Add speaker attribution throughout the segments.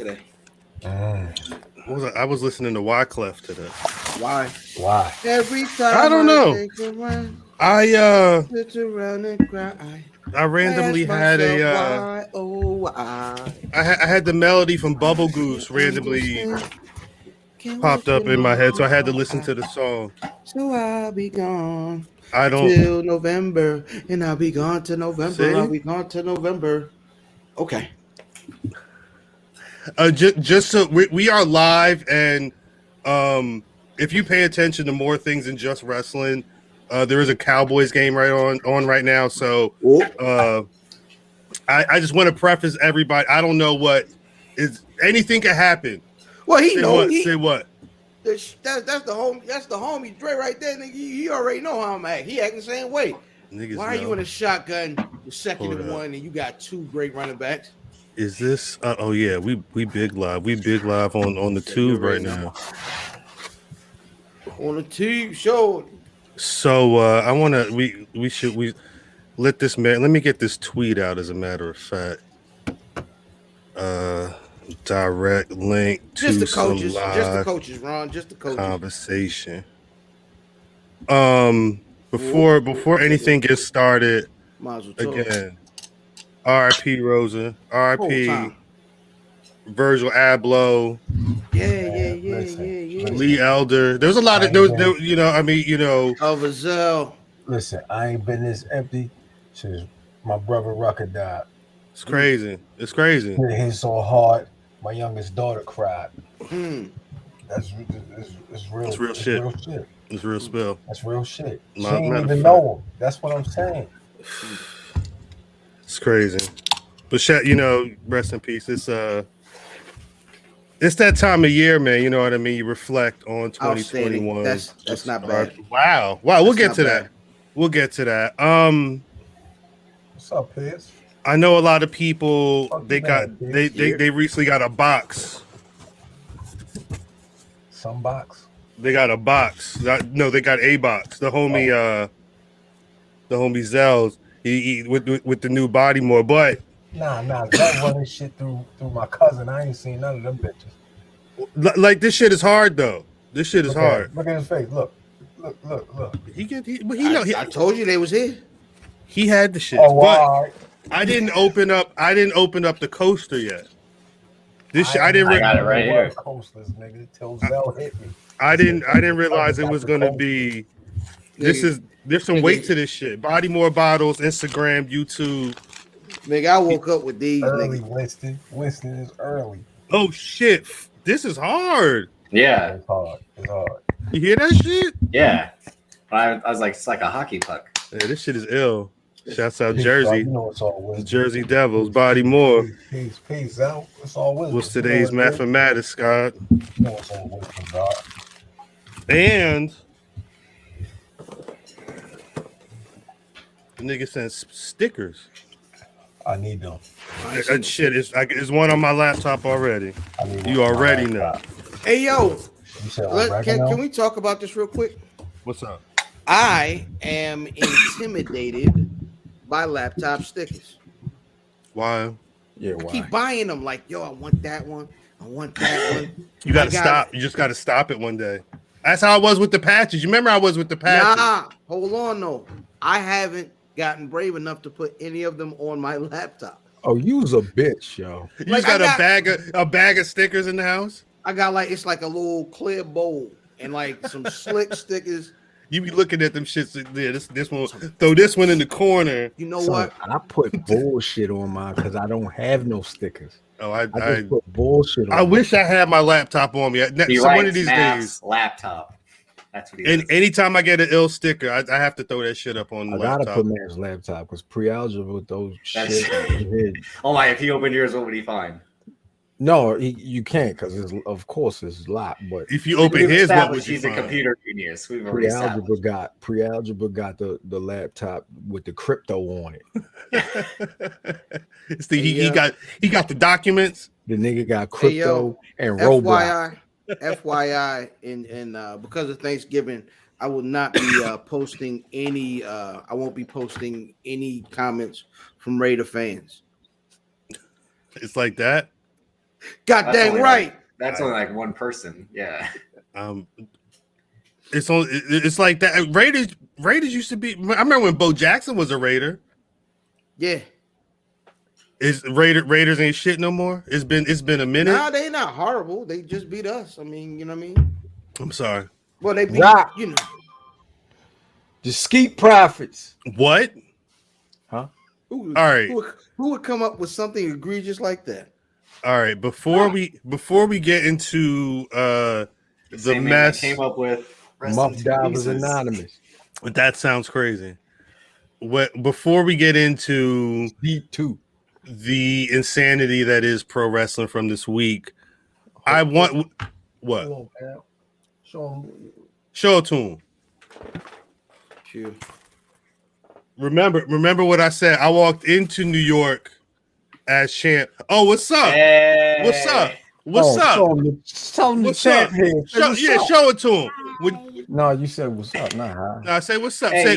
Speaker 1: today?
Speaker 2: What was I was listening to Wyclef today.
Speaker 1: Why? Every time
Speaker 2: I don't know.
Speaker 1: Think around,
Speaker 2: I
Speaker 1: sit around and cry.
Speaker 2: I randomly had
Speaker 1: why,
Speaker 2: I had the melody from Bubble Goose randomly popped up in my head, so I had to listen to the song.
Speaker 1: So I'll be gone.
Speaker 2: I don't
Speaker 1: till November, and I'll be gone to November.
Speaker 2: See?
Speaker 1: I'll be gone to November. Okay.
Speaker 2: Just so we are live, and if you pay attention to more things than just wrestling, there is a Cowboys game on right now. So I just want to preface everybody. I don't know what is anything can happen.
Speaker 1: Well, he knows.
Speaker 2: Say what?
Speaker 1: That's the homie Dre right there. Nigga, he already know how I'm acting. He acting the same way.
Speaker 2: Niggas
Speaker 1: Why are you in a shotgun with second and one, and you got two great running backs?
Speaker 2: Is this? Oh yeah, we big live. We big live on the tube right now.
Speaker 1: On the tube show.
Speaker 2: So I want to. We let this man. Let me get this tweet out. As a matter of fact, direct link to
Speaker 1: just the coaches.
Speaker 2: Some live
Speaker 1: just the coaches, Ron. Just the coaches.
Speaker 2: Conversation. Before anything gets started, again, R.I.P. Rosa, R.I.P. Virgil Abloh.
Speaker 1: Yeah.
Speaker 2: Lee Elder. There's a lot of those.
Speaker 1: Overzell.
Speaker 3: Listen, I ain't been this empty since my brother Rucker died.
Speaker 2: It's crazy. It's crazy.
Speaker 3: It hit so hard, my youngest daughter cried. That's real.
Speaker 2: It's real shit. It's real spill.
Speaker 3: That's real shit. She didn't even know him. That's what I'm saying.
Speaker 2: It's crazy. But rest in peace. It's that time of year, man. You know what I mean? You reflect on 2021.
Speaker 1: That's not bad.
Speaker 2: Wow. We'll get to that. We'll get to that.
Speaker 3: What's up, Piers?
Speaker 2: I know a lot of people. They recently got a box.
Speaker 3: Some box.
Speaker 2: They got a box. No, they got a box. The homie Zell's. He with the new body more, but.
Speaker 3: Nah, that running shit through my cousin. I ain't seen none of them bitches.
Speaker 2: Like this shit is hard though. This shit is hard.
Speaker 3: Look at his face. Look.
Speaker 1: I told you they was here.
Speaker 2: He had the shit.
Speaker 3: Oh,
Speaker 2: but
Speaker 3: wow.
Speaker 2: I didn't open up the coaster yet. This shit, I
Speaker 4: got it right here.
Speaker 3: Coasters, nigga, till Zell hit me.
Speaker 2: I didn't realize it was gonna be. There's some weight to this shit. Body more bottles, Instagram, YouTube.
Speaker 1: Nigga, I woke up with these.
Speaker 3: Early,
Speaker 1: nigga.
Speaker 3: Winston is early.
Speaker 2: Oh shit! This is hard.
Speaker 4: Yeah,
Speaker 3: it's hard.
Speaker 2: You hear that shit?
Speaker 4: Yeah. I was like, it's like a hockey puck.
Speaker 2: Yeah, this shit is ill. Shouts out Jersey.
Speaker 3: You know it's all
Speaker 2: Jersey Devils. Body more.
Speaker 3: Peace out. It's all wisdom.
Speaker 2: What's today's mathematics, Scott?
Speaker 3: You know it's all wisdom, God.
Speaker 2: And the nigga sends stickers.
Speaker 3: I need them.
Speaker 2: That shit is one on my laptop already. You already know.
Speaker 1: Hey yo,
Speaker 3: can
Speaker 1: we talk about this real quick?
Speaker 2: What's up?
Speaker 1: I am intimidated by laptop stickers.
Speaker 2: Why?
Speaker 1: I keep buying them. Like, yo, I want that one. I want that one.
Speaker 2: You gotta stop. You just gotta stop it one day. That's how I was with the patches. You remember I was with the patches?
Speaker 1: Nah, hold on though. I haven't gotten brave enough to put any of them on my laptop.
Speaker 5: Oh, you's a bitch, yo.
Speaker 2: You just got a bag of stickers in the house?
Speaker 1: I got it's like a little clear bowl and like some slick stickers.
Speaker 2: You be looking at them shits. Yeah, this one. Throw this one in the corner.
Speaker 1: You know what?
Speaker 5: I put bullshit on mine because I don't have no stickers.
Speaker 2: Oh, I
Speaker 5: just put bullshit on.
Speaker 2: I wish I had my laptop on me. One of these days,
Speaker 4: laptop. That's what he
Speaker 2: and anytime I get an ill sticker, I have to throw that shit up on the laptop.
Speaker 5: I gotta put man's laptop because pre-algebra with those shit.
Speaker 4: Oh my! If he opened yours, what would he find?
Speaker 5: No, you can't because of course it's locked. But
Speaker 2: if you open his, what would you
Speaker 4: He's
Speaker 2: find?
Speaker 4: a computer genius.
Speaker 5: Pre-algebra got the laptop with the crypto on it.
Speaker 2: He got the documents.
Speaker 5: The nigga got crypto and Roblox.
Speaker 1: FYI, and because of Thanksgiving, I will not be posting any. I won't be posting any comments from Raider fans.
Speaker 2: It's like that.
Speaker 1: God dang
Speaker 4: only
Speaker 1: right.
Speaker 4: That's only like one person. Yeah.
Speaker 2: It's like that. Raiders used to be. I remember when Bo Jackson was a Raider.
Speaker 1: Yeah.
Speaker 2: Is Raiders ain't shit no more? It's been a minute.
Speaker 1: Nah, they not horrible. They just beat us. I mean, you know what I mean?
Speaker 2: I'm sorry.
Speaker 1: Well, they beat,
Speaker 5: Rock.
Speaker 1: you know.
Speaker 5: The Skeet Profits.
Speaker 2: What?
Speaker 5: Huh?
Speaker 1: All
Speaker 2: right.
Speaker 1: Who would come up with something egregious like that?
Speaker 2: All right. Before we get into the
Speaker 4: Same
Speaker 2: mess,
Speaker 4: man that came up with
Speaker 5: Muff
Speaker 4: Wrestling
Speaker 5: Divers
Speaker 4: Pieces.
Speaker 5: Anonymous.
Speaker 2: that sounds crazy. Before we get into
Speaker 5: Beat 2.
Speaker 2: the insanity that is pro wrestling from this week, I want what?
Speaker 3: Hold on, pal.
Speaker 2: Show it to him.
Speaker 1: Sure.
Speaker 2: Remember what I said. I walked into New York as champ. Oh, what's up?
Speaker 4: Hey.
Speaker 2: What's up? What's up?
Speaker 5: Show him the
Speaker 2: What's up?
Speaker 5: champ here.
Speaker 2: Show it to him.
Speaker 5: No, you said what's up, not hi.
Speaker 2: No, say what's up.
Speaker 4: Hey,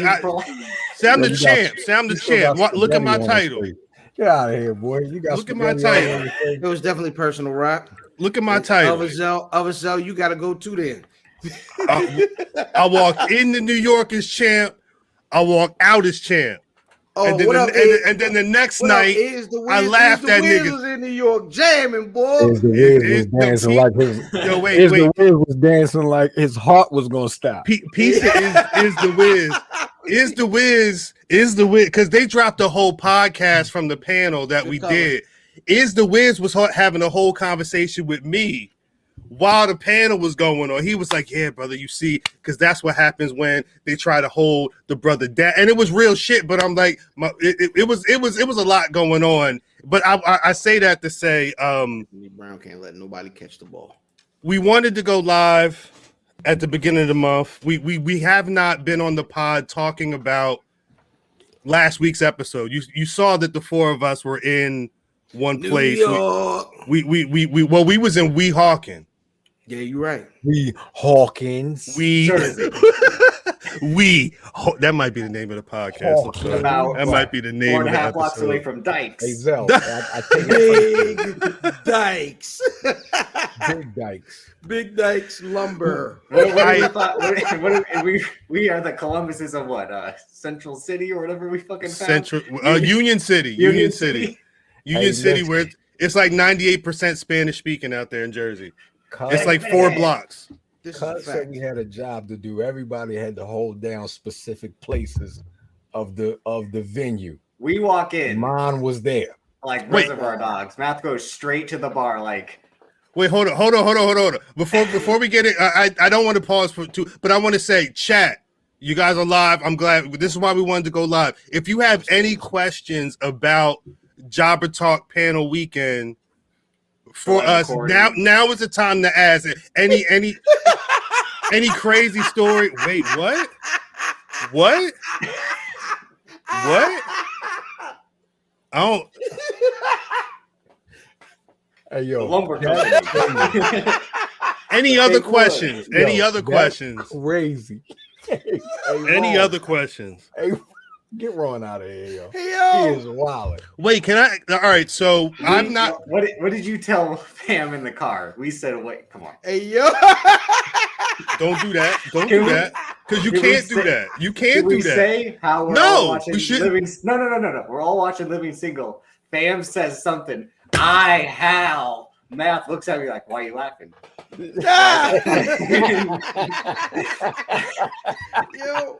Speaker 2: Say I'm
Speaker 5: Yo,
Speaker 2: the
Speaker 5: you
Speaker 2: champ.
Speaker 5: got-
Speaker 2: Say I'm the
Speaker 5: you still
Speaker 2: champ.
Speaker 5: got
Speaker 2: Look at my
Speaker 5: spaghetti on
Speaker 2: title.
Speaker 5: his face. Get out of here, boy. You got
Speaker 2: Look at my
Speaker 5: spaghetti all
Speaker 2: title.
Speaker 5: over your face.
Speaker 1: It was definitely personal, Rock.
Speaker 2: Look at my title.
Speaker 1: Other Zell, you got to go to then.
Speaker 2: I walked into New York as champ. I walked out as champ.
Speaker 1: Oh,
Speaker 2: And then,
Speaker 1: what up,
Speaker 2: and then the next
Speaker 1: what up,
Speaker 2: night,
Speaker 1: is the
Speaker 2: I
Speaker 1: Wiz-
Speaker 2: laughed
Speaker 1: is the
Speaker 2: at
Speaker 1: Wiz
Speaker 2: niggas.
Speaker 1: was in New York jamming, boy.
Speaker 5: Is the Wiz was dancing like his.
Speaker 2: Yo,
Speaker 5: Is
Speaker 2: wait.
Speaker 5: the Wiz was dancing like his heart was gonna stop.
Speaker 2: Piece is the Wiz. Is the Wiz because they dropped the whole podcast from the panel that we did. Is the Wiz was having a whole conversation with me while the panel was going on. He was like, "Yeah, brother, you see, because that's what happens when they try to hold the brother down." And it was real shit. But I'm like, it was a lot going on. But I say that to say,
Speaker 1: Brown can't let nobody catch the ball.
Speaker 2: we wanted to go live at the beginning of the month. We have not been on the pod talking about last week's episode. You saw that the four of us were in one
Speaker 1: New
Speaker 2: place.
Speaker 1: York.
Speaker 2: We was in Weehawken.
Speaker 1: Yeah, you're right.
Speaker 5: We Hawkins.
Speaker 2: That might be the name of the podcast. I'm sorry.
Speaker 4: About
Speaker 2: That might be the name of the
Speaker 4: 4.5 blocks away
Speaker 2: episode.
Speaker 4: from Dykes.
Speaker 5: Hey Zell, I take it.
Speaker 1: Big Dykes.
Speaker 5: Big Dykes.
Speaker 1: Big Dykes lumber.
Speaker 4: We are the Columbuses of what? Central City or whatever we fucking found.
Speaker 2: Central Union City. Union City, where it's like 98% Spanish speaking out there in Jersey. It's like 4 blocks.
Speaker 1: This is
Speaker 5: Cuz
Speaker 1: a
Speaker 5: said
Speaker 1: fact.
Speaker 5: we had a job to do. Everybody had to hold down specific places of the venue.
Speaker 4: We walk in
Speaker 5: Mine was there.
Speaker 4: like
Speaker 2: Wait.
Speaker 4: Reservoir Dogs. Math goes straight to the bar. Like,
Speaker 2: Wait, hold on. Before we get it, I don't want to pause but I want to say, chat, you guys are live. I'm glad. This is why we wanted to go live. If you have any questions about Jobber Talk panel weekend for us, now is the time to ask it. Any crazy story? Wait, what? I don't.
Speaker 5: Hey
Speaker 4: the
Speaker 5: yo,
Speaker 4: lumber
Speaker 5: that's
Speaker 4: company.
Speaker 2: Any other questions? Any other questions?
Speaker 5: Crazy. Hey,
Speaker 2: Any
Speaker 5: Ron.
Speaker 2: other questions?
Speaker 5: Hey, get Ron out of here, yo.
Speaker 1: Hey,
Speaker 5: He
Speaker 1: yo.
Speaker 5: is wild.
Speaker 2: Wait, can I? All right, so I'm not.
Speaker 4: What did you tell Pam in the car? We said, "Wait, come on."
Speaker 1: Hey, yo.
Speaker 2: Don't do that. Don't
Speaker 4: Can
Speaker 2: do
Speaker 4: we-
Speaker 2: that. Because you
Speaker 4: can we
Speaker 2: can't do
Speaker 4: say-
Speaker 2: that. You
Speaker 4: Can
Speaker 2: can't
Speaker 4: we
Speaker 2: do that.
Speaker 4: say how we're
Speaker 2: No,
Speaker 4: all watching
Speaker 2: we shouldn't.
Speaker 4: Living? No. We're all watching Living Single. Pam says something. Hal. Math looks at me like, "Why are you laughing?"
Speaker 1: Yo.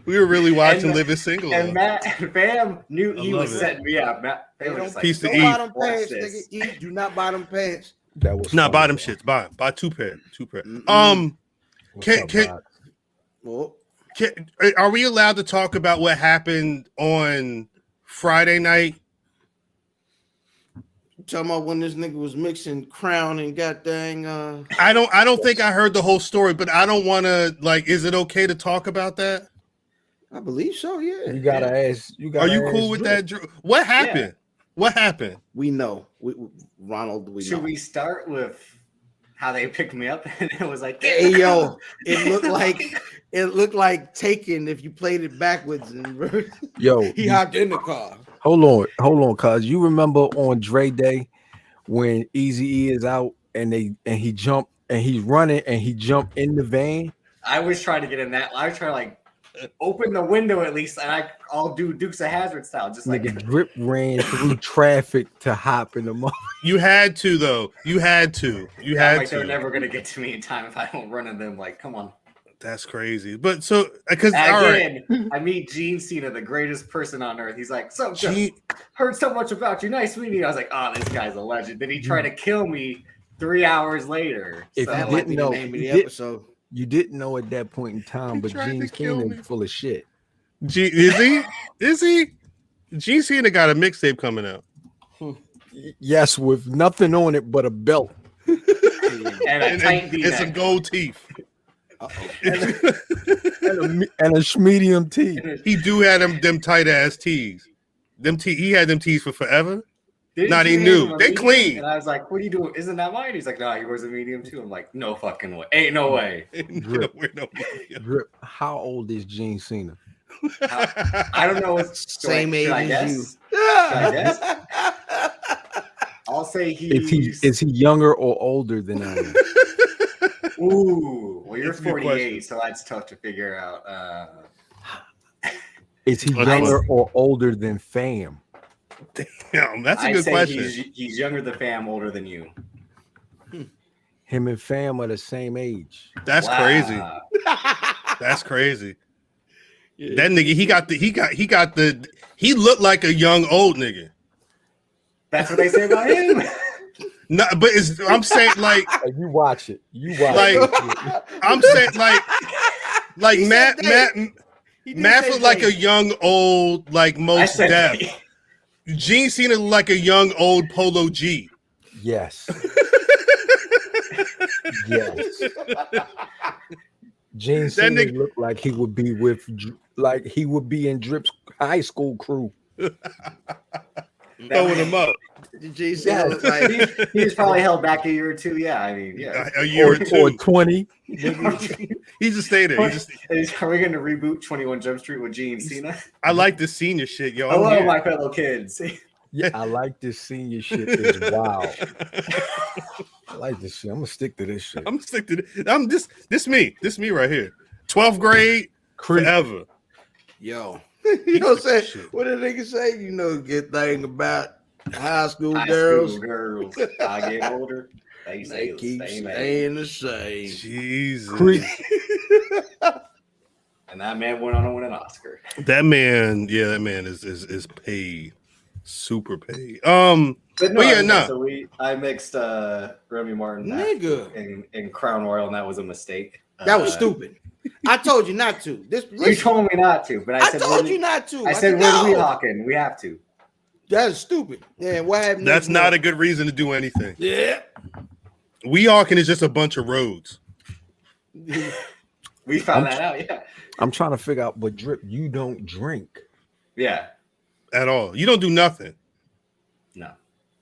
Speaker 2: We were really watching
Speaker 4: And-
Speaker 2: Living Single.
Speaker 4: And
Speaker 2: though.
Speaker 4: Matt and Pam knew
Speaker 2: I
Speaker 4: he
Speaker 2: love
Speaker 4: was
Speaker 2: it.
Speaker 4: setting me up. Pam was just like,
Speaker 2: Piece to
Speaker 1: Don't
Speaker 2: eat.
Speaker 1: buy them
Speaker 4: Watch
Speaker 1: pants,
Speaker 4: this.
Speaker 1: nigga. Do not buy them pants.
Speaker 5: That was
Speaker 2: Nah,
Speaker 5: funny,
Speaker 2: buy them
Speaker 5: bro.
Speaker 2: shits. Buy 2 pair. 2 pair.
Speaker 1: Mm-mm.
Speaker 5: What's
Speaker 2: Can-
Speaker 5: up,
Speaker 2: can-
Speaker 5: Doc?
Speaker 1: Well,
Speaker 2: Are we allowed to talk about what happened on Friday night?
Speaker 1: talking about when this nigga was mixing Crown and got dang
Speaker 2: I don't think I heard the whole story, but I don't want to is it okay to talk about that?
Speaker 1: I believe so, yeah.
Speaker 5: You gotta ask. You
Speaker 2: Are
Speaker 5: gotta.
Speaker 2: you cool
Speaker 5: ask
Speaker 2: with
Speaker 5: Drip.
Speaker 2: that, Drew? What happened? What happened?
Speaker 1: We know. Ronald, we
Speaker 4: Should
Speaker 1: know.
Speaker 4: we start with how they picked me up? And it was like,
Speaker 1: Hey yo, it looked like Taken if you played it backwards and
Speaker 5: Yo,
Speaker 1: he hopped in the car.
Speaker 5: hold on, cuz you remember on Dre Day when Eazy-E is out and he's running and he jumped in the van.
Speaker 4: I was trying to get in that. I was trying to like open the window at least, and I'll do Dukes of Hazzard style, just like
Speaker 5: Nigga Drip ran through traffic to hop in the mother.
Speaker 2: You had to though. You had to.
Speaker 4: They're never gonna get to me in time if I don't run into them. Like, come on.
Speaker 2: That's crazy. But so because
Speaker 4: again, I meet Gene Cena, the greatest person on earth. He's like, so heard so much about you. Nice meeting you. I was like, oh, this guy's a legend. Then he tried to kill me 3 hours later.
Speaker 5: If
Speaker 4: so
Speaker 5: you
Speaker 1: That might be the
Speaker 5: know,
Speaker 1: name of the episode.
Speaker 5: you didn't know at that point in time, but Gene Cena is full of shit.
Speaker 2: is he? Is he? Gene Cena got a mixtape coming out.
Speaker 5: Yes, with nothing on it but a belt
Speaker 4: and a tight
Speaker 2: and some gold teeth.
Speaker 5: and a medium tee.
Speaker 2: He do have them tight ass tees. He had them tees for forever. Not he knew. They clean.
Speaker 4: And I was like, what are you doing? Isn't that mine? He's like, no, he wears a medium too. I'm like, no fucking way. Ain't no way.
Speaker 5: Drip, how old is Gene Cena?
Speaker 4: I don't know.
Speaker 1: Same age as you.
Speaker 4: I guess? I'll say
Speaker 5: is he younger or older than I am?
Speaker 4: Ooh, well, you're 48, so that's tough to figure out.
Speaker 5: Is he younger or older than Fam?
Speaker 2: Damn, that's a good question.
Speaker 4: He's younger than Fam, older than you.
Speaker 5: Him and Fam are the same age.
Speaker 2: That's crazy. That's crazy. Yeah. That nigga, he looked like a young old nigga.
Speaker 4: That's what they say about him.
Speaker 2: No, but I'm saying like
Speaker 5: you watch it.
Speaker 2: I'm saying like Matt looked like a young old like Mos Def. Gene Cena looked like a young old Polo G.
Speaker 5: Yes. Yes. Gene Cena looked like he would be in Drip's high school crew.
Speaker 2: Throwing him up.
Speaker 1: Gene Cena looks like
Speaker 4: he was probably held back a year or two. Yeah, I mean, yeah,
Speaker 2: a year or two,
Speaker 5: or 20.
Speaker 2: He just stayed there.
Speaker 4: Are we going to reboot 21 Jump Street with Gene Cena?
Speaker 2: I like the senior shit, yo.
Speaker 4: Hello, my fellow kids.
Speaker 5: Yeah, I like this senior shit. It's wild. I like this shit. I'm gonna stick to this shit.
Speaker 2: This me right here. 12th grade forever.
Speaker 1: Yo. You know what I'm saying? What did nigga say? You know, good thing about high school girls.
Speaker 4: I get older. They
Speaker 1: keep staying the same.
Speaker 2: Jesus.
Speaker 4: And that man went on to win an Oscar.
Speaker 2: That man is paid. Super paid.
Speaker 4: So I mixed Remy Martin in Crown Royal, and that was a mistake.
Speaker 1: That was stupid. I told you not to.
Speaker 4: You told me not to, but I
Speaker 1: told you not to.
Speaker 4: I said, "When we hawking, we have to."
Speaker 1: That is stupid. Yeah, what happened?
Speaker 2: That's not a good reason to do anything.
Speaker 1: Yeah,
Speaker 2: Weehawken is just a bunch of roads.
Speaker 4: We found that out. Yeah,
Speaker 5: I'm trying to figure out, but Drip, you don't drink.
Speaker 4: Yeah,
Speaker 2: at all. You don't do nothing.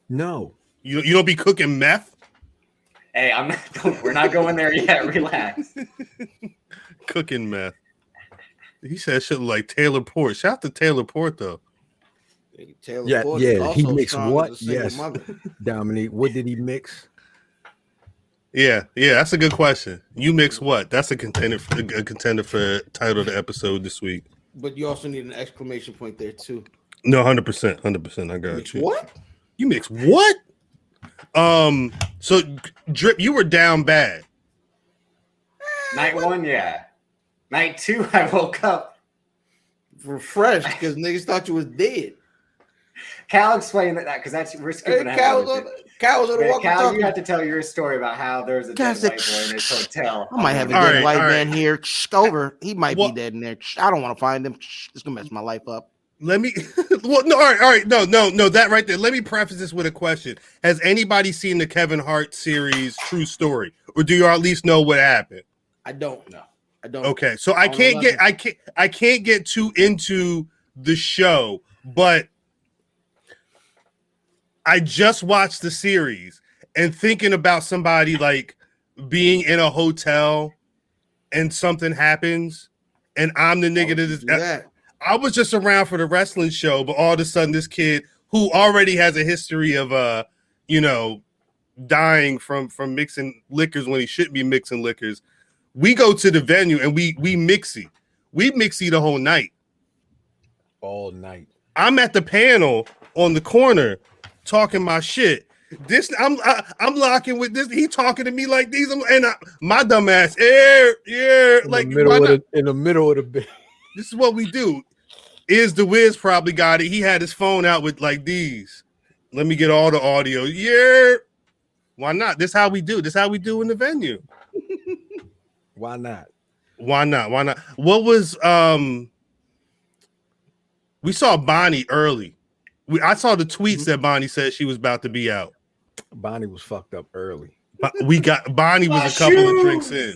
Speaker 5: No.
Speaker 2: You don't be cooking meth.
Speaker 4: Hey, we're not going there yet. Relax.
Speaker 2: Cooking meth. He said shit like Taylor Port. Shout out to Taylor Port though.
Speaker 5: Taylor Port he mixed what? Yes. Dominique, what did he mix?
Speaker 2: Yeah, that's a good question. You mix what? That's a contender for title of the episode this week.
Speaker 1: But you also need an exclamation point there too.
Speaker 2: No, 100%. I got
Speaker 1: mix
Speaker 2: you.
Speaker 1: What?
Speaker 2: You mix what? So Drip, you were down bad.
Speaker 4: Night 1, yeah. Night 2, I woke up
Speaker 1: refreshed because niggas thought you was dead.
Speaker 4: Cal explained that because we're skipping ahead.
Speaker 1: Cal was on the
Speaker 4: Cal, you have to tell your story about how there was a dead white boy in his hotel.
Speaker 1: I might have a dead white man here. Over. He might be dead in there. I don't want to find him. It's gonna mess my life up.
Speaker 2: Let me. Well, no. All right. No. That right there. Let me preface this with a question: has anybody seen the Kevin Hart series True Story, or do you at least know what happened?
Speaker 1: I don't know. I don't.
Speaker 2: Okay, so I can't get too into the show, but I just watched the series and thinking about somebody like being in a hotel and something happens, and I'm the nigga that is. I was just around for the wrestling show, but all of a sudden, this kid who already has a history of you know, dying from mixing liquors when he shouldn't be mixing liquors. We go to the venue and we mixy. We mixy the whole night.
Speaker 5: All night.
Speaker 2: I'm at the panel on the corner talking my shit. This I'm locking with this. He talking to me like these, my dumb ass, like
Speaker 5: in the middle of the bed.
Speaker 2: This is what we do. Is the Wiz probably got it? He had his phone out with like these. Let me get all the audio. Yeah, why not? This how we do. This how we do in the venue.
Speaker 5: Why not?
Speaker 2: Why not? Why not? What was we saw Bonnie early. I saw the tweets that Bonnie said she was about to be out.
Speaker 5: Bonnie was fucked up early.
Speaker 2: But Bonnie was a couple of drinks in.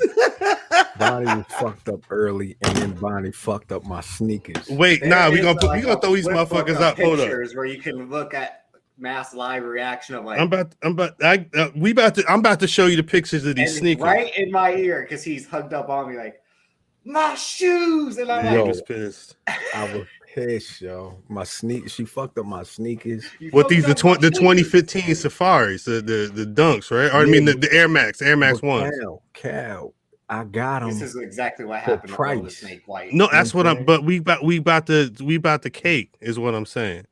Speaker 5: Bonnie was fucked up early, and then Bonnie fucked up my sneakers.
Speaker 2: Wait, we gonna throw these motherfuckers up. Hold up.
Speaker 4: Where you can look at mass live reaction of like
Speaker 2: I'm about to show you the pictures of these sneakers
Speaker 4: right in my ear because he's hugged up on me like my shoes, and I'm
Speaker 2: like, was pissed.
Speaker 5: I was pissed, yo. My sneakers, she fucked up my sneakers.
Speaker 2: What these the 2015 Safaris, the dunks, right? Or I mean the Air Max ones.
Speaker 5: Cal, I got them.
Speaker 4: This is exactly what happened to the Snake White.
Speaker 2: No, that's what I'm. But we about the cake is what I'm saying.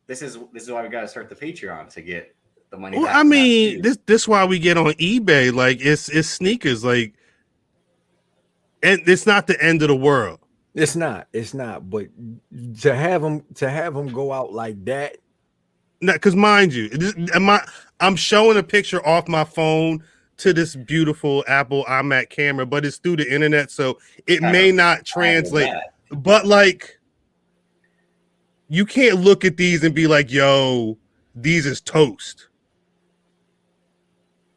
Speaker 4: This is why we got to start the Patreon to get the money.
Speaker 2: Well, I mean, this why we get on eBay. Like it's sneakers, like, and it's not the end of the world.
Speaker 5: It's not. But to have them go out like that.
Speaker 2: No, because mind you, I'm showing a picture off my phone to this beautiful Apple iMac camera, but it's through the internet, so it may not translate. But like, you can't look at these and be like, "Yo, these is toast."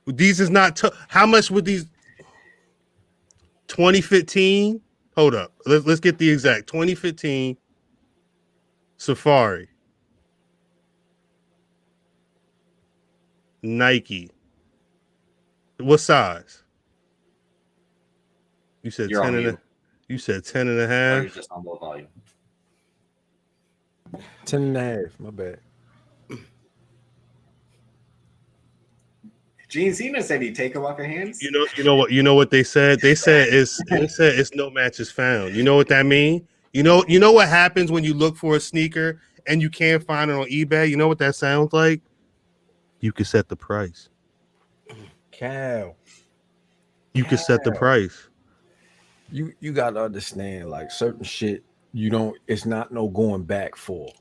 Speaker 2: These is not. How much would these? 2015. Hold up. Let's get the exact 2015 Safari. Nike. What size? You said 10 and you said 10 and a half.
Speaker 4: You're just on low volume.
Speaker 5: 10 and a half. My bad.
Speaker 4: Gene Cena said he'd take them off your hands.
Speaker 2: You know what they said? They said it's no matches found. You know what that means? You know what happens when you look for a sneaker and you can't find it on eBay? You know what that sounds like? You can set the price.
Speaker 5: Cal.
Speaker 2: You can set the price.
Speaker 5: You got to understand, like, certain shit it's not no going back for.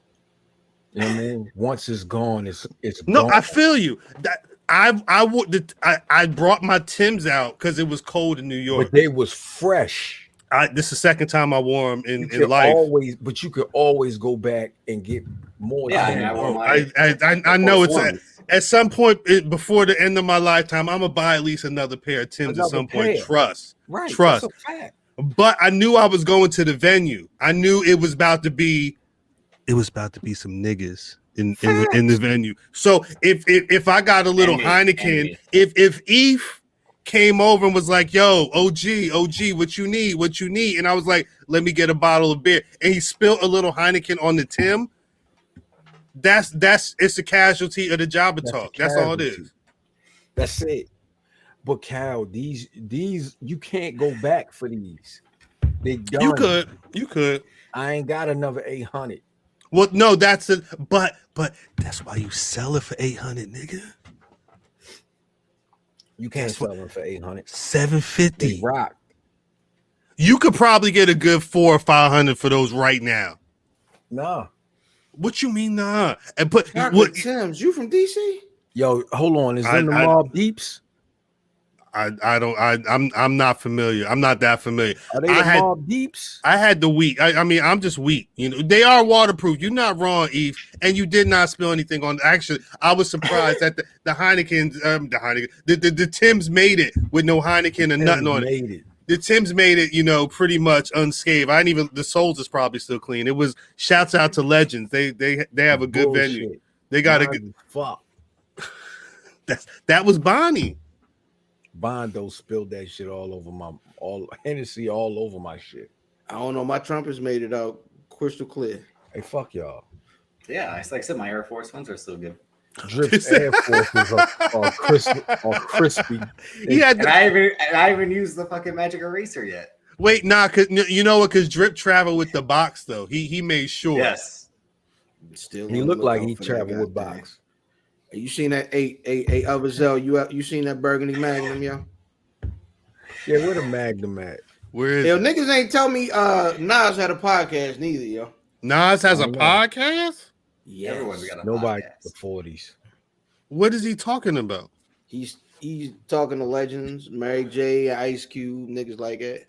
Speaker 5: You know what I mean? Once it's gone, it's
Speaker 2: no,
Speaker 5: gone.
Speaker 2: I feel you. That I brought my Timbs out because it was cold in New York.
Speaker 5: But they was fresh.
Speaker 2: This is the second time I wore them in life.
Speaker 5: But you could always go back and get more.
Speaker 2: Yeah, I know it's at some point before the end of my lifetime, I'm gonna buy at least another pair of Timbs at some point. Trust.
Speaker 5: That's a fact.
Speaker 2: But I knew I was going to the venue. I knew it was about to be some niggas in the venue. So if I got a little Heineken, if Eve came over and was like, "Yo, OG, what you need?" And I was like, "Let me get a bottle of beer," and he spilled a little Heineken on the Tim. It's a casualty of the Jabba talk. That's all it is.
Speaker 5: That's it. But Cal, these you can't go back for these. They done.
Speaker 2: You could.
Speaker 5: I ain't got another 800.
Speaker 2: Well, no, that's it. But that's why you sell it for 800, nigga.
Speaker 5: You can't sell them for 800.
Speaker 2: 750.
Speaker 5: They rock.
Speaker 2: You could probably get a good 400 or 500 for those right now.
Speaker 5: Nah.
Speaker 2: What you mean, nah? And
Speaker 1: Tim's, you from DC?
Speaker 5: Yo, hold on. Is in the Mob Deeps?
Speaker 2: I'm not familiar. I'm not that familiar.
Speaker 5: Are they Mob Deeps?
Speaker 2: I had the wheat. I mean, I'm just wheat. You know, they are waterproof. You're not wrong, Eve. And you did not spill anything on. Actually, I was surprised that the Heineken, the Timbs made it with no Heineken and nothing on it. The Timbs made it, pretty much unscathed. The soles is probably still clean. It was shouts out to Legends. They have a good venue. They got a good
Speaker 5: fuck.
Speaker 2: That was Bonnie.
Speaker 5: Bondo spilled that shit Hennessy all over my shit.
Speaker 1: I don't know. My trumpets made it out crystal clear.
Speaker 5: Hey, fuck y'all.
Speaker 4: Yeah, it's like I said, my Air Force Ones are still good.
Speaker 5: Drip's Air Forces are crispy.
Speaker 2: He had
Speaker 4: And I haven't used the fucking magic eraser yet.
Speaker 2: wait, nah, cause you know what? Cause Drip traveled with the box though. He made sure.
Speaker 4: Yes.
Speaker 1: Still
Speaker 5: He
Speaker 1: on
Speaker 5: looked
Speaker 1: the
Speaker 5: like
Speaker 1: lookout
Speaker 5: he
Speaker 1: for that
Speaker 5: traveled with
Speaker 1: goddamn-
Speaker 5: box.
Speaker 1: You seen that a other Zell? You seen that Burgundy Magnum, yo?
Speaker 5: Yeah, where the Magnum at?
Speaker 2: Where is
Speaker 1: Yo,
Speaker 2: it?
Speaker 1: niggas ain't tell me Nas had a podcast neither, yo.
Speaker 2: Nas has
Speaker 5: I
Speaker 2: a
Speaker 5: don't know.
Speaker 2: podcast?
Speaker 1: Yes.
Speaker 4: Everyone's got a
Speaker 5: Nobody
Speaker 4: podcast.
Speaker 5: the 40s.
Speaker 2: What is he talking about?
Speaker 1: He's talking to legends, Mary J, Ice Cube, niggas like that.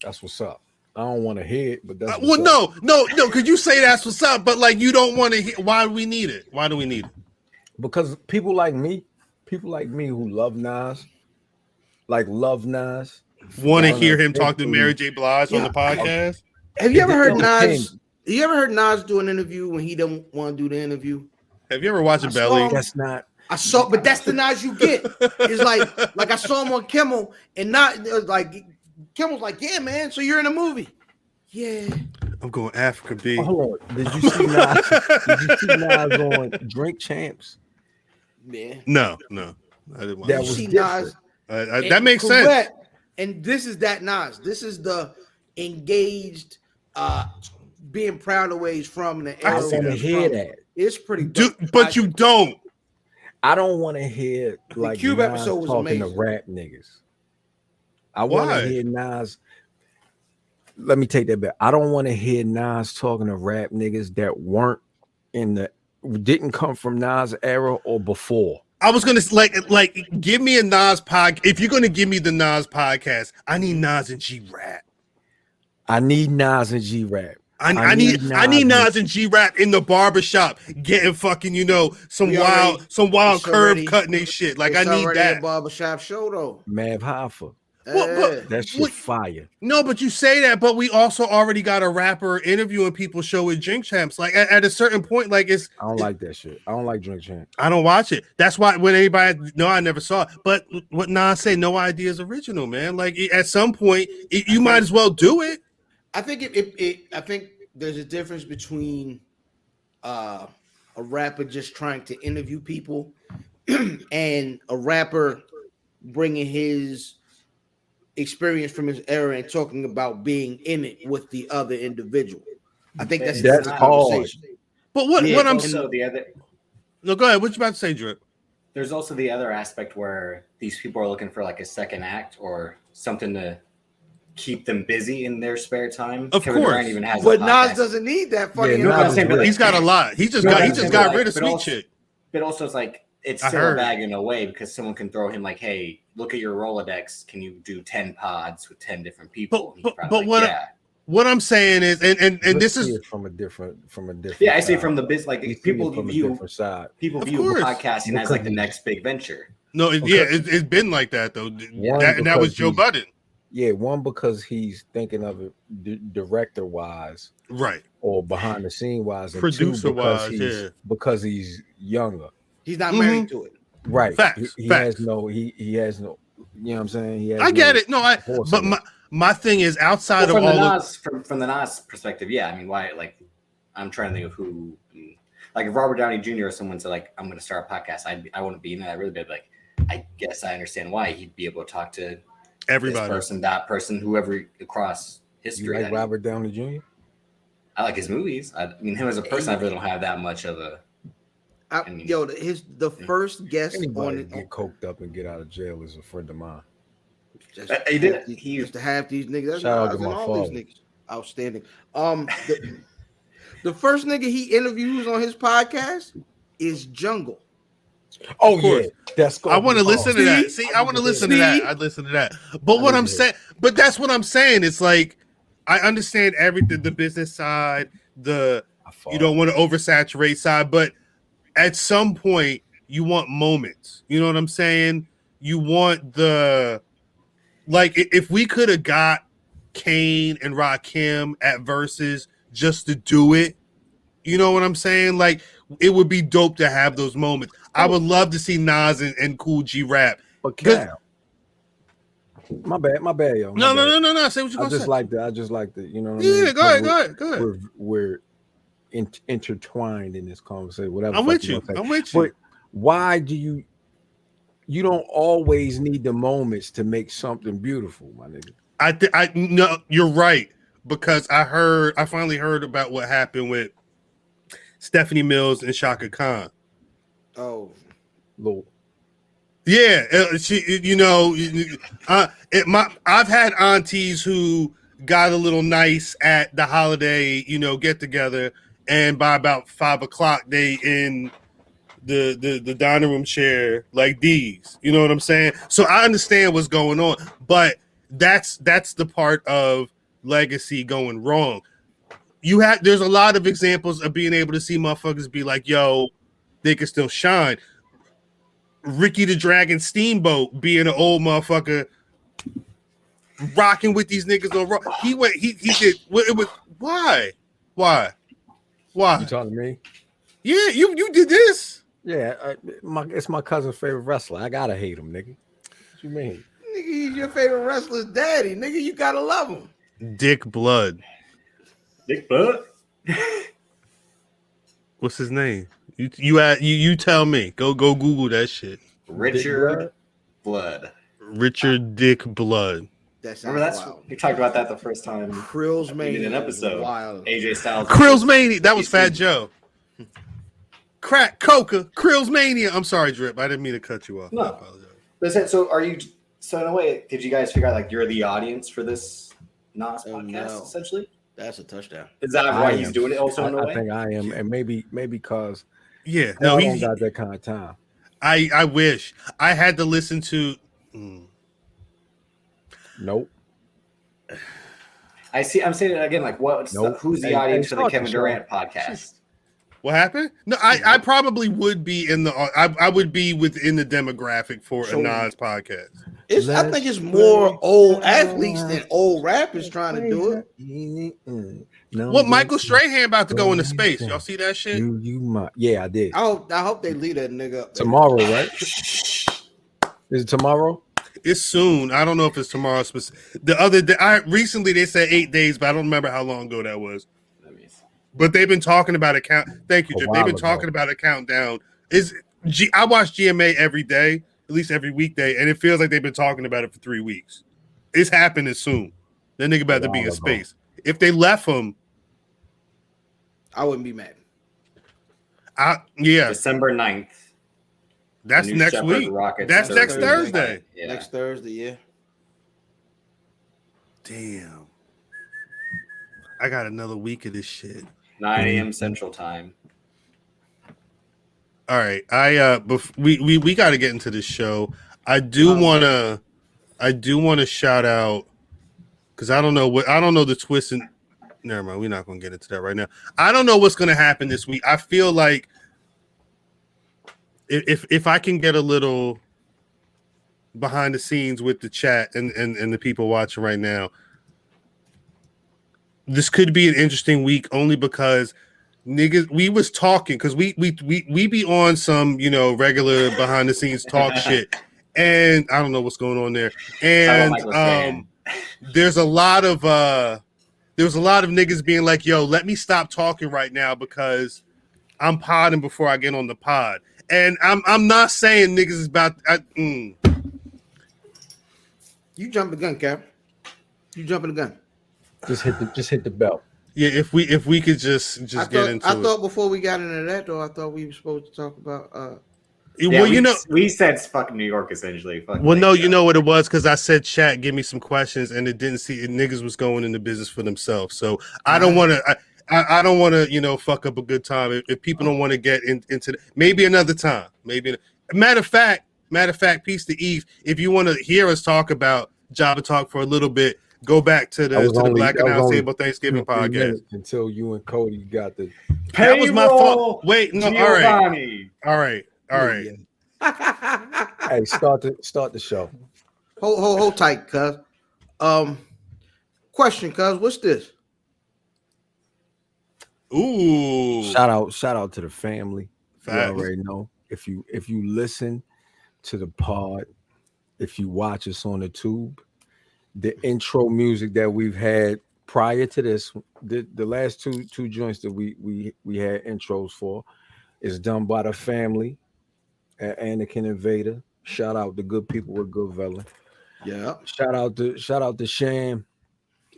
Speaker 5: That's what's up. I don't want to hear it, but that's
Speaker 2: Well,
Speaker 5: what's up.
Speaker 2: no. Could you say that's what's up? But like, you don't want to hear. Why do we need it? Why do we need it?
Speaker 5: Because people like me who love Nas, love Nas,
Speaker 2: Want to
Speaker 5: wanna
Speaker 2: hear him talk to
Speaker 5: eventually-
Speaker 2: Mary J. Blige on
Speaker 1: Yeah.
Speaker 2: the podcast?
Speaker 1: Have you ever heard
Speaker 5: It
Speaker 1: Nas?
Speaker 5: depends.
Speaker 1: Have you ever heard Nas do an interview when he don't want to do the interview?
Speaker 2: Have you ever watched
Speaker 1: I
Speaker 2: Belly?
Speaker 1: saw him.
Speaker 5: That's not.
Speaker 1: I saw, but that's the Nas you get. It's like I saw him on Kimmel, and not like Kimmel's like, yeah, man. So you're in a movie, yeah.
Speaker 2: I'm going Africa B.
Speaker 5: Oh, hold on. Did you see Nas? Did you see Nas on Drink Champs?
Speaker 1: Yeah.
Speaker 2: No, I didn't watch
Speaker 5: That
Speaker 2: it.
Speaker 5: was
Speaker 1: See
Speaker 5: different.
Speaker 1: Nas,
Speaker 2: That makes sense.
Speaker 1: correct. And this is that Nas. This is the engaged, being proud of where he's from. And the
Speaker 5: I
Speaker 1: era
Speaker 5: don't
Speaker 2: see
Speaker 5: want to
Speaker 1: he's
Speaker 5: hear
Speaker 1: from.
Speaker 5: that.
Speaker 1: It's pretty
Speaker 2: Do,
Speaker 1: dope.
Speaker 2: but you don't.
Speaker 5: I don't want to hear like
Speaker 1: Cube
Speaker 5: Nas
Speaker 1: episode was
Speaker 5: talking
Speaker 1: amazing.
Speaker 5: to rap niggas. I want
Speaker 2: Why?
Speaker 5: to hear Nas. Let me take that back. I don't want to hear Nas talking to rap niggas that weren't didn't come from Nas era or before.
Speaker 2: I was gonna like give me a Nas podcast. If you're gonna give me the Nas podcast, I need Nas and G Rap.
Speaker 5: I need Nas and G Rap.
Speaker 2: I need Nas and G Rap in the barbershop getting fucking some
Speaker 1: We
Speaker 2: wild
Speaker 1: it's
Speaker 2: curve
Speaker 1: already-
Speaker 2: cutting their shit. Like I
Speaker 1: It's
Speaker 2: need
Speaker 1: already
Speaker 2: that.
Speaker 1: a barbershop show though.
Speaker 5: Mav Hoffa.
Speaker 2: Well,
Speaker 5: That shit
Speaker 2: What-
Speaker 5: fire.
Speaker 2: No, but you say that, but we also already got a rapper interviewing people show with Drink Champs. Like at a certain point, like
Speaker 5: I don't like that shit. I don't like Drink Champ.
Speaker 2: I don't watch it. That's why when anybody I never saw it. But what Nas say, no idea is original, man. Like at some point, you might as well do it.
Speaker 1: I think I think there's a difference between a rapper just trying to interview people and a rapper bringing his experience from his era and talking about being in it with the other individual. I think that's a
Speaker 5: That's
Speaker 1: different
Speaker 5: hard.
Speaker 1: conversation.
Speaker 2: But what
Speaker 1: Yeah,
Speaker 2: I'm
Speaker 4: Also, the other
Speaker 2: no, go ahead. What you about to say, Drip?
Speaker 4: there's also the other aspect where these people are looking for like a second act or something to keep them busy in their spare time.
Speaker 2: Of
Speaker 4: Kevin
Speaker 2: course.
Speaker 4: Durant even has a
Speaker 1: But Nas
Speaker 4: podcast.
Speaker 1: doesn't need that funny.
Speaker 5: Yeah,
Speaker 1: enough.
Speaker 4: I'm saying, but like-
Speaker 2: He's got a lot. He just
Speaker 4: No,
Speaker 2: got
Speaker 4: but
Speaker 2: got
Speaker 4: like-
Speaker 2: rid of
Speaker 4: but
Speaker 2: Sweet
Speaker 4: also-
Speaker 2: Chick.
Speaker 4: But also, it's like it's
Speaker 2: I
Speaker 4: still
Speaker 2: heard.
Speaker 4: a bag in a way because someone can throw him like, "Hey, look at your Rolodex. Can you do 10 pods with 10 different people?" And he's
Speaker 2: But
Speaker 4: probably like,
Speaker 2: what
Speaker 4: yeah,
Speaker 2: what I'm saying is, and this
Speaker 5: Let's see
Speaker 2: is
Speaker 5: it from a different
Speaker 4: yeah. I see
Speaker 5: side.
Speaker 4: from the biz like
Speaker 5: You see
Speaker 4: people
Speaker 5: it from a
Speaker 4: view
Speaker 5: different side.
Speaker 2: Of
Speaker 4: view
Speaker 2: course.
Speaker 4: podcasting as like the
Speaker 5: Because-
Speaker 4: next big venture.
Speaker 2: no, it's been like that though. And that was
Speaker 5: because
Speaker 2: Joe
Speaker 5: he's-
Speaker 2: Budden,
Speaker 5: Yeah, one because he's thinking of it director wise
Speaker 2: right?
Speaker 5: or behind the scene wise, and
Speaker 2: Producer
Speaker 5: two, because
Speaker 2: wise,
Speaker 5: he's,
Speaker 2: yeah.
Speaker 5: because he's younger.
Speaker 1: He's not
Speaker 2: Mhm.
Speaker 1: married to it.
Speaker 5: Right.
Speaker 2: Facts,
Speaker 5: He
Speaker 2: facts.
Speaker 5: has no. He has no. You know what I'm saying? He has
Speaker 2: I get
Speaker 5: no
Speaker 2: it. No,
Speaker 5: horse
Speaker 2: but
Speaker 5: in it.
Speaker 2: my thing is outside
Speaker 4: Well,
Speaker 2: of
Speaker 4: from the
Speaker 2: all of,
Speaker 4: Nas from the Nas perspective, yeah. I mean, why? Like, I'm trying to think of who. Like, if Robert Downey Jr. or someone said like, "I'm going to start a podcast," I wouldn't be in that really big. Like, I guess I understand why he'd be able to talk to
Speaker 2: everybody.
Speaker 4: this person, that person, whoever across
Speaker 5: You
Speaker 4: history.
Speaker 5: like
Speaker 4: that
Speaker 5: Robert Downey Jr.?
Speaker 4: I like his movies. I mean, him as a person, I really don't have that much of a. I mean-
Speaker 1: The first guest
Speaker 5: Anybody
Speaker 1: on
Speaker 5: get
Speaker 1: it.
Speaker 5: coked up and get out of jail is a friend of mine.
Speaker 4: He did. He
Speaker 1: Just to have these niggas. That's
Speaker 5: Shout out
Speaker 1: Nas
Speaker 5: to
Speaker 1: and
Speaker 5: my
Speaker 1: all
Speaker 5: father.
Speaker 1: these niggas. Outstanding. The first nigga he interviews on his podcast is Jungle.
Speaker 5: Oh
Speaker 2: course.
Speaker 5: yeah, that's.
Speaker 2: I want to listen to that.
Speaker 1: See?
Speaker 2: See, I want to listen to that. I'd listen to that. But what I'm saying, but that's what I'm saying. It's like I understand everything, the business side, you don't want to oversaturate side, but at some point you want moments. You know what I'm saying? You want if we could have got Kane and Rakim at verses just to do it, you know what I'm saying? Like it would be dope to have those moments. I would love to see Nas and Cool G rap.
Speaker 5: But Cal, my bad, yo.
Speaker 2: No. Say what you're
Speaker 5: I
Speaker 2: gonna say.
Speaker 5: just like that. You know what I
Speaker 2: Yeah,
Speaker 5: mean?
Speaker 2: go ahead.
Speaker 5: We're intertwined in this conversation. Whatever.
Speaker 2: I'm with you. I'm with you.
Speaker 5: But why do you don't always need the moments to make something beautiful, my nigga?
Speaker 2: I no, you're right, because I finally heard about what happened with Stephanie Mills and Shaka Khan.
Speaker 1: Oh,
Speaker 5: Lord.
Speaker 2: Yeah, I've had aunties who got a little nice at the holiday, get together, and by about 5 o'clock they in the dining room chair like these. You know what I'm saying? So I understand what's going on, but that's the part of legacy going wrong. There's a lot of examples of being able to see motherfuckers be like, yo, they can still shine. Ricky the Dragon Steamboat being an old motherfucker rocking with these niggas on rock. He did it was why?
Speaker 5: You talking to me?
Speaker 2: Yeah, you did this.
Speaker 5: Yeah, it's my cousin's favorite wrestler. I gotta hate him, nigga. What you mean?
Speaker 1: nigga, he's your favorite wrestler's daddy. Nigga, you gotta love him.
Speaker 2: Dick Blood.
Speaker 4: Dick Butt.
Speaker 2: What's his name? You tell me. Go Google that shit.
Speaker 4: Richard Blood.
Speaker 2: Richard Dick Blood.
Speaker 1: That sounds
Speaker 4: Remember that's
Speaker 1: wild.
Speaker 4: we talked about that the first time
Speaker 1: Krill's
Speaker 4: we did
Speaker 1: Mania
Speaker 4: an episode.
Speaker 1: Wild.
Speaker 4: AJ Styles.
Speaker 2: Krill's Mania. That was Fat Joe. Crack Coca. Krill's Mania. I'm sorry, Drip. I didn't mean to cut you off.
Speaker 4: No.
Speaker 2: I apologize.
Speaker 4: But so are you? So in a way, did you guys figure out like you're the audience for this Nas
Speaker 1: Oh,
Speaker 4: podcast?
Speaker 1: no.
Speaker 4: Essentially,
Speaker 1: That's a touchdown.
Speaker 4: is that
Speaker 5: I
Speaker 4: why
Speaker 5: am.
Speaker 4: he's doing it? Also, in a
Speaker 5: I
Speaker 4: way.
Speaker 5: think I am, and maybe because
Speaker 2: Yeah.
Speaker 5: no,
Speaker 2: No,
Speaker 5: I don't
Speaker 2: he.
Speaker 5: got that kind of time.
Speaker 2: I wish I had to listen to.
Speaker 5: Nope.
Speaker 4: I see. I'm saying it again. Like,
Speaker 5: Nope.
Speaker 4: who's the
Speaker 5: Hey,
Speaker 4: audience
Speaker 5: hey,
Speaker 4: for the
Speaker 5: start
Speaker 4: Kevin
Speaker 5: the show.
Speaker 4: Durant podcast?
Speaker 2: What happened? No, I probably would be in the. I would be within the demographic for a
Speaker 1: So-
Speaker 2: Nas podcast.
Speaker 1: I think it's more old athletes than old rappers trying to do it.
Speaker 5: No,
Speaker 2: What Michael Strahan about to go into space? Y'all see that shit?
Speaker 5: You might. Yeah, I did.
Speaker 1: I hope they leave that nigga up there.
Speaker 5: Tomorrow, right? Is it tomorrow?
Speaker 2: It's soon. I don't know if it's tomorrow. The other day, recently they said 8 days, but I don't remember how long ago that was. But they've been talking about a count. Thank you,
Speaker 5: A
Speaker 2: Jim.
Speaker 5: while
Speaker 2: They've been
Speaker 5: ago.
Speaker 2: talking about a countdown. I watch GMA every day, at least every weekday, and it feels like they've been talking about it for 3 weeks. It's happening soon. That nigga about to be in
Speaker 5: while ago.
Speaker 2: space. If they left him,
Speaker 1: I wouldn't be mad.
Speaker 2: yeah,
Speaker 4: December 9th.
Speaker 2: that's
Speaker 4: New
Speaker 2: next
Speaker 4: Shepard
Speaker 2: week.
Speaker 4: Rockets
Speaker 2: That's next
Speaker 1: Thursday.
Speaker 2: Thursday.
Speaker 4: Yeah.
Speaker 1: Next Thursday, yeah.
Speaker 2: Damn. I got another week of this shit.
Speaker 4: 9 a.m. Central Time.
Speaker 2: All right, we got to get into this show. I do want to shout out because I don't know the twist and never mind. We're not gonna get into that right now. I don't know what's gonna happen this week. I feel like if I can get a little behind the scenes with the chat and the people watching right now, this could be an interesting week only because niggas, we was talking because we be on some regular behind the scenes talk shit, and I don't know what's going on there. And there's a lot of niggas being like, "Yo, let me stop talking right now because I'm podding before I get on the pod." And I'm not saying niggas is about.
Speaker 1: You jump the gun, Cap. You jumping the gun.
Speaker 5: Just hit the belt.
Speaker 2: Yeah, if we could just get into it.
Speaker 1: I thought before we got into that though, I thought we were supposed to talk about
Speaker 4: Yeah,
Speaker 2: well,
Speaker 4: we said fuck New York essentially. Fuck
Speaker 2: well, no,
Speaker 4: Lake,
Speaker 2: you know what it was because I said chat, give me some questions, and it didn't see niggas was going into business for themselves. So I don't want to. I don't want to, fuck up a good time. If people don't want to get into maybe another time. Maybe matter of fact, peace to Eve. If you want to hear us talk about Jabba Talk for a little bit, go back to the Black and House Table Thanksgiving podcast
Speaker 5: until you and Cody got the.
Speaker 2: That was my fault. Wait, no,
Speaker 4: Giovanni.
Speaker 2: all right.
Speaker 5: Hey, start the show.
Speaker 1: Hold tight, cuz. Question, cuz, what's this?
Speaker 2: Ooh.
Speaker 5: Shout out to the family.
Speaker 2: Facts.
Speaker 5: You already know. If you listen to the pod, if you watch us on the tube, the intro music that we've had prior to this, the last two joints that we had intros for is done by the family at Anakin and Vader. Shout out the good people with Good Vella.
Speaker 1: Yeah.
Speaker 5: Shout out to Sham.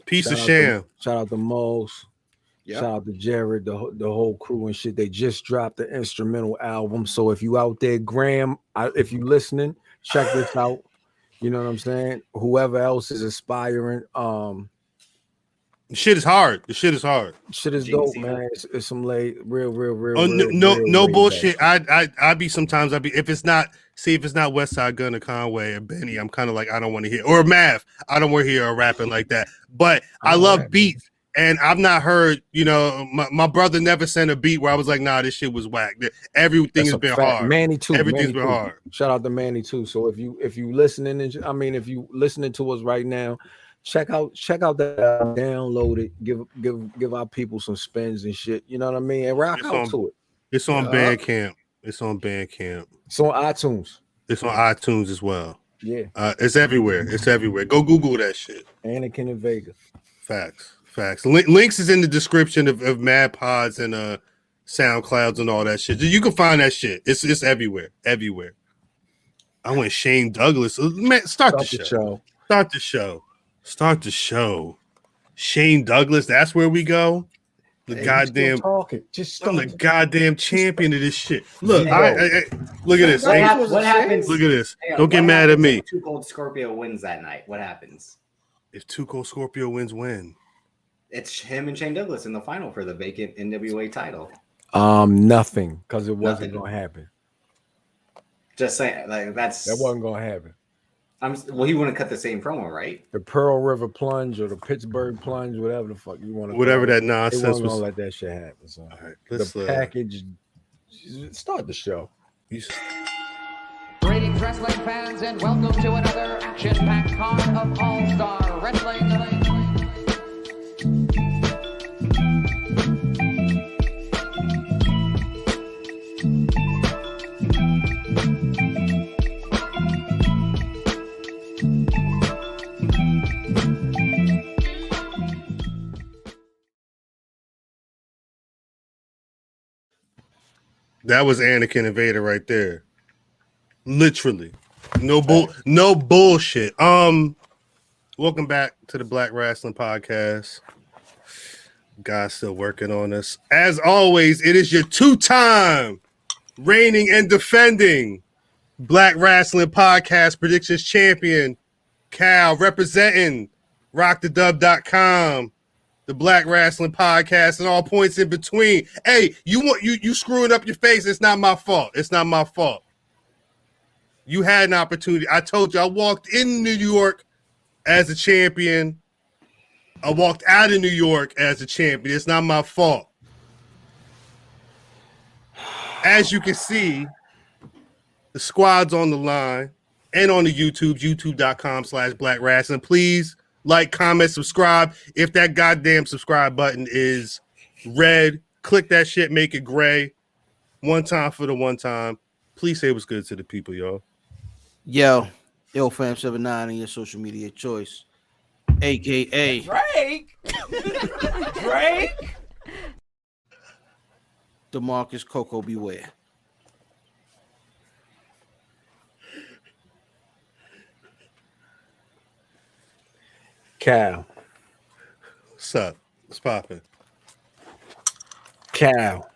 Speaker 2: Piece of sham.
Speaker 5: Shout out to Moles.
Speaker 1: Yeah.
Speaker 5: Shout out to Jared, the whole crew and shit. They just dropped the instrumental album. So if you out there, Graham, if you listening, check this out. You know what I'm saying? Whoever else is aspiring,
Speaker 2: Shit is hard. The shit is hard.
Speaker 5: shit is
Speaker 4: Gene
Speaker 5: dope,
Speaker 4: Steeler.
Speaker 5: man. It's some real.
Speaker 2: Oh, no
Speaker 5: way
Speaker 2: bullshit.
Speaker 5: back.
Speaker 2: I be sometimes if it's not West Side Gun or Conway or Benny, I'm kind of like I don't want to hear or Math. I don't want to hear a rapping like that. But I love
Speaker 5: rap,
Speaker 2: beats, and I've not heard. My brother never sent a beat where I was like, nah, this shit was whack. Everything
Speaker 5: That's
Speaker 2: has
Speaker 5: a
Speaker 2: been
Speaker 5: fact.
Speaker 2: hard.
Speaker 5: Manny too.
Speaker 2: Everything's
Speaker 5: Manny
Speaker 2: been
Speaker 5: too.
Speaker 2: hard.
Speaker 5: Shout out to Manny too. So if you listening, if you listening to us right now, check out that album, download it, give our people some spins and shit. You know what I mean? And rock
Speaker 2: It's
Speaker 5: out
Speaker 2: on-
Speaker 5: to it.
Speaker 2: It's on
Speaker 1: Yeah.
Speaker 2: Bandcamp. It's on Bandcamp.
Speaker 5: It's on iTunes.
Speaker 2: It's on iTunes as well.
Speaker 5: Yeah,
Speaker 2: It's everywhere. It's everywhere. Go Google that shit.
Speaker 5: Anakin and Vega.
Speaker 2: Facts. Links is in the description of Mad Pods and SoundClouds and all that shit. You can find that shit. It's everywhere. Everywhere. I went Shane Douglas. Man, start the show. Start the show. Shane Douglas. That's where we go. The
Speaker 5: Hey,
Speaker 2: goddamn.
Speaker 5: talking. Just
Speaker 2: I'm
Speaker 5: start.
Speaker 2: the goddamn champion of this shit. Look,
Speaker 4: Hey,
Speaker 2: look at this.
Speaker 4: What happens?
Speaker 2: Look at this.
Speaker 4: Hang on,
Speaker 2: Don't get
Speaker 4: what
Speaker 2: mad at
Speaker 4: happens
Speaker 2: me.
Speaker 4: if Too Cold Scorpio wins that night. What happens?
Speaker 2: If Too Cold Scorpio wins, when?
Speaker 4: It's him and Shane Douglas in the final for the vacant NWA title.
Speaker 5: Nothing, because it wasn't
Speaker 4: Nothing.
Speaker 5: gonna happen.
Speaker 4: Just saying, like
Speaker 5: That wasn't gonna happen.
Speaker 4: Well, he wouldn't cut the same promo, right?
Speaker 5: The Pearl River plunge or the Pittsburgh plunge, whatever the fuck you want to.
Speaker 2: Whatever that
Speaker 5: They
Speaker 2: nonsense
Speaker 5: wasn't
Speaker 2: was.
Speaker 5: gonna let that shit happen. So
Speaker 2: All right, let's
Speaker 5: the package. Start the show.
Speaker 6: Greetings, wrestling fans, and welcome to another action-packed card of All-Star Wrestling.
Speaker 2: That was Anakin and Vader right there. Literally. No bullshit. Welcome back to the Black Wrestling Podcast. God's still working on us. As always, it is your two-time reigning and defending Black Wrestling Podcast predictions champion, Cal, representing rockthedub.com. The Black Wrestling Podcast and all points in between. Hey, you screwing up your face. It's not my fault. It's not my fault. You had an opportunity. I told you I walked in New York as a champion. I walked out of New York as a champion. It's not my fault. As you can see, the squad's on the line and on the youtube.com/Black Wrestling. Please like, comment, subscribe. If that goddamn subscribe button is red, click that shit, make it gray. One time for the one time. Please say what's good to the people, y'all.
Speaker 1: Yo, fam79 on your social media choice, aka
Speaker 6: Drake! Drake!
Speaker 1: DeMarcus Coco Beware.
Speaker 5: Cal.
Speaker 2: What's up? What's popping?
Speaker 5: Cal.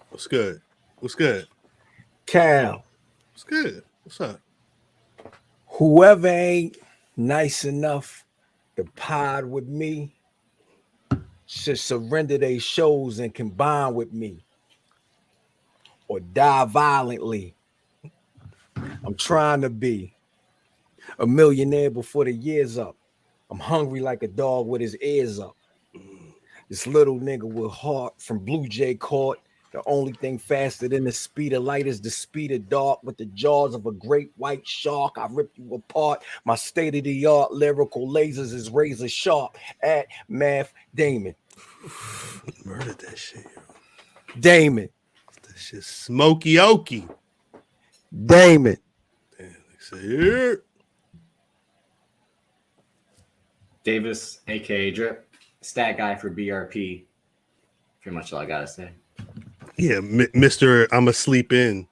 Speaker 2: What's good? What's good?
Speaker 5: Cal.
Speaker 2: What's good? What's up?
Speaker 5: Whoever ain't nice enough to pod with me should surrender their shows and combine with me or die violently. I'm trying to be a millionaire before the year's up. I'm hungry like a dog with his ears up. This little nigga with heart from Blue Jay Court. The only thing faster than the speed of light is the speed of dark. With the jaws of a great white shark, I rip you apart. My state-of-the-art lyrical lasers is razor sharp. At Math Damon.
Speaker 2: Murdered that shit, yo.
Speaker 5: Damon.
Speaker 2: That shit smoky oaky.
Speaker 5: Damon.
Speaker 2: Damn, like say here.
Speaker 4: Davis, aka Drip. stat guy for BRP. Pretty much all I gotta say.
Speaker 2: Yeah, Mr. I'm asleep in.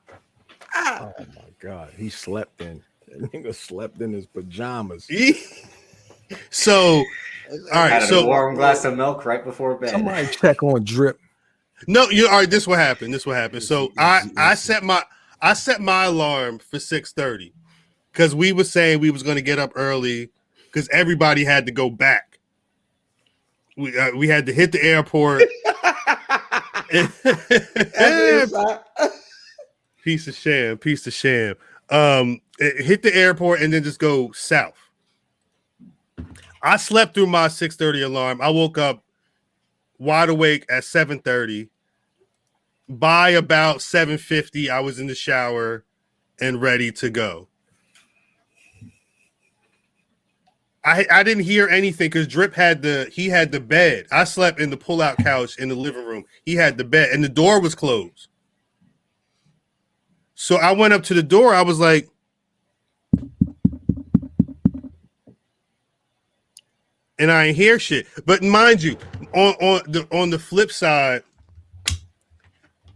Speaker 5: Oh my God, he slept in. That nigga slept in his pajamas.
Speaker 2: So, all right.
Speaker 4: Had a
Speaker 2: So,
Speaker 4: warm glass of milk right before bed.
Speaker 5: Somebody check on Drip.
Speaker 2: no, you all right. This what happened. So I set my alarm for 6:30 because we were saying we was going to get up early because everybody had to go back. We had to hit the airport. Piece of sham. Hit the airport and then just go south. I slept through my 6:30 alarm. I woke up wide awake at 7:30. By about 7:50, I was in the shower and ready to go. I didn't hear anything because Drip had the bed. I slept in the pull-out couch in the living room. He had the bed and the door was closed. So I went up to the door. I was like, and I ain't hear shit. But mind you, on the flip side,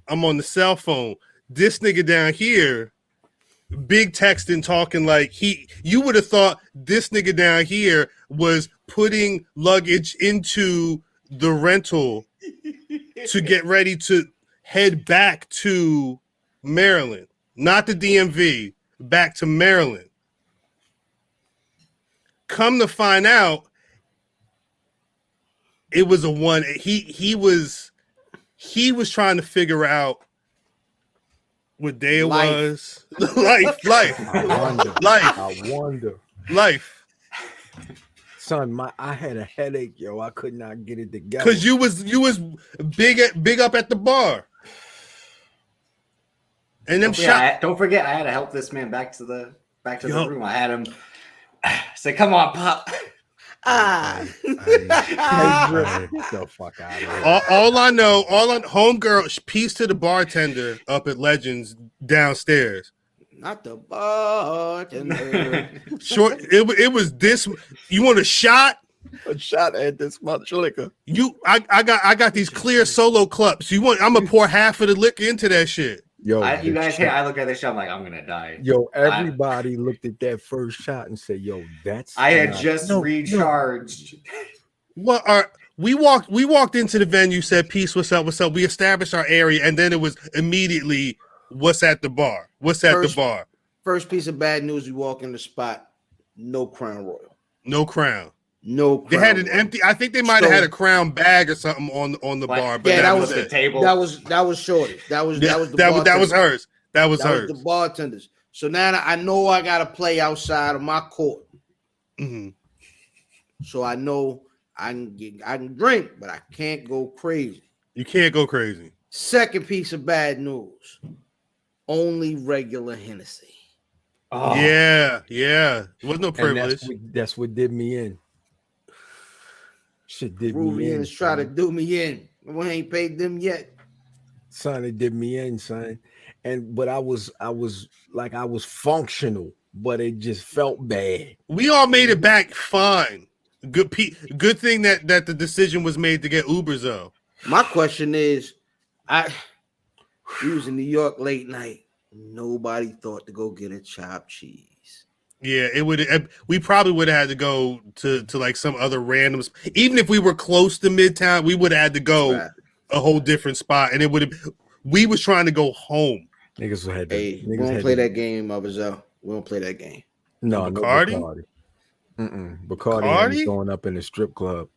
Speaker 2: I'm on the cell phone. This nigga down here, big texting, talking like you would have thought this nigga down here was putting luggage into the rental to get ready to head back to Maryland, not the DMV, back to Maryland. Come to find out, it was a one. He was trying to figure out what day it was. Life.
Speaker 5: I wonder.
Speaker 2: Life.
Speaker 5: Son, I had a headache, yo. I could not get it together.
Speaker 2: Cause you was big up at the bar. And them
Speaker 4: don't forget, I had to help this man back to the room. I had him say, "Come on, Pop."
Speaker 5: Get the fuck out of here.
Speaker 2: All I know, homegirl, peace to the bartender up at Legends downstairs.
Speaker 1: Not the bartender.
Speaker 2: Short. It was this. You want a shot?
Speaker 5: A shot at this much liquor.
Speaker 2: I got these clear solo cups. I'm gonna pour half of the liquor into that shit.
Speaker 5: Yo,
Speaker 4: I look at this shot, I'm like, I'm gonna die.
Speaker 5: Yo, everybody looked at that first shot and said, "Yo, that's."
Speaker 4: I had just recharged.
Speaker 2: We walked into the venue, said, "Peace, what's up, what's up?" We established our area, and then it was immediately, "What's at the bar? What's at the bar?"
Speaker 1: First piece of bad news: we walk in the spot, no Crown Royal,
Speaker 2: no Crown.
Speaker 1: No, Crown
Speaker 2: they had an
Speaker 1: Royal.
Speaker 2: empty. I think they might have had a Crown bag or something on the bar, but
Speaker 1: yeah,
Speaker 2: that
Speaker 1: was
Speaker 4: the table.
Speaker 1: That was shorty. That was hers.
Speaker 2: That was hers.
Speaker 1: The bartenders. So now I know I got to play outside of my court.
Speaker 2: Mm-hmm.
Speaker 1: So I know I can drink, but I can't go crazy.
Speaker 2: You can't go crazy.
Speaker 1: Second piece of bad news: only regular Hennessy.
Speaker 2: Oh. Yeah. It was no privilege.
Speaker 5: That's what did me in. Shit did me in.
Speaker 1: Rubians try to do me in. We ain't paid them yet.
Speaker 5: Son, it did me in, son. But I was functional, but it just felt bad.
Speaker 2: We all made it back fine. Good thing that the decision was made to get Ubers though.
Speaker 1: My question is, we was in New York late night. Nobody thought to go get a chopped cheese.
Speaker 2: Yeah, we probably would have had to go to like some other random. Even if we were close to Midtown, we would have had to go a whole different spot, and it would have. We was trying to go home.
Speaker 5: Niggas had to.
Speaker 1: Hey, we don't play that game, Mother. We don't play that game.
Speaker 5: No,
Speaker 2: Bacardi.
Speaker 5: Bacardi ain't going up in the strip club.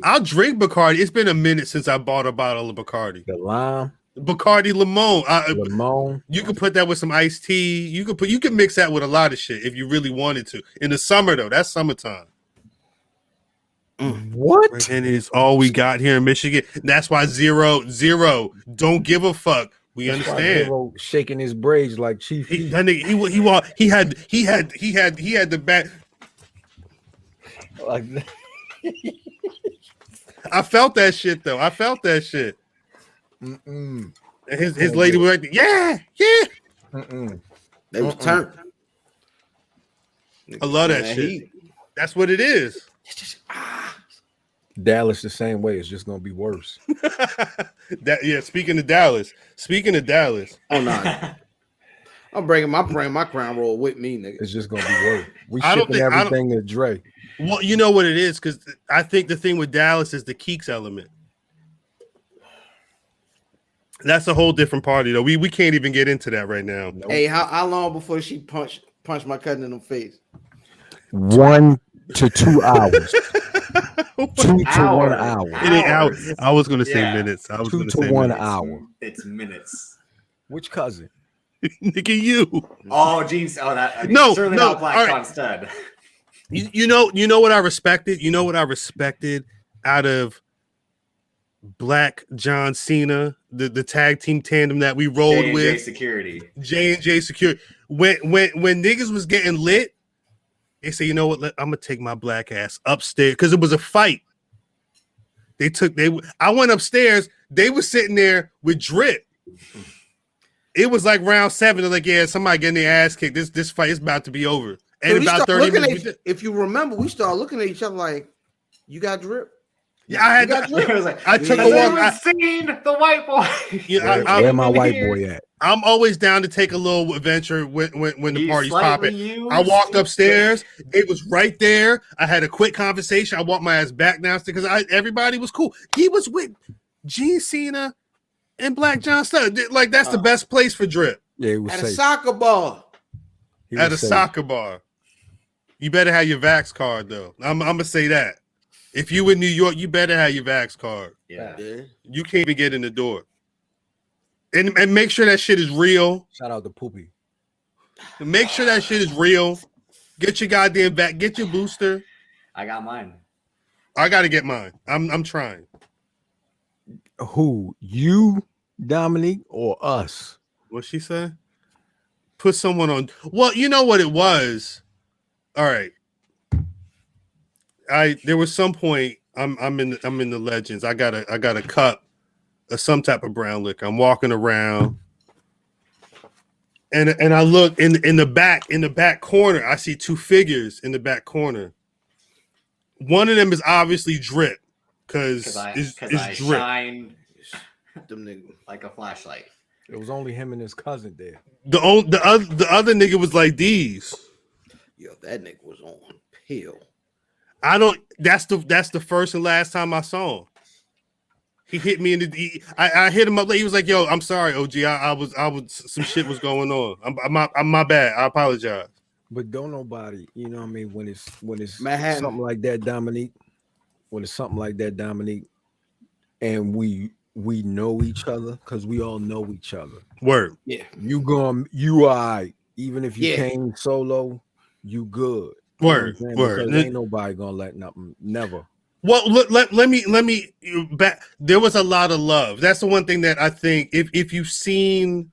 Speaker 2: I'll drink Bacardi. It's been a minute since I bought a bottle of Bacardi.
Speaker 5: The lime.
Speaker 2: Bacardi Limon.
Speaker 5: Limon.
Speaker 2: You could put that with some iced tea. You can mix that with a lot of shit if you really wanted to. In the summer though, that's summertime.
Speaker 5: What?
Speaker 2: And it's all we got here in Michigan. That's why zero. Don't give a fuck. We understand.
Speaker 5: Shaking his braids like Chief.
Speaker 2: He had the back.
Speaker 5: Like
Speaker 2: I felt that shit though.
Speaker 5: Mm-mm.
Speaker 2: And his lady was like, yeah.
Speaker 5: Mm-mm.
Speaker 1: They was turned.
Speaker 2: I love that shit. That's what it is.
Speaker 1: It's just
Speaker 5: Dallas the same way. It's just gonna be worse.
Speaker 2: Speaking of Dallas.
Speaker 1: Oh no. I'm bringing my crown roll with me, nigga.
Speaker 5: It's just gonna be worse. We
Speaker 2: I don't
Speaker 5: shipping
Speaker 2: think- I don't-
Speaker 5: everything to Dre.
Speaker 2: Well, you know what it is, because I think the thing with Dallas is the Keeks element. That's a whole different party, though. We can't even get into that right now.
Speaker 5: Nope.
Speaker 1: Hey, how long before she punched my cousin in the face?
Speaker 5: 1 to 2 hours. 2 to 1
Speaker 4: Hours.
Speaker 5: hour.
Speaker 2: It ain't hours. I was going to say
Speaker 4: Yeah.
Speaker 2: minutes. I was
Speaker 5: 2
Speaker 2: going
Speaker 5: to
Speaker 2: say
Speaker 5: 1
Speaker 2: minutes.
Speaker 5: hour.
Speaker 4: It's minutes.
Speaker 5: Which cousin?
Speaker 2: Nigga, you.
Speaker 4: Oh, geez. Oh, that. I mean,
Speaker 2: No,
Speaker 4: certainly
Speaker 2: no,
Speaker 4: not Black
Speaker 2: all right.
Speaker 4: John Stud.
Speaker 2: You know what I respected? You know what I respected out of Black John Cena, the tag team tandem that we rolled
Speaker 4: J&J
Speaker 2: with,
Speaker 4: Security.
Speaker 2: J&J Security. When niggas was getting lit, they say, you know what? I'm gonna take my black ass upstairs because it was a fight. I went upstairs. They were sitting there with drip. It was like round 7. They're like, yeah, somebody getting their ass kicked. This fight is about to be over. And
Speaker 1: So we
Speaker 2: about
Speaker 1: start
Speaker 2: 30
Speaker 1: looking
Speaker 2: minutes.
Speaker 1: at, if you remember, we started looking at each other like, you got drip?
Speaker 2: Yeah, I had
Speaker 1: You got
Speaker 2: to,
Speaker 1: drip?
Speaker 4: It was like,
Speaker 2: I took
Speaker 1: Yeah.
Speaker 2: a
Speaker 4: "Has
Speaker 2: walk.
Speaker 4: anyone seen the white boy?
Speaker 5: Where my white boy at?
Speaker 2: I'm always down to take a little adventure when the
Speaker 4: He's
Speaker 2: party's
Speaker 4: slightly
Speaker 2: popping.
Speaker 4: used.
Speaker 2: I walked upstairs. It was right there. I had a quick conversation. I walked my ass back downstairs because everybody was cool. He was with Gene Cena and Black John Stud. Like, that's the best place for drip.
Speaker 5: Yeah, he was
Speaker 1: At a
Speaker 5: safe.
Speaker 1: soccer ball.
Speaker 5: He
Speaker 2: At a
Speaker 5: was safe.
Speaker 2: soccer bar. You better have your Vax card, though. I'm going to say that. If you in New York, you better have your Vax card.
Speaker 4: Yeah.
Speaker 1: Yeah.
Speaker 2: You can't even get in the door. And make sure that shit is real.
Speaker 5: Shout out to Poopy.
Speaker 2: Make sure that shit is real. Get your goddamn back. Get your booster.
Speaker 4: I got mine.
Speaker 2: I got to get mine. I'm trying.
Speaker 5: Who? You, Dominique, or us?
Speaker 2: What she say? Put someone on. Well, you know what it was. All right. There was some point. I'm in the legends. I got a cup of some type of brown liquor. I'm walking around, and I look in the back corner. I see 2 figures in the back corner. One of them is obviously drip because
Speaker 4: I
Speaker 2: it's drip.
Speaker 4: shine
Speaker 1: Them niggas.
Speaker 4: like a flashlight.
Speaker 5: It was only him and his cousin there.
Speaker 2: The other nigga was like these.
Speaker 1: Yo, that nigga was on pill.
Speaker 2: That's the first and last time I saw him. He hit me I hit him up. He was like, "Yo, I'm sorry, OG. I was some shit was going on. I'm my bad. I apologize."
Speaker 5: But don't nobody, you know what I mean, when it's
Speaker 1: Manhattan.
Speaker 5: something like that, Dominique, and we know each other because we all know each other.
Speaker 2: Word.
Speaker 1: Yeah.
Speaker 5: You are, even if you
Speaker 1: Yeah.
Speaker 5: came solo, you good.
Speaker 2: Word.
Speaker 5: You know what I'm saying?
Speaker 2: Word.
Speaker 5: Because ain't nobody gonna let nothing, never.
Speaker 2: Well, let me back. There was a lot of love. That's the one thing that I think if you've seen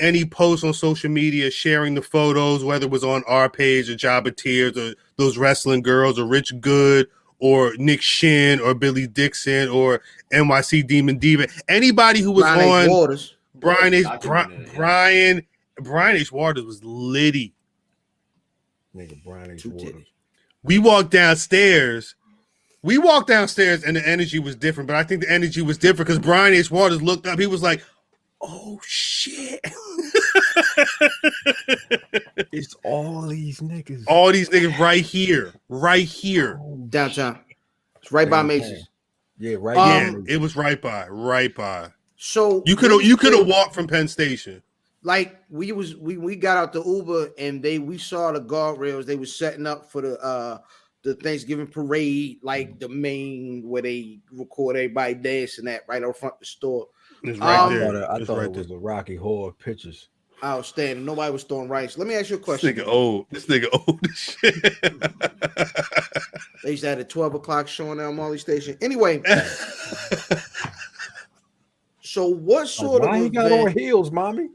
Speaker 2: any posts on social media sharing the photos, whether it was on our page or Jabba Tears or those wrestling girls or Rich Good or Nick Shin or Billy Dixon or NYC Demon Diva, anybody who was
Speaker 1: Brian H.
Speaker 2: on
Speaker 1: Waters.
Speaker 2: Brian H.
Speaker 4: Documented it, yeah.
Speaker 2: Brian H. Waters was litty.
Speaker 5: Nigga, Brian H.
Speaker 1: Two
Speaker 5: Waters.
Speaker 1: titties.
Speaker 2: We walked downstairs and the energy was different, but I think the energy was different because Brian H. Waters looked up. He was like, "Oh shit!"
Speaker 5: It's all these niggas.
Speaker 2: All these niggas right here.
Speaker 1: Downtown. It's right by
Speaker 5: Downtown.
Speaker 1: Macy's.
Speaker 5: Yeah, right.
Speaker 2: Yeah,
Speaker 5: there.
Speaker 2: it was right by.
Speaker 1: So
Speaker 2: You could have walked from Penn Station.
Speaker 1: like we got out the Uber and we saw the guardrails. They were setting up for the Thanksgiving parade, like the main where they record everybody dancing at right out front of the store.
Speaker 2: It's right
Speaker 1: Um,
Speaker 2: there.
Speaker 5: I
Speaker 2: It's
Speaker 5: thought
Speaker 2: right
Speaker 5: it was
Speaker 2: there.
Speaker 5: the Rocky Horror Pictures.
Speaker 1: Outstanding. Nobody was throwing rice. Let me ask you a
Speaker 2: This
Speaker 1: question.
Speaker 2: nigga old. This nigga old as shit.
Speaker 1: They used to have a 12 o'clock show on Molly Station. Anyway, so what sort
Speaker 5: Why
Speaker 1: of
Speaker 5: he got on
Speaker 1: event?
Speaker 5: heels, mommy?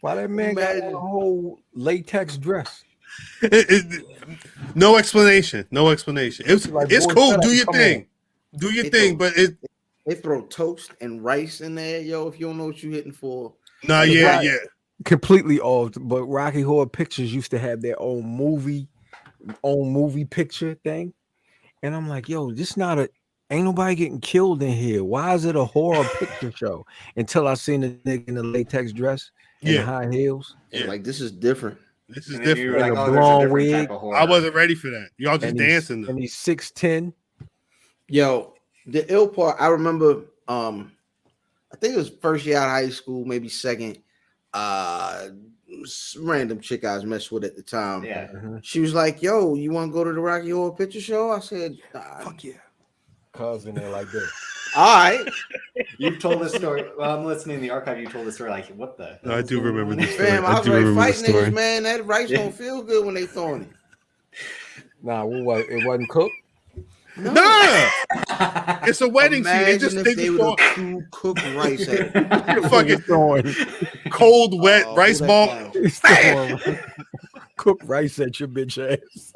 Speaker 5: Why that man got on
Speaker 1: Imagine.
Speaker 5: a whole latex dress?
Speaker 2: No explanation. It's
Speaker 5: Like,
Speaker 2: it's
Speaker 5: boy,
Speaker 2: cool.
Speaker 5: shut
Speaker 2: Do
Speaker 5: up,
Speaker 2: your
Speaker 5: come
Speaker 2: thing. Do your
Speaker 1: It
Speaker 2: thing.
Speaker 1: don't-
Speaker 2: But
Speaker 1: They throw toast and rice in there, yo. If you don't know what you're hitting for,
Speaker 2: nah,
Speaker 5: It's
Speaker 2: yeah,
Speaker 5: right.
Speaker 2: yeah.
Speaker 5: Completely off. But Rocky Horror Pictures used to have their own movie picture thing. And I'm like, yo, this not a ain't nobody getting killed in here. Why is it a horror picture show? Until I seen the nigga in the latex dress and the
Speaker 2: Yeah.
Speaker 5: high heels
Speaker 1: And
Speaker 2: Yeah.
Speaker 1: like this is different.
Speaker 2: This is
Speaker 4: And then you were
Speaker 2: different.
Speaker 4: like,
Speaker 5: And
Speaker 4: oh,
Speaker 5: a
Speaker 4: there's a
Speaker 5: blonde
Speaker 4: different type
Speaker 5: wig.
Speaker 4: of horror.
Speaker 2: I wasn't ready for that. Y'all just dancing though.
Speaker 5: and he's 6'10".
Speaker 1: Yo, the ill part, I remember I think it was first year out of high school, maybe second. Random chick I was messing with at the time.
Speaker 4: Yeah.
Speaker 1: She was like, yo, you want to go to the Rocky Horror Picture Show? I said,
Speaker 5: Fuck yeah. Cousin there like that.
Speaker 1: all right.
Speaker 4: You've told this story. Well, I'm listening in the archive. You told this story. Like, what the?
Speaker 2: No, I do remember this.
Speaker 1: Fam,
Speaker 2: I
Speaker 1: I was
Speaker 2: do
Speaker 1: like,
Speaker 2: remember
Speaker 1: fight
Speaker 2: the story.
Speaker 1: niggas, man. That rice don't feel good when they throwing it.
Speaker 5: Nah, it wasn't cooked.
Speaker 1: No.
Speaker 2: Nah, it's a wedding scene. They just
Speaker 1: Imagine if
Speaker 2: think
Speaker 1: they
Speaker 2: it's
Speaker 1: would
Speaker 2: all
Speaker 1: have true cooked rice at it.
Speaker 2: fucking
Speaker 5: throwing,
Speaker 2: cold, wet
Speaker 1: Oh,
Speaker 2: rice
Speaker 1: who that
Speaker 2: ball.
Speaker 1: clown?
Speaker 5: he's throwing cooked rice at your bitch ass.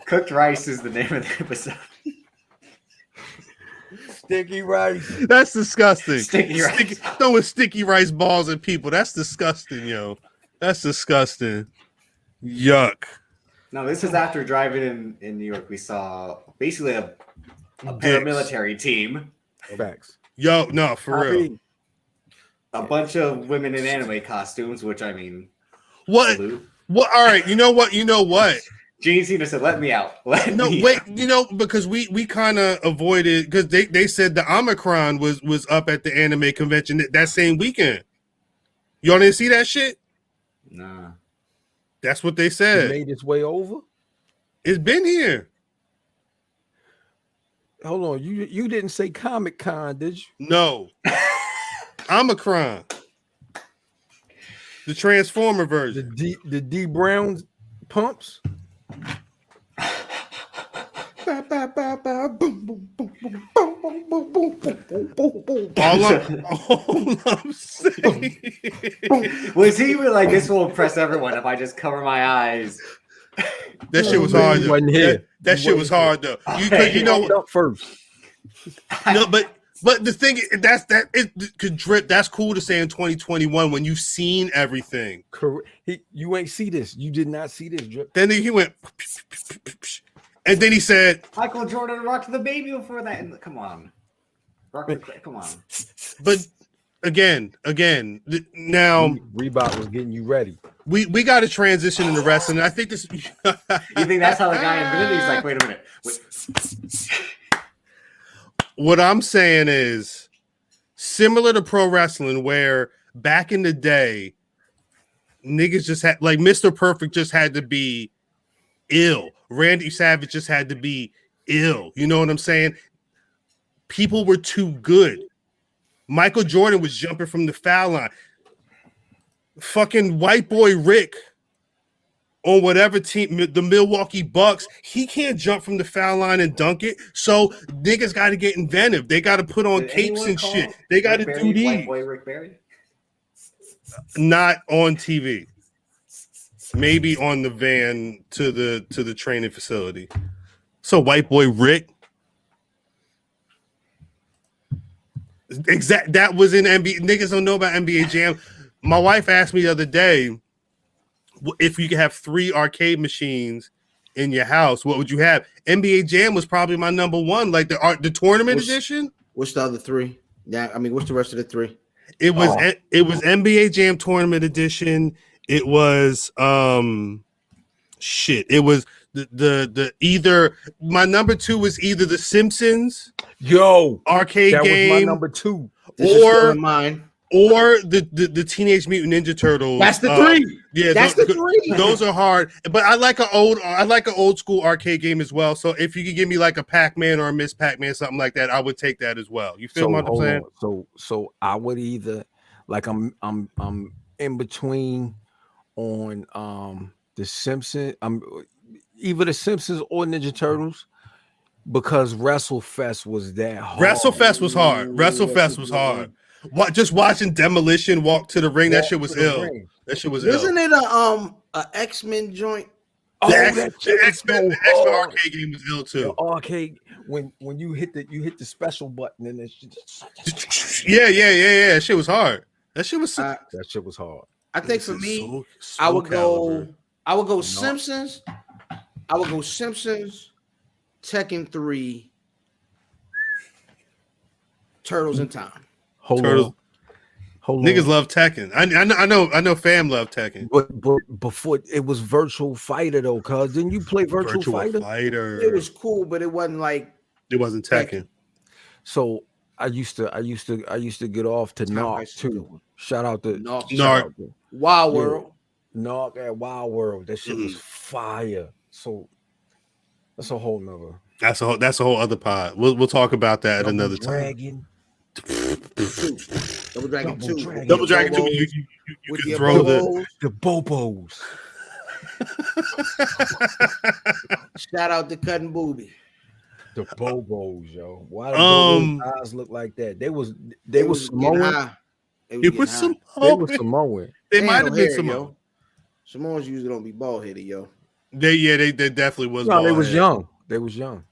Speaker 4: Cooked rice is the name of the episode.
Speaker 5: Sticky rice.
Speaker 2: That's disgusting.
Speaker 4: Sticky rice.
Speaker 2: Throwing sticky rice balls at people. That's disgusting, yo. That's disgusting. Yuck.
Speaker 4: No, this is after driving in New York. We saw basically a
Speaker 2: Dicks.
Speaker 4: paramilitary team,
Speaker 5: Facts.
Speaker 2: Yo, no, for real.
Speaker 4: a bunch of women in anime costumes, which I mean,
Speaker 2: What?
Speaker 4: salute.
Speaker 2: What? All right. You know what? You know what?
Speaker 4: Gene Cena said, "Let me out."
Speaker 2: No, wait. You know, because we kind of avoided because they said the Omicron was up at the anime convention that same weekend. Y'all didn't see that shit?
Speaker 4: Nah.
Speaker 2: That's what they
Speaker 5: It
Speaker 2: said.
Speaker 5: made its way over.
Speaker 2: It's been here.
Speaker 5: Hold on, you didn't say Comic Con, did you?
Speaker 2: No. Omicron. The Transformer version.
Speaker 5: The D Brown pumps.
Speaker 2: All I'm saying.
Speaker 4: Was he really like, this will impress everyone if I just cover my eyes?
Speaker 2: That shit was hard.
Speaker 5: You
Speaker 2: Though.
Speaker 5: wasn't here.
Speaker 2: That shit was hard though. You know
Speaker 5: Up first.
Speaker 2: no, but the thing is, it could drip. That's cool to say in 2021 when you've seen everything.
Speaker 5: Correct. You ain't see this. You did not see this drip.
Speaker 2: Then he went, and then he said,
Speaker 4: Michael Jordan rocked the baby before that. And come on. Come on.
Speaker 2: but again, now
Speaker 5: Reebok was getting you ready.
Speaker 2: we got to transition into wrestling. And I think this.
Speaker 4: You think that's how the guy invented it? He's like, wait a minute. Wait.
Speaker 2: What I'm saying is similar to pro wrestling, where back in the day, niggas just had like Mr. Perfect just had to be ill. Randy Savage just had to be ill. You know what I'm saying? People were too good. Michael Jordan was jumping from the foul line. Fucking white boy Rick on whatever team, the Milwaukee Bucks, he can't jump from the foul line and dunk it. So niggas got to get inventive. They got to put on
Speaker 4: Did
Speaker 2: capes
Speaker 4: anyone
Speaker 2: and
Speaker 4: call
Speaker 2: shit. They got to
Speaker 4: Rick
Speaker 2: do
Speaker 4: Barry White
Speaker 2: these.
Speaker 4: Boy Rick Barry?
Speaker 2: Not on TV. Maybe on the van to the training facility. So white boy Rick. Exact. That was in NBA. Niggas don't know about NBA Jam. My wife asked me the other day, if you could have 3 arcade machines in your house, what would you have? NBA Jam was probably my number one, like the tournament edition.
Speaker 1: What's the other 3? Yeah, I mean, what's the rest of the 3?
Speaker 2: It was NBA Jam tournament edition. It was shit. It was the either my number 2 was either the Simpsons arcade
Speaker 5: that
Speaker 2: game,
Speaker 5: was my number 2.
Speaker 2: or
Speaker 1: mine.
Speaker 2: Or the Teenage Mutant Ninja Turtles.
Speaker 1: That's the 3.
Speaker 2: Yeah,
Speaker 1: That's the 3.
Speaker 2: Those are hard, but I like an old school arcade game as well. So if you could give me like a Pac-Man or a Miss Pac-Man, something like that, I would take that as well. You feel what I'm saying?
Speaker 5: So I would either like I'm in between on the Simpsons. I'm either the Simpsons or Ninja Turtles because WrestleFest was that hard.
Speaker 2: WrestleFest was hard. WrestleFest was hard. Just watching Demolition walk to the ring, that shit was ill. That shit was ill.
Speaker 1: Isn't it a X-Men joint?
Speaker 2: The X-Men arcade game was ill too.
Speaker 5: The arcade when you hit the special button and it's just
Speaker 2: Yeah. That shit was hard. That shit was
Speaker 5: that shit was hard.
Speaker 1: I think for me, I would go Simpsons, I would go Simpsons, Tekken 3, Turtles in Time.
Speaker 5: Hold
Speaker 2: Turtles.
Speaker 5: on. Hold
Speaker 2: Niggas
Speaker 5: on.
Speaker 2: love Tekken. I know fam love Tekken.
Speaker 5: But before it was Virtual Fighter though, cuz didn't you play Virtual Fighter?
Speaker 1: It was cool, but it wasn't like
Speaker 2: It wasn't Tekken.
Speaker 5: So I used to get off to
Speaker 1: Time
Speaker 5: Knock
Speaker 1: Crisis is a good
Speaker 5: too.
Speaker 1: one.
Speaker 5: Shout out to
Speaker 1: Knock.
Speaker 5: shout out to
Speaker 1: Wild
Speaker 5: Yeah.
Speaker 1: World.
Speaker 5: Knock at Wild World. That shit was fire. So that's a whole nother.
Speaker 2: That's a whole other pod. We'll talk about that at
Speaker 5: Double
Speaker 2: another time.
Speaker 5: Dragon.
Speaker 1: Double Dragon 2.
Speaker 5: Dragon.
Speaker 2: Double Dragon 2.
Speaker 1: Bobos,
Speaker 2: You
Speaker 1: with
Speaker 2: can
Speaker 1: the
Speaker 2: throw
Speaker 1: Bobos.
Speaker 5: The Bobos.
Speaker 1: Shout out to Cutting Booby.
Speaker 5: The Bobos, yo. Why the
Speaker 2: Um,
Speaker 5: Bobos eyes look like that? They was
Speaker 1: They
Speaker 5: Samoan.
Speaker 1: getting high. They was
Speaker 2: It
Speaker 1: getting
Speaker 2: was
Speaker 1: high.
Speaker 2: some.
Speaker 5: They was Samoan.
Speaker 2: They
Speaker 1: They
Speaker 2: might
Speaker 1: had
Speaker 2: have
Speaker 1: no
Speaker 2: been
Speaker 1: hair,
Speaker 2: some.
Speaker 1: yo. Samoans usually don't be bald headed, yo.
Speaker 2: They definitely was.
Speaker 5: No, they
Speaker 2: bald
Speaker 5: was
Speaker 2: head.
Speaker 5: young. They was young.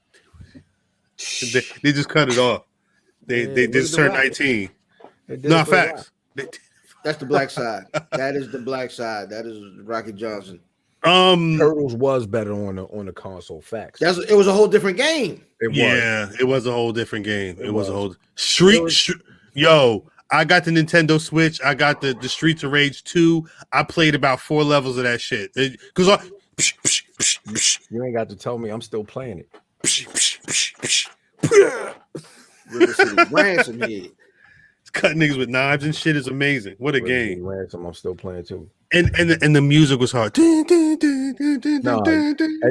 Speaker 2: They just cut it off. They
Speaker 5: Yeah,
Speaker 2: just
Speaker 1: look at
Speaker 2: turned
Speaker 1: the
Speaker 2: 19.
Speaker 5: They did
Speaker 2: No
Speaker 5: it for a while.
Speaker 2: facts.
Speaker 1: That's the black side. That is the black side. That is Rocky Johnson.
Speaker 5: Turtles was better on the console. Facts.
Speaker 1: It was a whole different game.
Speaker 5: It was.
Speaker 2: Yeah, it was a whole different game.
Speaker 5: It
Speaker 2: It was a
Speaker 5: was.
Speaker 2: whole Yo, I got the Nintendo Switch. I got the Streets of Rage 2. I played about 4 levels of that shit. Because
Speaker 5: You ain't got to tell me. I'm still playing it.
Speaker 1: River City Ransom Head.
Speaker 2: cutting niggas with knives and shit is amazing. What a
Speaker 5: Resident
Speaker 2: game.
Speaker 5: Ransom, I'm still playing too.
Speaker 2: And the music was hard.
Speaker 5: No, hey,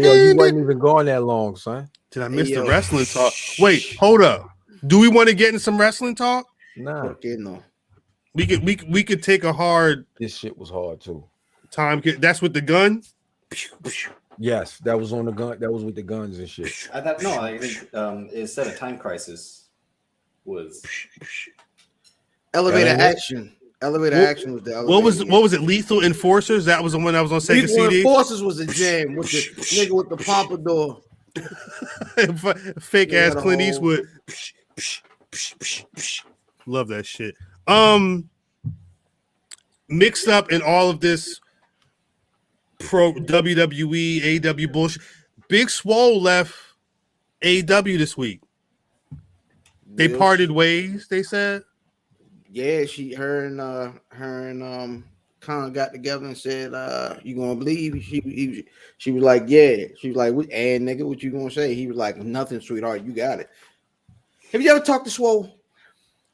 Speaker 5: yo, you wasn't even going that long, son.
Speaker 2: Did I miss
Speaker 1: Hey,
Speaker 2: the
Speaker 1: yo.
Speaker 2: wrestling talk? Wait, hold up. Do we want to get in some wrestling talk?
Speaker 5: Nah,
Speaker 1: Okay, no.
Speaker 2: We could take a hard
Speaker 5: this shit was hard too.
Speaker 2: time. That's with the gun.
Speaker 5: Yes, that was on the gun. That was with the guns and shit.
Speaker 4: I thought no. I think it said a Time Crisis was.
Speaker 1: Elevator
Speaker 5: Elevator?
Speaker 1: Action. Elevator
Speaker 2: What-
Speaker 1: Action was the elevator.
Speaker 2: What was it? Lethal Enforcers? That was the one that was on Sega
Speaker 1: Lethal
Speaker 2: CD.
Speaker 1: Enforcers was a jam with the nigga with the pompadour.
Speaker 2: Fake
Speaker 1: Yeah,
Speaker 2: ass
Speaker 1: the
Speaker 2: Clint
Speaker 1: whole-
Speaker 2: Eastwood. Love that shit. Mixed up in all of this pro WWE AW bullshit. Big Swole left AW this week. They
Speaker 1: Yeah,
Speaker 2: parted ways. They said.
Speaker 1: Yeah, her and Khan got together and said, "You gonna believe?" She was like, "Yeah." She was like, "And nigga, what you gonna say?" He was like, "Nothing, sweetheart. You got it." Have you ever talked to Swole?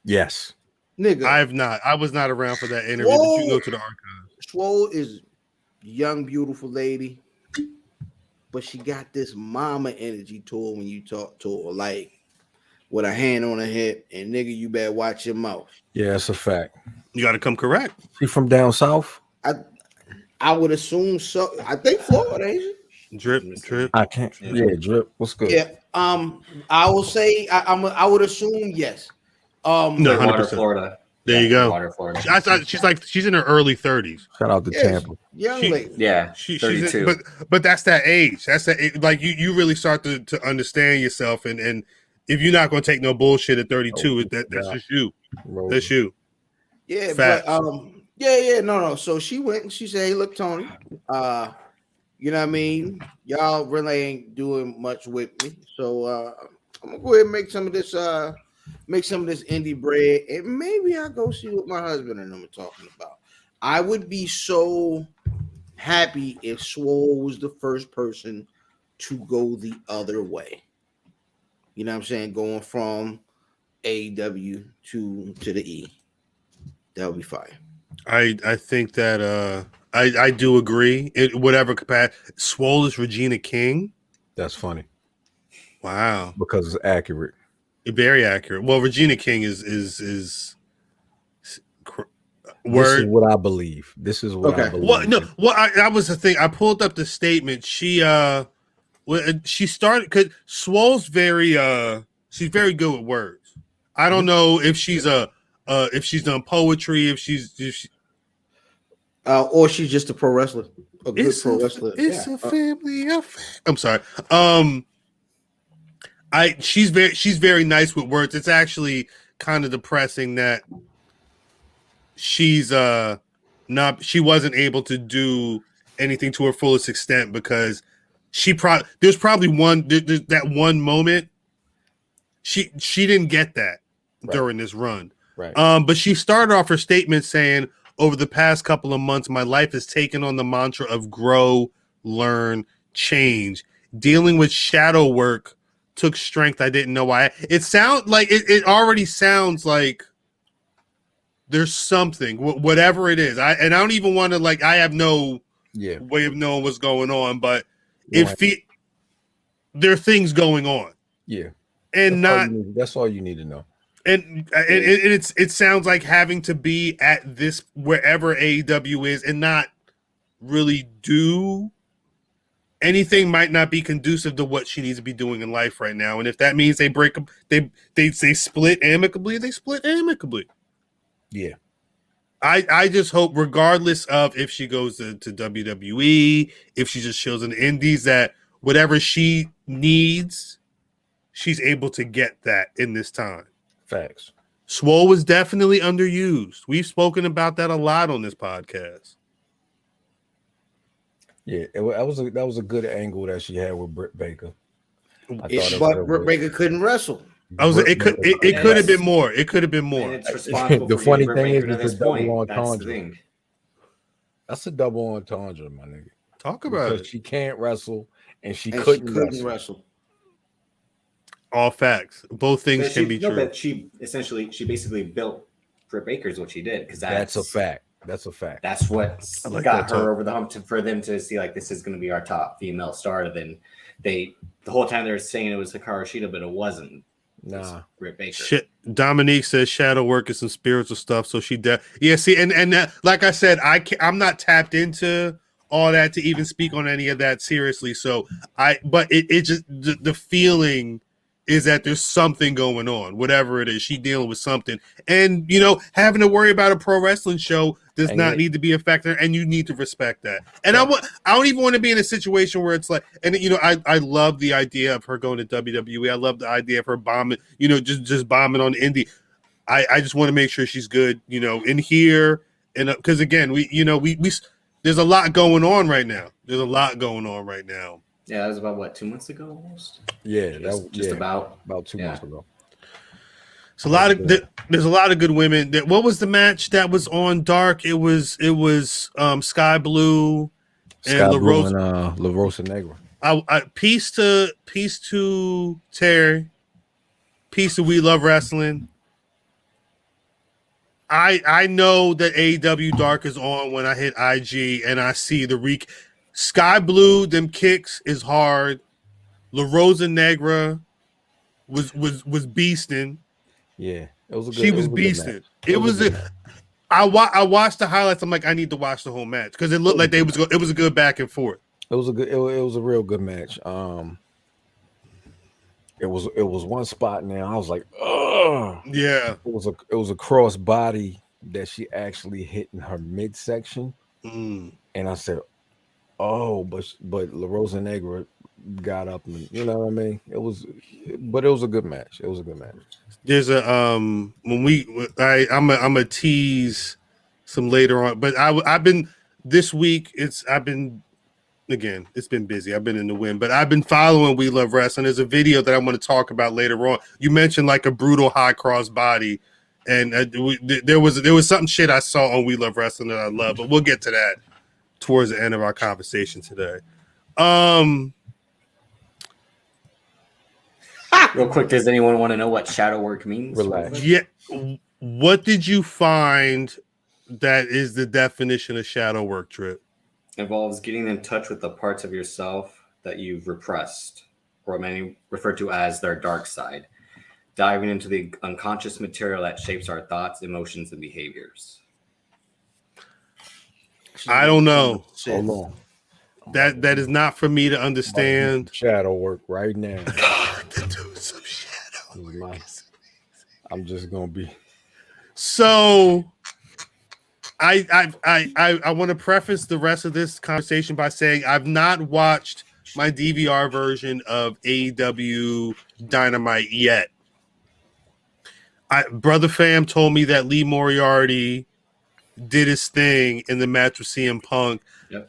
Speaker 5: Yes.
Speaker 1: Nigga,
Speaker 2: I have not. I was not around for that interview.
Speaker 1: Whoa.
Speaker 2: Did you go to the archive?
Speaker 1: Swole is a young, beautiful lady, but she got this mama energy to her when you talk to her, like with a hand on her hip. And nigga, you better watch your mouth.
Speaker 5: Yeah, it's a fact.
Speaker 2: You got to come correct.
Speaker 5: She from down south?
Speaker 1: I would assume so. I think Florida, ain't she?
Speaker 2: Drip, drip.
Speaker 5: I can't. Yeah, drip. What's good?
Speaker 1: Yeah. I will say I would assume yes.
Speaker 2: No.
Speaker 4: Water,
Speaker 2: 100%.
Speaker 4: Florida.
Speaker 2: There you go.
Speaker 4: Water, Florida.
Speaker 2: I thought she's in her early 30s.
Speaker 5: Shout out to
Speaker 1: Yes,
Speaker 5: Tampa.
Speaker 1: young
Speaker 2: She-
Speaker 1: lady.
Speaker 4: Yeah,
Speaker 2: She's
Speaker 4: 32.
Speaker 2: but that's that age. That's that age. Like you really start to understand yourself, and if you're not gonna take no bullshit at 32, that's just you. That's you.
Speaker 1: Yeah,
Speaker 2: Facts.
Speaker 1: but no. So she went and she said, "Hey, look, Tony, you know what I mean? Y'all really ain't doing much with me, so I'm gonna go ahead and make some of this indie bread, and maybe I'll go see what my husband and them are talking about." I would be so happy if Swole was the first person to go the other way. You know what I'm saying? Going from AEW to the E. That would be fire.
Speaker 2: I think that I do agree in whatever capacity. Swole is Regina King.
Speaker 5: That's funny
Speaker 2: Wow,
Speaker 5: because it's accurate.
Speaker 2: very accurate. Well, Regina King is
Speaker 5: This is
Speaker 2: word.
Speaker 5: what I believe. This is what I
Speaker 1: Okay.
Speaker 5: believe.
Speaker 2: Well, no, that was the thing. I pulled up the statement. She started because Swole's she's very good with words. I don't know if she's if she's done poetry, if she
Speaker 1: Or she's just a pro wrestler, a good pro wrestler.
Speaker 2: It's
Speaker 1: Yeah.
Speaker 2: a family affair. I'm sorry. She's very nice with words. It's actually kind of depressing that she's she wasn't able to do anything to her fullest extent because there's probably that one moment she didn't get that during this run.
Speaker 5: Right.
Speaker 2: But she started off her statement saying, over the past couple of months, my life has taken on the mantra of grow, learn, change. Dealing with shadow work took strength I didn't know why. It sounds like it already sounds like there's something, whatever it is. I don't even want to I have no way of knowing what's going on, but there are things going on.
Speaker 5: Yeah.
Speaker 2: And
Speaker 5: that's all you need to know.
Speaker 2: And it sounds like having to be at this wherever AEW is and not really do anything might not be conducive to what she needs to be doing in life right now. And if that means they break up, they split amicably, they split amicably.
Speaker 5: Yeah.
Speaker 2: I just hope, regardless of if she goes to WWE, if she just shows in the indies, that whatever she needs, she's able to get that in this time.
Speaker 5: Facts.
Speaker 2: Swole was definitely underused. We've spoken about that a lot on this podcast.
Speaker 5: Yeah, that was a good angle that she had with Britt Baker.
Speaker 1: But Britt Baker couldn't wrestle.
Speaker 2: It could have been more. It could have been more.
Speaker 4: And it's responsible
Speaker 5: The
Speaker 4: for
Speaker 5: funny
Speaker 4: Britt
Speaker 5: thing
Speaker 4: Baker
Speaker 5: is
Speaker 4: to this
Speaker 5: it's a double
Speaker 4: point. That's the
Speaker 5: entendre.
Speaker 4: thing.
Speaker 5: That's a double entendre, my nigga.
Speaker 2: Talk about
Speaker 5: Because
Speaker 2: it.
Speaker 5: she can't wrestle and she
Speaker 1: And
Speaker 5: couldn't
Speaker 1: wrestle.
Speaker 2: All facts. Both things
Speaker 4: But
Speaker 2: can be true.
Speaker 4: But she basically built Britt Baker is what she did, because
Speaker 5: That's a fact. That's a fact.
Speaker 4: That's what
Speaker 2: like
Speaker 4: got
Speaker 2: that
Speaker 4: her
Speaker 2: talk.
Speaker 4: over the hump for them to see this is going to be our top female star. Then the whole time they were saying it was Hikaru Shida, but it wasn't. It was
Speaker 5: Nah.
Speaker 4: Britt Baker.
Speaker 2: Shit. Dominique says shadow work is some spiritual stuff, so she see, and like I said, I'm not tapped into all that to even speak on any of that seriously. So but it just the feeling is that there's something going on, whatever it is. She dealing with something, and having to worry about a pro wrestling show does not need to be a factor, and you need to respect that. And I don't even want to be in a situation where it's like, and I love the idea of her going to WWE. I love the idea of her bombing, just bombing on indie. I just want to make sure she's good, in here, and because again, we there's a lot going on right now.
Speaker 4: Yeah, that was about 2 months ago almost.
Speaker 5: Yeah,
Speaker 4: about
Speaker 5: 2 months ago.
Speaker 2: It's a lot of there's a lot of good women. What was the match that was on Dark? It was Sky Blue and La
Speaker 5: Rosa Negra.
Speaker 2: Peace to Terry. Peace to We Love Wrestling. I know that AEW Dark is on when I hit IG and I see the Sky Blue, them kicks is hard. La Rosa Negra was beasting.
Speaker 5: Yeah, it was a good.
Speaker 2: She was beasting. I watched the highlights. I'm like, I need to watch the whole match because it looked like it was a good back and forth.
Speaker 5: It was a good. It was a real good match. It was one spot now. I was like, oh
Speaker 2: Yeah.
Speaker 5: It was a cross body that she actually hit in her midsection, and I said, oh, but La Rosa Negra got up and what I mean. It was a good match. It was a good match.
Speaker 2: There's a I'm a tease some later on, but I've been this week. It's been busy. I've been in the wind, but I've been following We Love Wrestling. There's a video that I'm going to talk about later on. You mentioned like a brutal high cross body, and there was something shit I saw on We Love Wrestling that I love, but we'll get to that towards the end of our conversation today.
Speaker 4: Real quick, does anyone want to know what shadow work means?
Speaker 5: Relax.
Speaker 2: Yeah. What did you find that is the definition of shadow work, Trip?
Speaker 4: Involves getting in touch with the parts of yourself that you've repressed, or many refer to as their dark side. Diving into the unconscious material that shapes our thoughts, emotions, and behaviors.
Speaker 2: I don't know.
Speaker 5: Hold on.
Speaker 2: That is not for me to understand.
Speaker 5: Shadow work right now.
Speaker 2: To do some shadow.
Speaker 5: I'm just gonna be.
Speaker 2: So I want to preface the rest of this conversation by saying I've not watched my DVR version of AEW Dynamite yet. Brother Fam told me that Lee Moriarty did his thing in the match with CM Punk.
Speaker 4: Yep.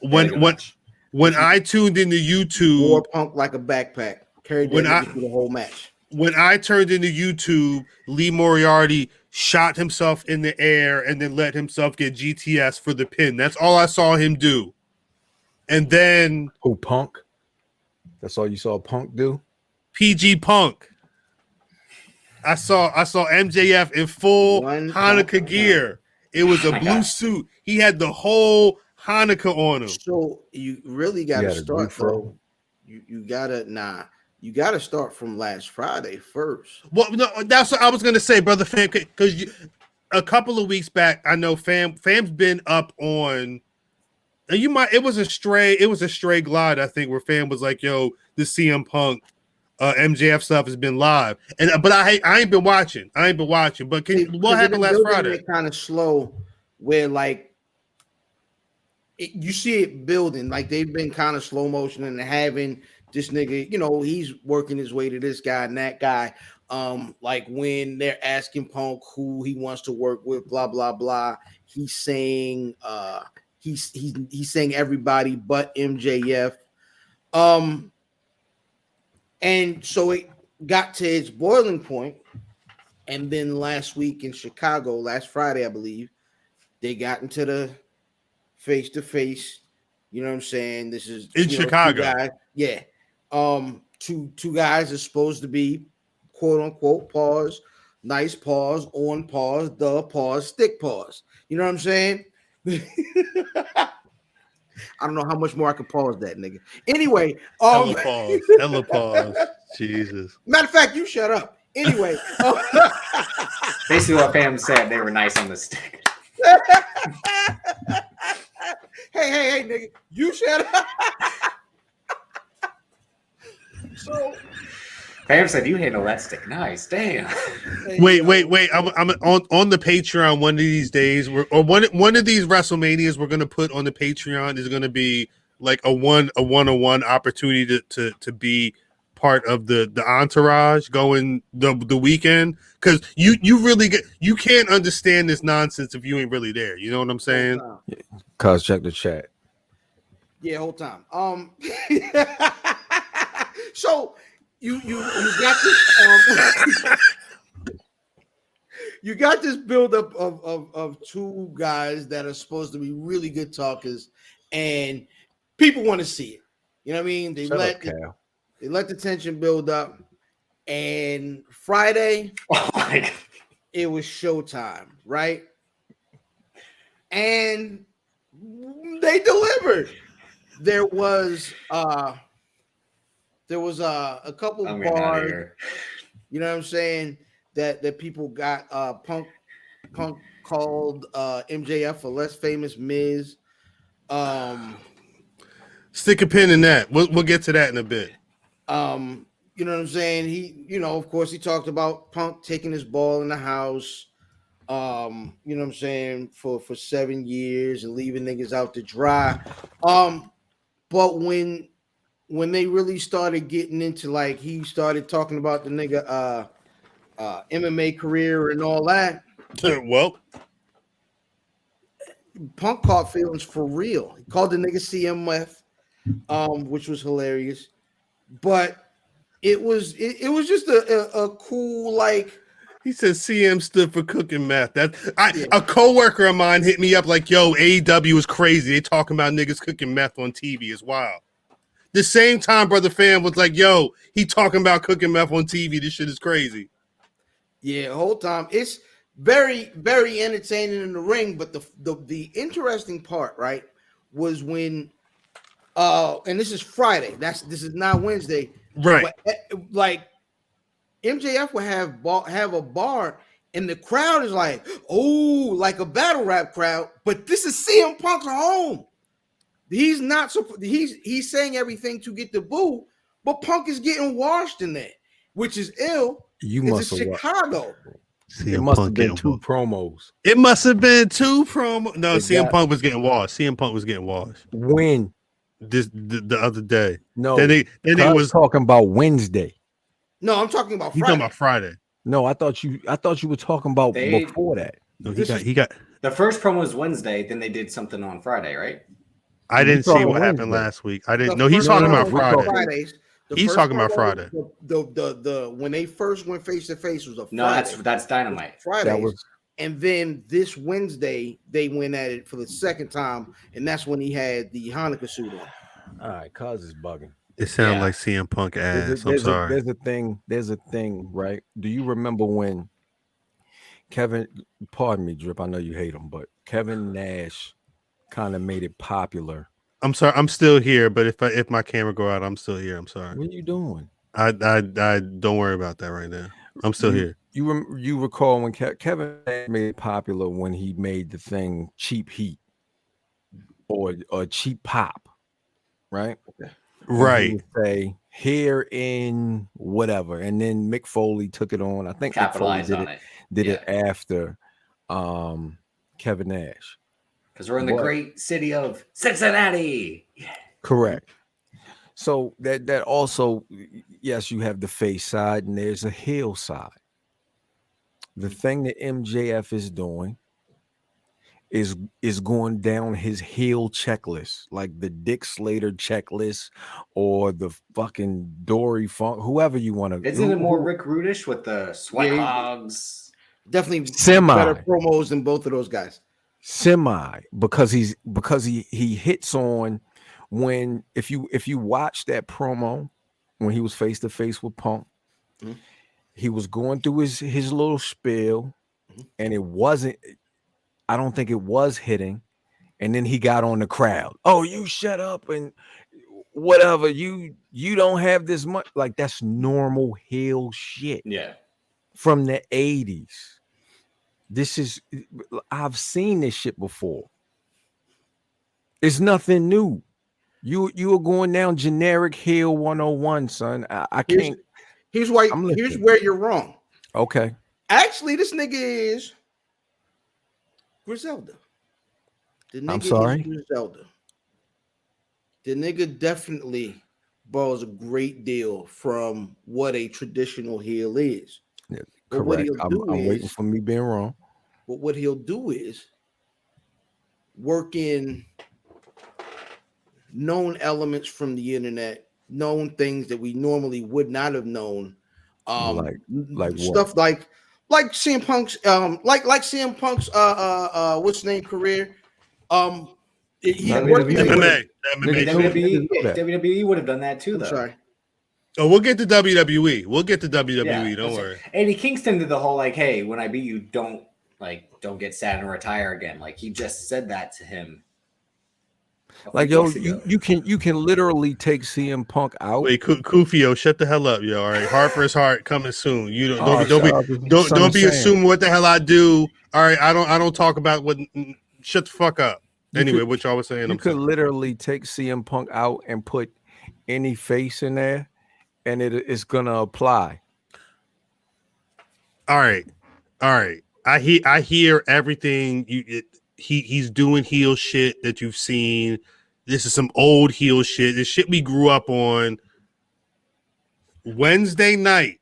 Speaker 2: When I tuned into YouTube,
Speaker 1: Wore Punk like a backpack. Carried that nigga through the whole match.
Speaker 2: When I turned into YouTube, Lee Moriarty shot himself in the air and then let himself get GTS for the pin. That's all I saw him do. And then
Speaker 5: Punk? That's all you saw Punk do?
Speaker 2: PG Punk. I saw MJF in full Hanukkah gear. It was a blue suit. He had the whole Hanukkah on him.
Speaker 1: So you really got to start though. You gotta start from last Friday first.
Speaker 2: Well, no, that's what I was gonna say, brother Fam, because a couple of weeks back, I know Fam's been up on. And it was a stray glide, I think, where Fam was like, "Yo, the CM Punk, MJF stuff has been live," but I ain't been watching. But what happened last Friday?
Speaker 1: Kind of slow, where like you see it building, like they've been kind of slow motion and having this nigga, he's working his way to this guy and that guy. Like when they're asking Punk who he wants to work with, blah blah blah. He's saying, he's saying everybody but MJF. And so it got to its boiling point, and then last week in Chicago, last Friday, I believe, they got into the face to face. You know what I'm saying? This is
Speaker 2: in Chicago.
Speaker 1: Guys, yeah. Two guys are supposed to be quote unquote pause, nice pause, on pause, the pause, stick pause. You know what I'm saying? I don't know how much more I could pause that nigga. Anyway,
Speaker 2: hella pause. Jesus.
Speaker 1: Matter of fact, you shut up. Anyway,
Speaker 4: basically what Pam said, they were nice on the stick.
Speaker 1: Hey, nigga, you shut up. So
Speaker 4: Pam said you handle that stick nice. Damn.
Speaker 2: Wait. I'm on the Patreon one of these days. One of these WrestleManias we're gonna put on the Patreon is gonna be like a one-on-one opportunity to be part of the entourage going the weekend, because you can't understand this nonsense if you ain't really there. You know what I'm saying?
Speaker 5: Cuz check the chat.
Speaker 1: Yeah, whole time. So you got this you got this buildup of two guys that are supposed to be really good talkers, and people want to see it. You know what I mean? They let the tension build up, and Friday, it was showtime, right? And they delivered. There was a couple bars, you know what I'm saying, that people got. Punk called MJF a less famous Miz.
Speaker 2: Stick a pin in that. We'll get to that in a bit.
Speaker 1: You know what I'm saying? He, of course, he talked about Punk taking his ball in the house. You know what I'm saying, for 7 years and leaving niggas out to dry. But when they really started getting into, like, he started talking about the nigga MMA career and all that.
Speaker 2: Well,
Speaker 1: Punk caught feelings for real. He called the nigga CMF, which was hilarious. But it was just a cool, like,
Speaker 2: he said CM stood for cooking meth. A coworker of mine hit me up like, "Yo, AEW is crazy. They talking about niggas cooking meth on TV is wild." The same time, brother Fam was like, "Yo, he talking about cooking meth on TV. This shit is crazy."
Speaker 1: Yeah, the whole time it's very, very entertaining in the ring. But the interesting part, right, was when and this is Friday. This is not Wednesday,
Speaker 2: right?
Speaker 1: But, like, MJF would have a bar, and the crowd is like, oh, like a battle rap crowd. But this is CM Punk's home. He's not so he's saying everything to get the boo, but Punk is getting washed in there, which is ill. It's Chicago.
Speaker 5: It must have been two promos.
Speaker 2: It must have been two promos. No, CM Punk was getting washed. CM Punk was getting washed.
Speaker 5: When?
Speaker 2: The other day.
Speaker 5: No,
Speaker 2: then they was
Speaker 5: talking about Wednesday.
Speaker 1: No, I'm talking about Friday.
Speaker 2: You talking about Friday?
Speaker 5: No, I thought you were talking about before that.
Speaker 2: No, he got
Speaker 4: the first promo was Wednesday. Then they did something on Friday, right?
Speaker 2: I
Speaker 5: We
Speaker 2: didn't see
Speaker 5: talking
Speaker 2: what happened
Speaker 5: Wednesday.
Speaker 2: last week. I
Speaker 1: The
Speaker 2: didn't. No, he's
Speaker 1: first
Speaker 2: talking
Speaker 5: no,
Speaker 2: about
Speaker 5: we
Speaker 2: Friday.
Speaker 5: talking-
Speaker 1: Fridays. The
Speaker 2: He's
Speaker 1: first
Speaker 2: talking about
Speaker 1: promo,
Speaker 2: Friday.
Speaker 1: The when they first went face to face was a
Speaker 4: No,
Speaker 1: Friday.
Speaker 4: that's Dynamite.
Speaker 1: Fridays.
Speaker 5: That was
Speaker 1: And then this Wednesday they went at it for the second time, and that's when he had the Hanukkah suit on.
Speaker 5: all right. Cuz is bugging.
Speaker 2: It sounded
Speaker 4: Yeah.
Speaker 2: like CM Punk ass. I'm sorry.
Speaker 5: There's a thing, right? Do you remember when Kevin? Pardon me, Drip. I know you hate him, but Kevin Nash kind of made it popular.
Speaker 2: I'm sorry. I'm still here, but if my camera go out, I'm still here. I'm sorry.
Speaker 5: What are you doing?
Speaker 2: I don't worry about that right now. I'm still here.
Speaker 5: You recall when Kevin Nash made it popular when he made the thing Cheap Heat or Cheap Pop, right? And he
Speaker 2: Right.
Speaker 5: would say here in whatever, and then Mick Foley took it on. I think Mick Foley
Speaker 4: Capitalize on it.
Speaker 5: did it after Kevin Nash.
Speaker 4: Because we're in the
Speaker 5: But-
Speaker 4: great city of Cincinnati.
Speaker 5: Correct. So that also, yes, you have the face side and there's a heel side. The thing that MJF is doing is going down his heel checklist, like the Dick Slater checklist or the fucking Dory Funk, whoever you want to.
Speaker 4: Isn't it more Rick Rudish with the sweat
Speaker 1: Yeah,
Speaker 4: hogs?
Speaker 1: Definitely
Speaker 5: Semi.
Speaker 1: better promos than both of those guys.
Speaker 5: Semi, because he hits on when if you watch that promo when he was face to face with Punk,
Speaker 1: Mhm.
Speaker 5: he was going through his little spiel, and it wasn't. I don't think it was hitting, and then he got on the crowd. Oh, you shut up and whatever. You don't have this much. Like that's normal heel shit
Speaker 4: Yeah.
Speaker 5: from the 80s. I've seen this shit before. It's nothing new. You are going down generic heel 101, son. I can't.
Speaker 1: Here's
Speaker 5: I'm
Speaker 1: here's
Speaker 5: listening.
Speaker 1: where you're wrong.
Speaker 5: Okay.
Speaker 1: Actually, this nigga is Griselda. The nigga
Speaker 5: I'm sorry?
Speaker 1: is Griselda. The nigga definitely borrows a great deal from what a traditional heel is.
Speaker 5: Yeah,
Speaker 1: But what
Speaker 5: correct.
Speaker 1: he'll do
Speaker 5: I'm waiting
Speaker 1: is-
Speaker 5: for me being wrong.
Speaker 1: But what he'll do is work in known elements from the internet, known things that we normally would not have known.
Speaker 5: Like what?
Speaker 1: Stuff like CM Punk's like CM Punk's what's his name career. He
Speaker 5: Not
Speaker 1: worked
Speaker 5: WWE.
Speaker 1: his way-
Speaker 2: MMA.
Speaker 5: Nigga,
Speaker 2: MMA.
Speaker 5: WWE.
Speaker 4: WWE would have done that too,
Speaker 1: I'm
Speaker 4: though.
Speaker 1: sorry.
Speaker 2: Oh, we'll get to WWE. We'll get to WWE.
Speaker 4: Yeah,
Speaker 2: Don't
Speaker 4: that's
Speaker 2: worry.
Speaker 4: it. Eddie Kingston did the whole like, "Hey, when I beat you, don't get sad and retire again." Like he just said that to him. a
Speaker 5: Like
Speaker 4: few
Speaker 5: yo,
Speaker 4: weeks ago.
Speaker 5: you can literally take CM Punk out.
Speaker 2: Wait, Kufio, shut the hell up, yo. All right, Harper's Heart coming soon. You
Speaker 5: Oh,
Speaker 2: don't
Speaker 5: shout out to
Speaker 2: don't be
Speaker 5: Sam.
Speaker 2: assuming what the hell I do. All right, I don't talk about what. Shut the fuck up.
Speaker 5: You
Speaker 2: Anyway,
Speaker 5: could-
Speaker 2: what y'all was saying?
Speaker 5: You
Speaker 2: I'm
Speaker 5: could
Speaker 2: sorry.
Speaker 5: literally take CM Punk out and put any face in there, and it's gonna apply.
Speaker 2: All right. I hear everything. He's doing heel shit that you've seen. This is some old heel shit. This shit we grew up on. Wednesday night,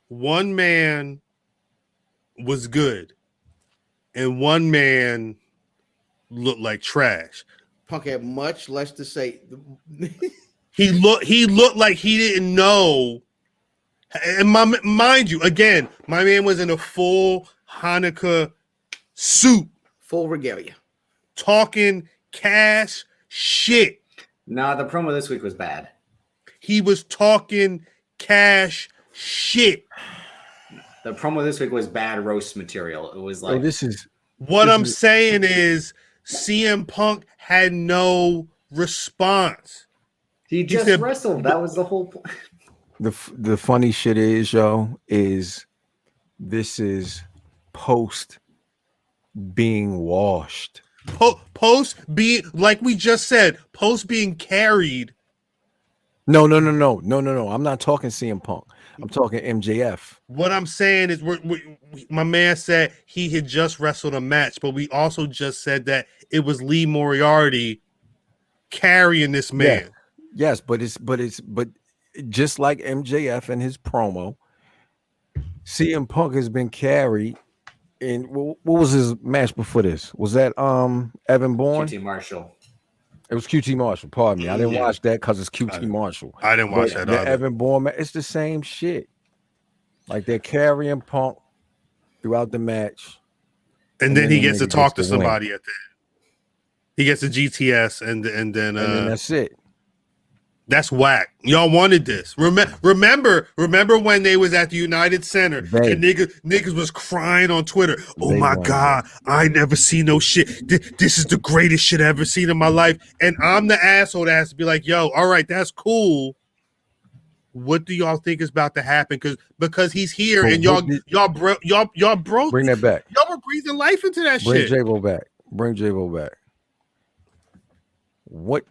Speaker 2: one man was good, and one man looked like trash.
Speaker 1: Punk had much less to say.
Speaker 2: He looked like he didn't know. And mind you, again, my man was in a full Hanukkah suit,
Speaker 1: Full regalia.
Speaker 2: talking cash shit.
Speaker 4: Nah, the promo this week was bad.
Speaker 2: He was talking cash shit.
Speaker 4: The promo this week was bad roast material. It was
Speaker 5: So
Speaker 4: like
Speaker 2: What I'm saying is CM Punk had no response.
Speaker 4: he just
Speaker 2: said-
Speaker 4: wrestled. That was the whole point.
Speaker 5: The funny shit is, yo, is this is post being washed.
Speaker 2: Post being, like we just said, post being carried.
Speaker 5: No. I'm not talking CM Punk. I'm talking MJF.
Speaker 2: What I'm saying is, my man said he had just wrestled a match, but we also just said that it was Lee Moriarty carrying this man.
Speaker 5: Yes, but just like MJF and his promo, CM Punk has been carried And what was his match before this? Was that Evan Bourne?
Speaker 4: QT Marshall.
Speaker 5: It was QT Marshall. Pardon me. I didn't watch that because it's QT Marshall.
Speaker 2: I didn't watch
Speaker 5: But
Speaker 2: that
Speaker 5: the
Speaker 2: either.
Speaker 5: Evan Bourne match, it's the same shit. Like they're carrying Punk throughout the match.
Speaker 2: And then he gets to
Speaker 5: nigga
Speaker 2: talk to
Speaker 5: gets the win.
Speaker 2: somebody at the end. He gets a GTS and then
Speaker 5: And then that's it.
Speaker 2: that's whack. Y'all wanted this. Remember when they was at the United Center and niggas was crying on Twitter. Oh
Speaker 5: They
Speaker 2: my
Speaker 5: wanted
Speaker 2: God, I never seen no shit. This is the greatest shit I ever seen in my life. And I'm the asshole that has to be like, yo, all right, that's cool. What do y'all think is about to happen? Because he's here
Speaker 5: But
Speaker 2: and
Speaker 5: what
Speaker 2: y'all broke.
Speaker 5: Bring that back.
Speaker 2: Y'all were breathing life into that
Speaker 5: Bring
Speaker 2: shit.
Speaker 5: J-Bo back. Bring J-Bo back. What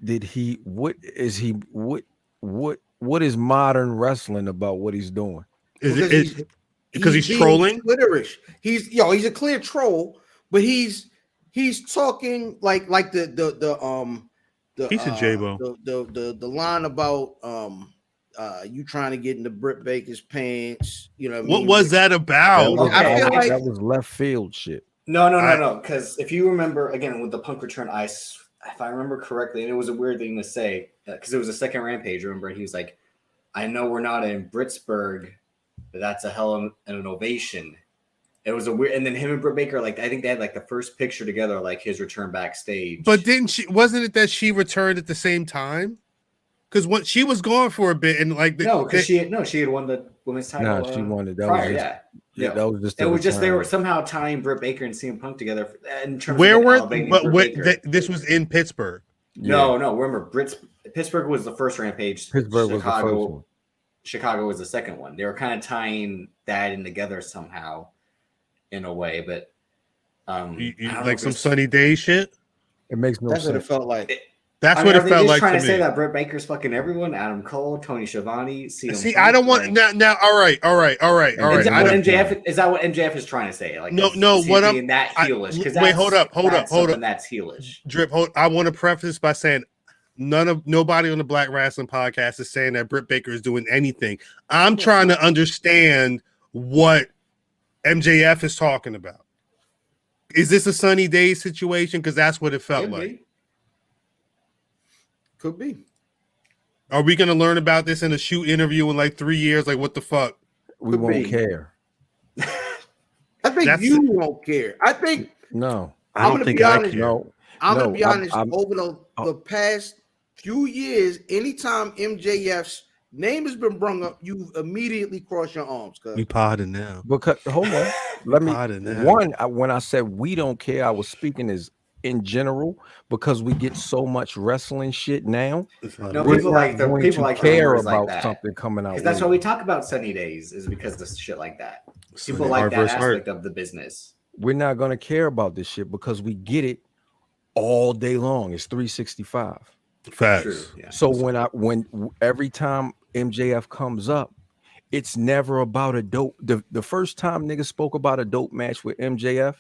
Speaker 5: is modern wrestling about what he's doing?
Speaker 2: Because he's
Speaker 1: being
Speaker 2: trolling?
Speaker 1: Twitterish. He's a clear troll, but he's talking like the
Speaker 2: He's a J-Bo.
Speaker 1: the line about you trying to get into Britt Baker's pants. You know
Speaker 2: what was that about?
Speaker 1: I feel like
Speaker 5: that was left field shit.
Speaker 4: No. Because if you remember, again, with the Punk return, if I remember correctly, and it was a weird thing to say, because it was a second Rampage, remember? And he was like, I know we're not in Britsburg, but that's a hell of an ovation. It was a weird, and then him and Britt Baker, like, I think they had like the first picture together, like his return backstage.
Speaker 2: But wasn't it that she returned at the same time? Because what she was gone for a bit, and like
Speaker 4: she had won the women's title.
Speaker 5: No, she won it. That
Speaker 4: prior,
Speaker 5: was
Speaker 4: yeah.
Speaker 5: That was just.
Speaker 4: It was just they were somehow tying Britt Baker and CM Punk together in terms
Speaker 2: where
Speaker 4: of
Speaker 2: were this was in Pittsburgh.
Speaker 4: No. Remember, Pittsburgh was the first Rampage.
Speaker 5: Pittsburgh was the first one.
Speaker 4: Chicago was the second one. They were kind of tying that in together somehow, in a way. But
Speaker 2: like some Sunny Day shit.
Speaker 5: It makes no sense.
Speaker 1: That's what it felt like.
Speaker 2: That's what it felt like.
Speaker 4: Trying to say that Britt Baker's fucking everyone. Adam Cole, Tony Schiavone.
Speaker 2: See, I don't want now. All right.
Speaker 4: Is that what MJF is trying to say? Like,
Speaker 2: no.
Speaker 4: What I'm that heelish?
Speaker 2: Wait, hold up.
Speaker 4: That's heelish.
Speaker 2: Drip. I want to preface by saying nobody on the Black Wrestling Podcast is saying that Britt Baker is doing anything. I'm trying to understand what MJF is talking about. Is this a Sunny Day situation? Because that's what it felt like.
Speaker 1: Could be.
Speaker 2: Are we going to learn about this in a shoot interview in like 3 years? Like, what the fuck?
Speaker 5: We won't care.
Speaker 1: I think you won't care. I think
Speaker 5: no.
Speaker 2: I don't think I care.
Speaker 5: No.
Speaker 1: I'm gonna be honest. Over the past few years, anytime MJF's name has been brung up, you immediately cross your arms.
Speaker 2: We podding now.
Speaker 5: Because hold on, when I said we don't care, I was speaking as in general because we get so much wrestling shit now.
Speaker 4: No, people like
Speaker 5: care about something coming out.
Speaker 4: That's why we talk about Sunny Days, is because of shit like that. People like that aspect of the business.
Speaker 5: We're not gonna care about this shit because we get it all day long. It's 365.
Speaker 2: Facts.
Speaker 4: True, yeah.
Speaker 5: So when every time MJF comes up, it's never about a dope. The first time niggas spoke about a dope match with MJF,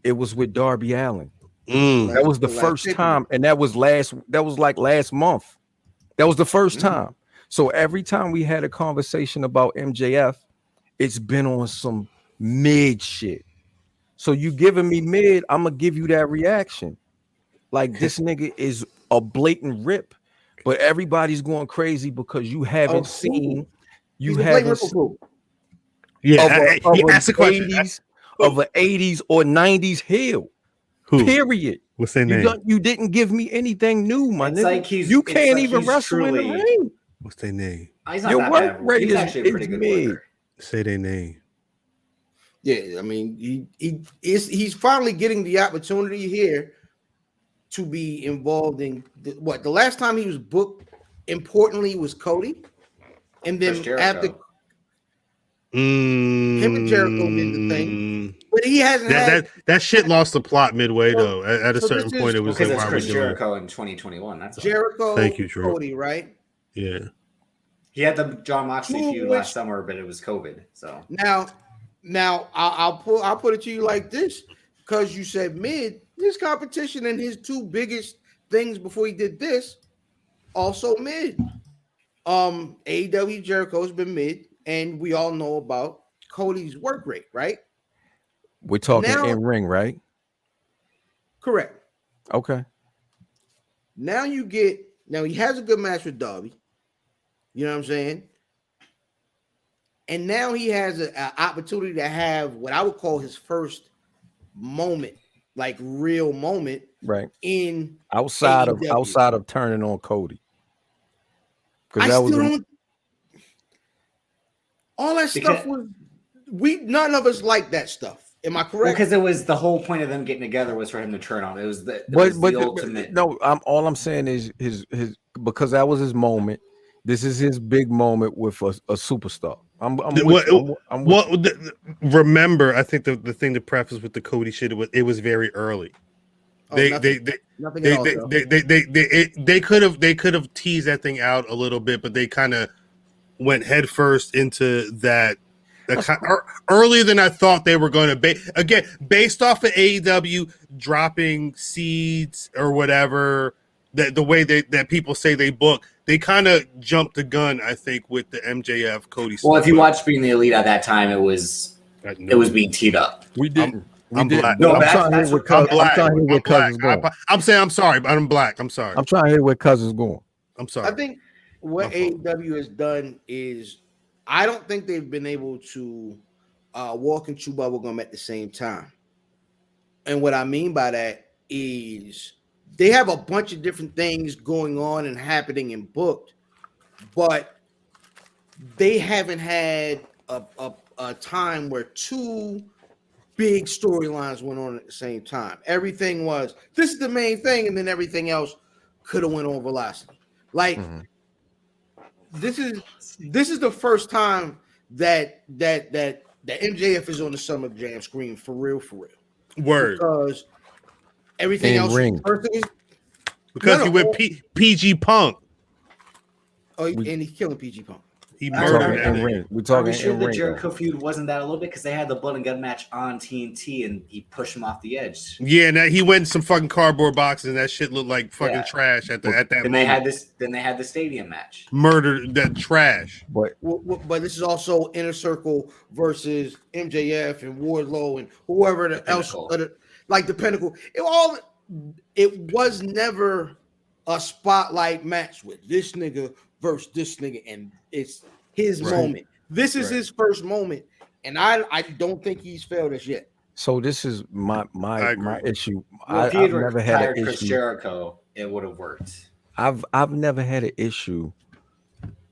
Speaker 5: it was with Darby Allin. That was the first time, and that was like last month. That was the first time. So every time we had a conversation about MJF, it's been on some mid shit. So you giving me mid, I'm gonna give you that reaction. Like this nigga is a blatant rip, but everybody's going crazy because you haven't seen. You haven't seen.
Speaker 2: Ask the question.
Speaker 5: Of an 80s or 90s heel.
Speaker 2: Who?
Speaker 5: Period.
Speaker 2: What's their name?
Speaker 5: You didn't give me anything new, my nigga.
Speaker 4: Like
Speaker 5: you can't even wrestle in the ring.
Speaker 2: What's their name?
Speaker 5: Your work rate is mid.
Speaker 2: Say their name.
Speaker 1: Yeah, I mean, he's finally getting the opportunity here to be involved in the last time he was booked importantly was Cody, and then after him and Jericho did the thing, but he hasn't
Speaker 2: that shit lost the plot midway though. At a certain point, it was
Speaker 4: because
Speaker 2: like,
Speaker 4: it's
Speaker 2: why
Speaker 4: Chris
Speaker 2: we doing
Speaker 4: Jericho in 2021. That's
Speaker 1: Jericho.
Speaker 2: Thank you, Drew.
Speaker 1: Cody, right?
Speaker 2: Yeah.
Speaker 4: He had the John Moxley feud last summer, but it was COVID. So
Speaker 1: now I'll put it to you like this, because you said mid. His competition and his two biggest things before he did this also mid. AEW Jericho's been mid, and we all know about Cody's work rate, right?
Speaker 5: We're talking
Speaker 1: Now-
Speaker 5: in ring, right?
Speaker 1: Correct.
Speaker 5: Okay.
Speaker 1: Now he has a good match with Darby. You know what I'm saying? And now he has an opportunity to have what I would call his first moment, like real moment,
Speaker 5: Right.
Speaker 1: in
Speaker 5: Outside
Speaker 1: AEW.
Speaker 5: of turning on Cody.
Speaker 1: I
Speaker 5: Because that
Speaker 1: still
Speaker 5: was
Speaker 1: don't. All that stuff was none of us liked that stuff. Am I
Speaker 4: Well,
Speaker 1: correct?
Speaker 4: because it was the whole point of them getting together was for him to turn on. It was the ultimate.
Speaker 5: No, all I'm saying is his because that was his moment. This is his big moment with a superstar. I'm with you. I'm with you.
Speaker 2: Remember, I think the thing to preface with the Cody shit was it was very early.
Speaker 1: Nothing at all.
Speaker 2: They could have teased that thing out a little bit, but they kind of went headfirst into that earlier than I thought they were going to. Again, based off of AEW dropping seeds or whatever, the way that people say they book, they kind of jumped the gun, I think, with the MJF Cody.
Speaker 4: Well, if you watched Being the Elite at that time, it was being teed up.
Speaker 5: We didn't.
Speaker 2: I'm black.
Speaker 4: No,
Speaker 5: I'm trying to hear where Cuz is going.
Speaker 2: I'm saying I'm sorry, but I'm black. I'm sorry.
Speaker 5: I'm trying to hear where Cuz is going.
Speaker 2: I'm sorry.
Speaker 1: I think what AEW has done is I don't think they've been able to walk and chew bubblegum at the same time. And what I mean by that is they have a bunch of different things going on and happening and booked, but they haven't had a time where two big storylines went on at the same time. Everything was this is the main thing, and then everything else could have went on velocity. Like this is the first time that MJF is on the Summer Jam screen for real.
Speaker 2: Word.
Speaker 1: Because everything else
Speaker 2: because he went PG Punk.
Speaker 1: Oh, and he's killing PG Punk.
Speaker 2: He murdered
Speaker 5: him. We're talking
Speaker 4: sure the Jericho feud wasn't that a little bit because they had the blood and gun match on TNT and he pushed him off the edge.
Speaker 2: Yeah, now he went in some fucking cardboard boxes and that shit looked like fucking trash at that
Speaker 4: moment. Then they had the stadium match.
Speaker 2: Murdered that trash.
Speaker 1: But this is also Inner Circle versus MJF and Wardlow and whoever else, like the Pinnacle. It was never a spotlight match with this nigga versus this nigga, and it's his moment. This is his first moment, and I don't think he's failed us yet.
Speaker 5: So this is my issue.
Speaker 4: Well, if he had
Speaker 5: never had an
Speaker 4: Chris
Speaker 5: issue.
Speaker 4: Jericho, it would have worked.
Speaker 5: I've never had an issue.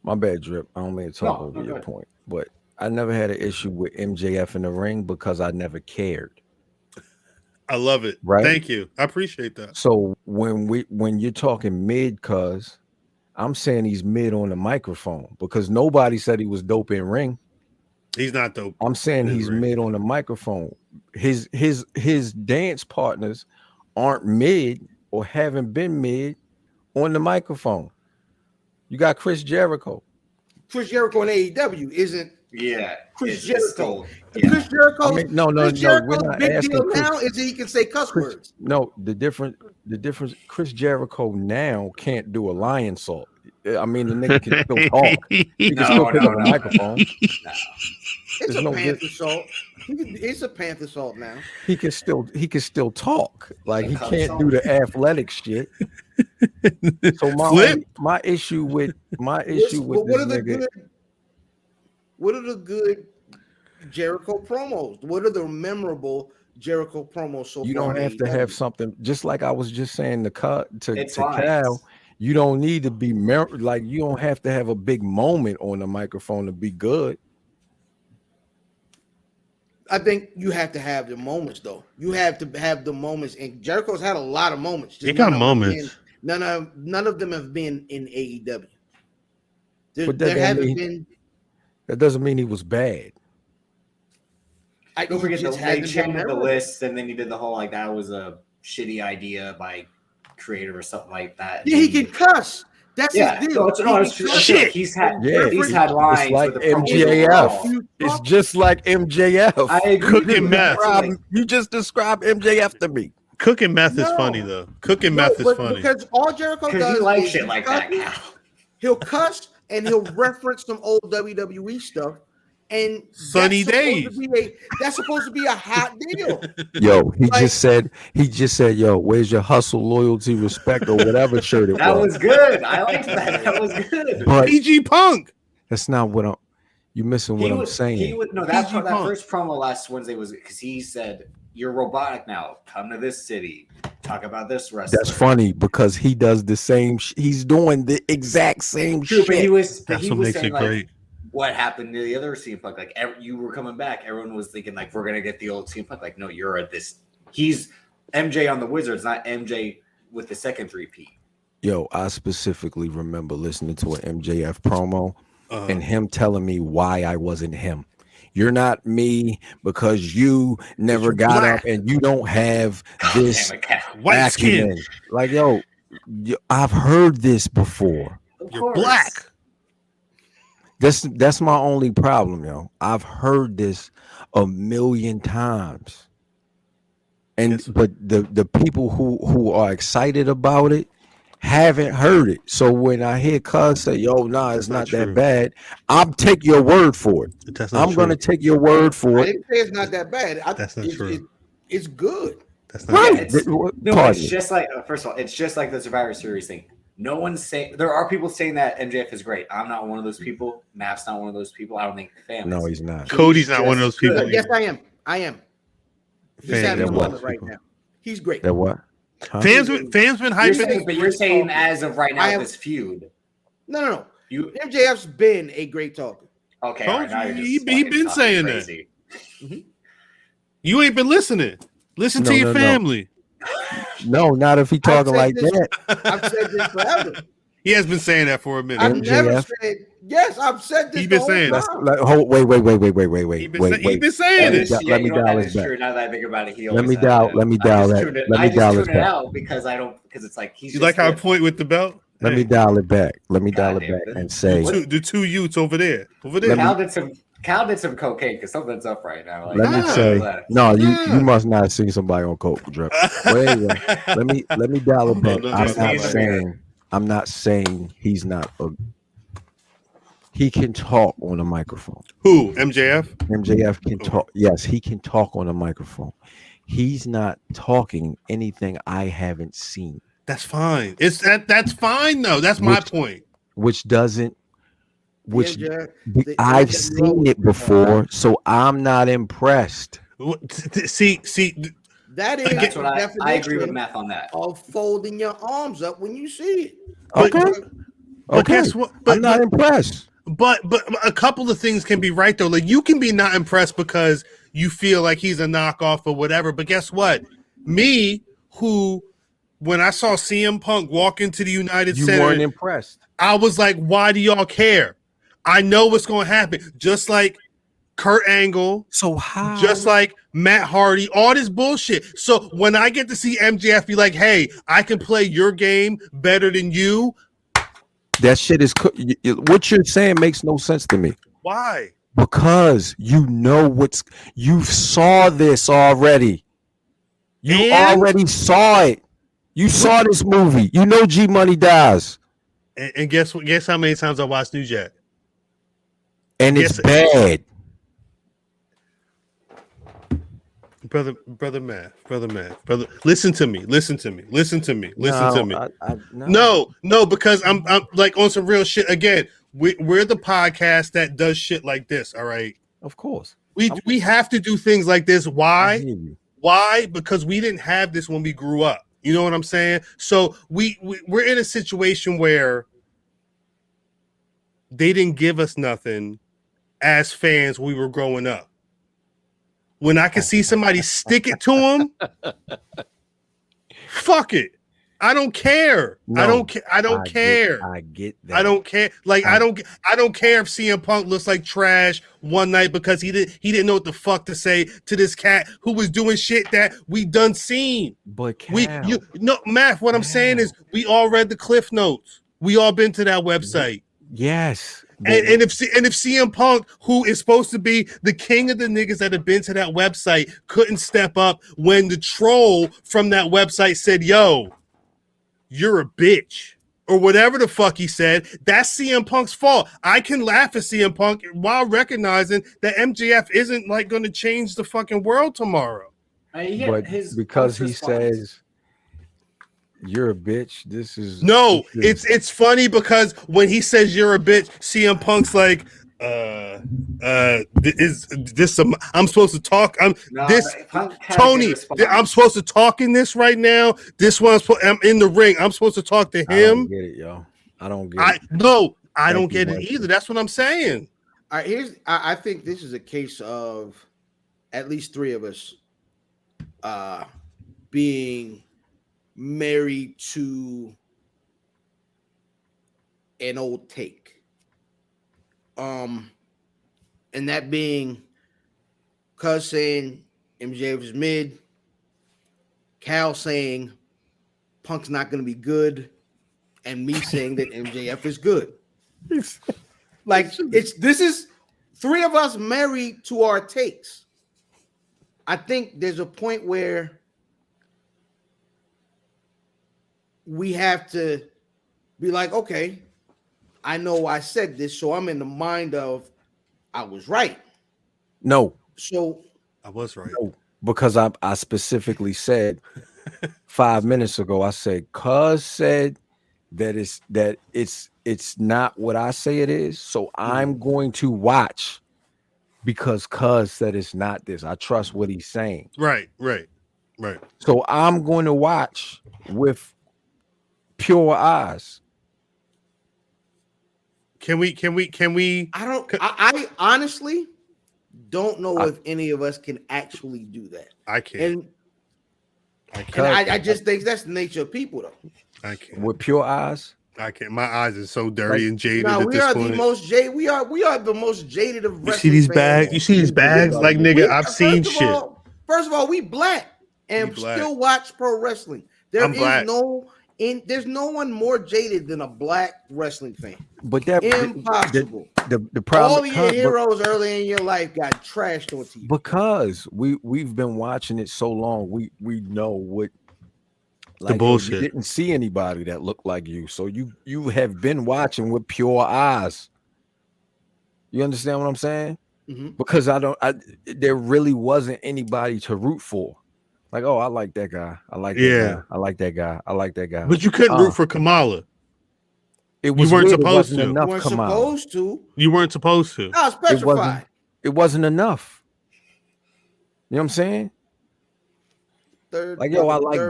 Speaker 5: My bad, Drip. I don't mean to talk over your point, but I never had an issue with MJF in the ring because I never cared.
Speaker 2: I love it.
Speaker 5: Right?
Speaker 2: Thank you. I appreciate that.
Speaker 5: So when you're talking mid, cuz I'm saying he's mid on the microphone because nobody said he was dope in ring.
Speaker 2: He's not dope.
Speaker 5: I'm saying he's mid on the microphone. His dance partners aren't mid or haven't been mid on the microphone. You got Chris Jericho.
Speaker 1: Chris Jericho in AEW isn't.
Speaker 4: Yeah,
Speaker 1: Chris Jericho.
Speaker 5: Chris
Speaker 1: Jericho.
Speaker 5: No. We're not
Speaker 1: big
Speaker 5: asking
Speaker 1: deal
Speaker 5: Chris,
Speaker 1: now is that he can say cuss words.
Speaker 5: No, the difference. Chris Jericho now can't do a lion salt. I mean, the nigga can still talk. He can still pick up a microphone.
Speaker 1: It's a Panther salt. It's a Panther salt now.
Speaker 5: He can still talk. Like he can't do the athletic shit. So my issue with
Speaker 1: what
Speaker 5: this
Speaker 1: are the
Speaker 5: nigga.
Speaker 1: What are the good Jericho promos? What are the memorable Jericho promos so far?
Speaker 5: You don't have to have something, just like I was just saying to
Speaker 4: fine.
Speaker 5: Cal. You don't need to be you don't have to have a big moment on the microphone to be good.
Speaker 1: I think you have to have the moments, though. You have to have the moments, and Jericho's had a lot of moments.
Speaker 2: He got moments.
Speaker 1: None of them have been in AEW.
Speaker 5: But
Speaker 1: there haven't been.
Speaker 5: That doesn't mean he was bad.
Speaker 4: Don't forget they changed the list, and then he did the whole like that was a shitty idea by creator or something like that.
Speaker 1: Yeah, he can cuss. That's his deal.
Speaker 4: Shit. He's had lines.
Speaker 5: It's like
Speaker 4: with the
Speaker 5: MJF. It's just like MJF.
Speaker 4: I agree.
Speaker 2: Cooking meth.
Speaker 5: You just described MJF to me.
Speaker 2: Cooking meth is funny though. Cooking meth is funny
Speaker 1: because all Jericho does
Speaker 4: he likes shit like that.
Speaker 1: He'll cuss and he'll reference some old WWE stuff, and
Speaker 2: Sunny days.
Speaker 1: That's supposed to be a hot deal.
Speaker 5: Yo, he
Speaker 1: Like-
Speaker 5: just said, yo, where's your hustle, loyalty, respect, or whatever shirt it
Speaker 4: That
Speaker 5: was.
Speaker 4: was good. I liked that. That was good.
Speaker 5: But
Speaker 2: PG Punk.
Speaker 5: that's not what you missing what I'm saying.
Speaker 4: That
Speaker 2: PG
Speaker 4: first promo last Wednesday was because he said, "You're robotic now. Come to this city. Talk about this wrestler."
Speaker 5: That's funny because he does the same. He's doing the exact same
Speaker 4: True, but
Speaker 5: shit.
Speaker 4: he was
Speaker 2: That's what makes
Speaker 4: saying
Speaker 2: it
Speaker 4: like,
Speaker 2: great.
Speaker 4: what happened to the other CM Punk? Like you were coming back. Everyone was thinking like we're gonna get the old CM Punk. Like no, you're at this. He's MJ on the Wizards, not MJ with the second repeat.
Speaker 5: Yo, I specifically remember listening to an MJF promo and him telling me why I wasn't him. You're not me because you never got
Speaker 2: black.
Speaker 5: up and you don't have this
Speaker 2: White skin.
Speaker 5: acumen. Like, yo, I've heard this before.
Speaker 2: You're black.
Speaker 5: That's my only problem, yo. I've heard this a million times. And
Speaker 2: Yes.
Speaker 5: but the people who are excited about it haven't heard it. So when I hear Cuz say, yo, nah, it's not that
Speaker 2: true.
Speaker 5: bad, I'll take your word for it.
Speaker 2: That's not
Speaker 5: I'm
Speaker 2: true.
Speaker 5: gonna take your word for
Speaker 1: I
Speaker 5: it.
Speaker 1: didn't say it's not that bad.
Speaker 2: That's not true.
Speaker 1: It's good.
Speaker 2: That's not
Speaker 5: Right.
Speaker 2: true.
Speaker 4: No,
Speaker 5: Pardon
Speaker 4: it's
Speaker 5: me.
Speaker 4: just like first of all, it's just like the Survivor Series thing. No one's saying there are people saying that MJF is great. I'm not one of those people. Matt's not one of those people. I don't think fam.
Speaker 5: No,
Speaker 4: is.
Speaker 5: he's not.
Speaker 2: Cody's not one of those people.
Speaker 4: good.
Speaker 1: Yes,
Speaker 2: either.
Speaker 1: I am. He's
Speaker 2: Fans
Speaker 1: having a
Speaker 5: are
Speaker 1: moment
Speaker 5: what?
Speaker 1: right now. He's great.
Speaker 5: That what? Huh?
Speaker 2: Fans been
Speaker 4: You're
Speaker 2: hyping.
Speaker 4: saying, but you're saying as of right now,
Speaker 1: I have-
Speaker 4: this feud.
Speaker 1: No.
Speaker 4: You
Speaker 1: MJF's been a great talker.
Speaker 4: okay?
Speaker 2: Told
Speaker 4: All right, now
Speaker 2: you,
Speaker 4: you're just
Speaker 2: he
Speaker 4: fucking
Speaker 2: been
Speaker 4: talking
Speaker 2: saying that.
Speaker 4: crazy.
Speaker 2: You ain't been listening. Listen to
Speaker 5: No,
Speaker 2: your
Speaker 5: no.
Speaker 2: family.
Speaker 5: No, not if he talking
Speaker 1: said
Speaker 5: like
Speaker 1: this-
Speaker 5: that.
Speaker 1: I've said this forever.
Speaker 2: He has been saying that for a minute.
Speaker 1: I've never
Speaker 5: MJF?
Speaker 1: said yes. I've said this
Speaker 2: He
Speaker 1: the
Speaker 2: been
Speaker 1: whole
Speaker 2: saying
Speaker 5: Let's,
Speaker 1: time.
Speaker 5: wait.
Speaker 2: He been saying
Speaker 5: Let me
Speaker 2: it.
Speaker 5: dial- let me dial
Speaker 4: that
Speaker 5: this
Speaker 4: is
Speaker 5: back.
Speaker 4: true. Now that I think about it, he
Speaker 5: Let
Speaker 4: always
Speaker 5: me
Speaker 4: has
Speaker 5: dial-
Speaker 4: that.
Speaker 5: let me
Speaker 4: I
Speaker 5: dial
Speaker 4: just
Speaker 5: that-
Speaker 4: tuned it-
Speaker 5: let me
Speaker 4: I just
Speaker 5: dial
Speaker 4: tune
Speaker 5: this
Speaker 4: it
Speaker 5: back.
Speaker 4: out because I don't because it's like he's
Speaker 2: You
Speaker 4: just
Speaker 2: like how I
Speaker 4: good.
Speaker 2: point with the belt?
Speaker 5: Let me dial it back. Let me dial it
Speaker 4: Goddamn.
Speaker 5: back and say,
Speaker 2: The two youths over there. Over there.
Speaker 4: Cal did some cocaine because something's up right now. Like,
Speaker 5: let me
Speaker 2: Nah.
Speaker 5: say, no, you must not have seen somebody on coke, Drip. Well, anyway, let me dial it back.
Speaker 2: No,
Speaker 5: I'm not saying he's not he can talk on a microphone.
Speaker 2: Who? MJF?
Speaker 5: MJF can talk. Yes, he can talk on a microphone. He's not talking anything I haven't seen,
Speaker 2: That's fine. That's fine though. That's my point.
Speaker 5: which doesn't. Which
Speaker 1: MJF,
Speaker 5: I've seen it before, so I'm not impressed.
Speaker 2: See,
Speaker 1: That is
Speaker 4: that's what
Speaker 1: the
Speaker 4: I agree with
Speaker 1: definition
Speaker 4: Matt on that.
Speaker 1: of folding your arms up when you see it.
Speaker 5: Okay,
Speaker 2: but
Speaker 5: okay.
Speaker 2: guess what?
Speaker 5: I'm not impressed.
Speaker 2: But a couple of things can be right though. Like you can be not impressed because you feel like he's a knockoff or whatever. But guess what? Me, who when I saw CM Punk walk into the United
Speaker 5: You
Speaker 2: Center,
Speaker 5: weren't impressed.
Speaker 2: I was like, why do y'all care? I know what's going to happen. Just like Kurt Angle,
Speaker 5: So how?
Speaker 2: just like Matt Hardy, all this bullshit. So when I get to see MJF be like, hey, I can play your game better than you.
Speaker 5: That shit is what you're saying makes no sense to me
Speaker 2: Why?
Speaker 5: because you saw this already. You
Speaker 2: And?
Speaker 5: already saw it. You saw this movie. You know G Money dies,
Speaker 2: And guess what? Guess how many times I watched New Jack?
Speaker 5: and it's
Speaker 2: Yes.
Speaker 5: bad.
Speaker 2: Brother Matt, listen to me. No, because I'm like on some real shit. Again, we're the podcast that does shit like this. All right,
Speaker 5: Of course.
Speaker 2: we have to do things like this.
Speaker 5: I
Speaker 2: Why?
Speaker 5: hear you.
Speaker 2: Why? Because we didn't have this when we grew up. You know what I'm saying? So we're in a situation where they didn't give us nothing as fans when we were growing up. When I can see somebody stick it to them, fuck it. I don't care. I don't care. I don't care.
Speaker 5: I get that.
Speaker 2: I don't care. Like I don't care if CM Punk looks like trash one night because he didn't know what the fuck to say to this cat who was doing shit that we done seen.
Speaker 5: But Cal,
Speaker 2: Matt, what I'm saying is we all read the Cliff Notes. We all been to that website.
Speaker 5: yes.
Speaker 2: And if CM Punk, who is supposed to be the king of the niggas that have been to that website, couldn't step up when the troll from that website said, "Yo, you're a bitch," or whatever the fuck he said, that's CM Punk's fault. I can laugh at CM Punk while recognizing that MJF isn't like going to change the fucking world tomorrow.
Speaker 5: But because he says you're a bitch, this is
Speaker 2: it's funny because when he says you're a bitch, CM Punk's like, is this some? I'm supposed to talk. Tony. I'm supposed to talk in this right now. This one's I'm in the ring. I'm supposed to talk to him. I
Speaker 5: don't get it, yo. I don't get it.
Speaker 2: No, I don't get it either. That's what I'm saying.
Speaker 1: All right, I think this is a case of at least three of us being married to an old take. And that being Cuz saying MJF is mid, Cal saying Punk's not going to be good, and me saying that MJF is good. Like this is three of us married to our takes. I think there's a point where we have to be like, okay, I know I said this, so I'm in the mind of I was right.
Speaker 5: No.
Speaker 1: So
Speaker 2: I was right.
Speaker 5: No, because I specifically said 5 minutes ago, I said, Cuz said that it's not what I say it is. So I'm going to watch because Cuz said it's not this. I trust what he's saying.
Speaker 2: Right.
Speaker 5: So I'm going to watch with pure eyes.
Speaker 2: Can we?
Speaker 1: I honestly don't know if any of us can actually do that.
Speaker 2: I can't.
Speaker 1: And I just think that's the nature of people, though.
Speaker 2: I can't.
Speaker 5: With pure eyes.
Speaker 2: I can't. My eyes are so dirty and jaded.
Speaker 1: No,
Speaker 2: we are
Speaker 1: the most jaded. We are the most jaded of wrestling.
Speaker 2: You see these bags?
Speaker 1: fans.
Speaker 2: You see these bags? Like nigga, I've seen shit.
Speaker 1: First of all, we black and still watch pro wrestling. There's no one more jaded than a black wrestling fan.
Speaker 5: But that
Speaker 1: impossible.
Speaker 5: The problem.
Speaker 1: All of your heroes early in your life got trashed on TV
Speaker 5: because we've been watching it so long. We know what
Speaker 2: the bullshit.
Speaker 5: You didn't see anybody that looked like you, so you have been watching with pure eyes. You understand what I'm saying?
Speaker 1: Mm-hmm.
Speaker 5: Because there really wasn't anybody to root for. Like, oh, I like that guy. I like that guy. I like that guy. I like that guy.
Speaker 2: But you couldn't root for Kamala.
Speaker 5: You weren't supposed to.
Speaker 1: You weren't supposed to.
Speaker 2: You weren't supposed to.
Speaker 1: I was petrified.
Speaker 5: It wasn't enough. You know what I'm saying? I like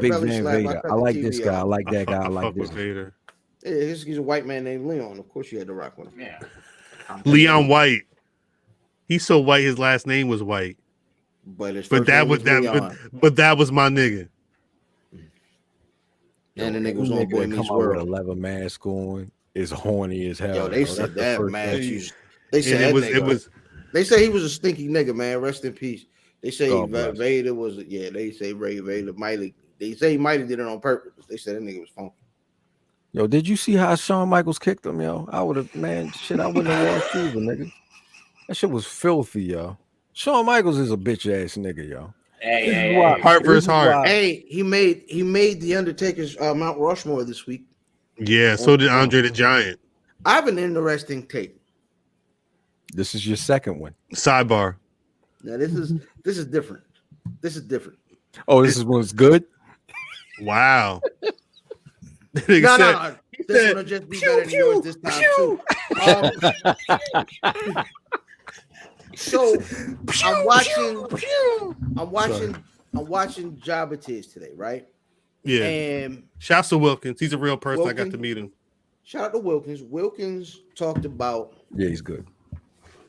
Speaker 5: Big Van Vader. I like this guy. I like that guy. I like this
Speaker 2: Vader.
Speaker 1: Yeah, he's a white man named Leon. Of course, you had to rock with him.
Speaker 4: Yeah.
Speaker 2: Leon White. He's so white. His last name was White.
Speaker 1: But
Speaker 2: that was my nigga.
Speaker 1: And the nigga was on Boy Meets World.
Speaker 5: 11 mask on is horny as hell.
Speaker 1: Yo, they said that match.
Speaker 2: They said it was.
Speaker 1: They say he was a stinky nigga, man. Rest in peace. They say Vader was. Yeah, they say Vader might. They say he might have did it on purpose. They said that nigga was funky.
Speaker 5: Yo, did you see how Shawn Michaels kicked him, yo? I would have, man. Shit, I wouldn't have watched either, nigga. That shit was filthy, yo. Shawn Michaels is a bitch ass nigga, yo.
Speaker 4: Hey,
Speaker 2: heart versus heart.
Speaker 1: Hey, he made the Undertaker's Mount Rushmore this week.
Speaker 2: Yeah, so did Andre the Giant.
Speaker 1: I have an interesting take.
Speaker 5: This is your second one.
Speaker 2: Sidebar.
Speaker 1: Now this is different. This is different.
Speaker 5: Oh, this is one's good.
Speaker 2: Wow.
Speaker 1: No. This one will just be better than yours this time too. So I'm watching Jabba today, right?
Speaker 2: Yeah.
Speaker 1: And
Speaker 2: shouts to Wilkins. He's a real person. I got to meet him.
Speaker 1: Shout out to Wilkins. Wilkins talked about.
Speaker 5: Yeah, he's good.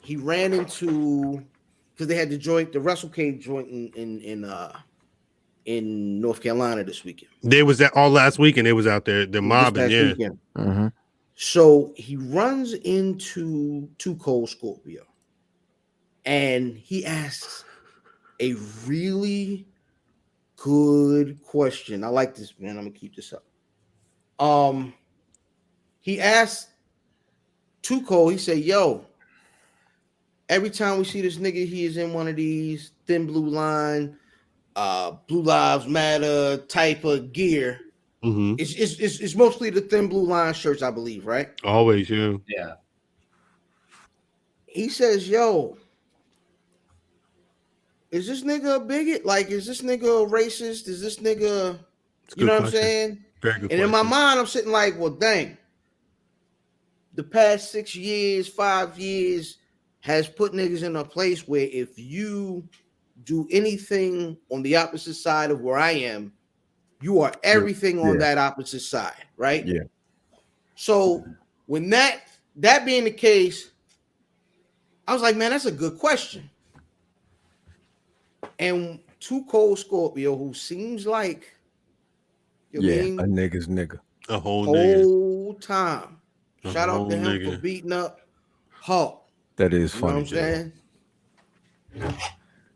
Speaker 1: He ran into because they had the WrestleCade joint in North Carolina this weekend.
Speaker 2: They was that all last weekend. They was out there. The mobbing, yeah.
Speaker 5: Mm-hmm.
Speaker 1: So he runs into Too Cold Scorpio, and he asks a really good question. I like this, man. I'm gonna keep this up. He asked Too Cold. He said, "Yo, every time we see this nigga, he is in one of these thin blue line, Blue Lives Matter type of gear.
Speaker 2: Mm-hmm.
Speaker 1: It's mostly the thin blue line shirts, I believe, right?
Speaker 2: Always, yeah.
Speaker 4: Yeah.
Speaker 1: He says, "Yo, is this nigga a bigot? Like, is this nigga a racist? Is this nigga,
Speaker 2: It's a
Speaker 1: you
Speaker 2: good
Speaker 1: know what I'm
Speaker 2: question.
Speaker 1: saying?"
Speaker 2: Very good
Speaker 1: And in my
Speaker 2: question.
Speaker 1: mind, I'm sitting like, well, dang, the past 6 years, 5 years has put niggas in a place where if you do anything on the opposite side of where I am, you are everything on
Speaker 5: Yeah.
Speaker 1: that opposite side, right?
Speaker 5: Yeah.
Speaker 1: So when that being the case, I was like, man, that's a good question. And Too Cold Scorpio, who seems like, you know what I
Speaker 5: Yeah.
Speaker 1: mean,
Speaker 5: A nigga's nigga.
Speaker 2: A whole nigga.
Speaker 1: whole time.
Speaker 2: A
Speaker 1: Shout out to
Speaker 2: whole
Speaker 1: him for
Speaker 2: nigga.
Speaker 1: beating up Hulk.
Speaker 5: That is
Speaker 1: You know what
Speaker 5: funny.
Speaker 1: I'm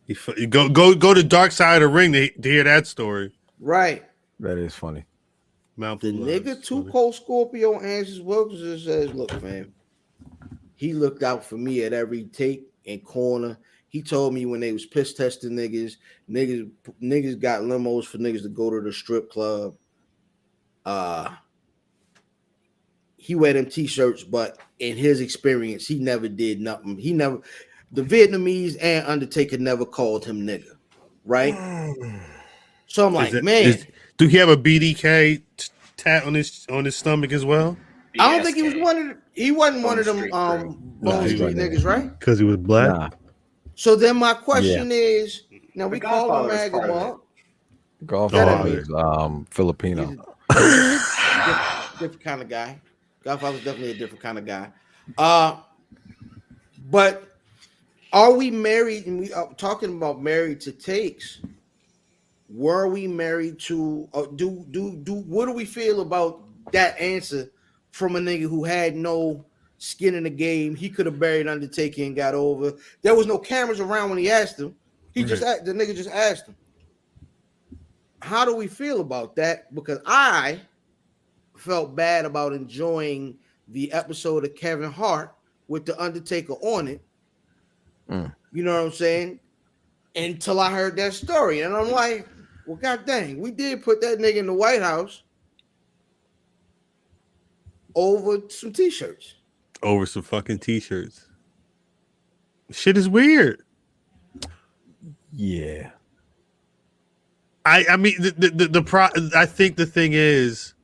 Speaker 1: saying?
Speaker 2: You go to Dark Side of the Ring to hear that story.
Speaker 1: Right.
Speaker 5: That is funny.
Speaker 2: Mount
Speaker 1: The
Speaker 2: Blue
Speaker 1: nigga
Speaker 2: Lives.
Speaker 1: Too
Speaker 2: Funny.
Speaker 1: Cold Scorpio answers Wilkinson says, look, fam, he looked out for me at every take and corner. He told me when they was piss testing niggas got limos for niggas to go to the strip club. He wear them t-shirts, but in his experience, he never did nothing. The Vietnamese and Undertaker never called him nigga, right? So I'm like, man,
Speaker 2: Do he have a BDK tat on his stomach as well?
Speaker 1: I don't think he was
Speaker 4: BSK.
Speaker 1: he wasn't one
Speaker 4: Bone
Speaker 1: of them
Speaker 4: Street Crew.
Speaker 1: Bone
Speaker 5: he
Speaker 1: Street
Speaker 5: wasn't.
Speaker 1: niggas, right?
Speaker 2: Because he was black.
Speaker 5: Nah.
Speaker 1: So then my question is, now
Speaker 4: The
Speaker 1: we call him
Speaker 4: Godfather is part of it.
Speaker 1: Agamar.
Speaker 5: Godfather
Speaker 2: Oh,
Speaker 5: is Filipino.
Speaker 1: He's a different kind of guy. Godfather's definitely a different kind of guy. But are we married? And we are talking about married to takes. Were we married to? What do we feel about that answer from a nigga who had no skin in the game? He could have buried Undertaker and got over. There was no cameras around when he asked him. The nigga just asked him. How do we feel about that? Because I felt bad about enjoying the episode of Kevin Hart with the Undertaker on it. You know what I'm saying? Until I heard that story, and I'm like, well, god dang, we did put that nigga in the White House over some t-shirts.
Speaker 2: Over some fucking t-shirts. Shit is weird.
Speaker 5: Yeah.
Speaker 2: I mean I think the thing is,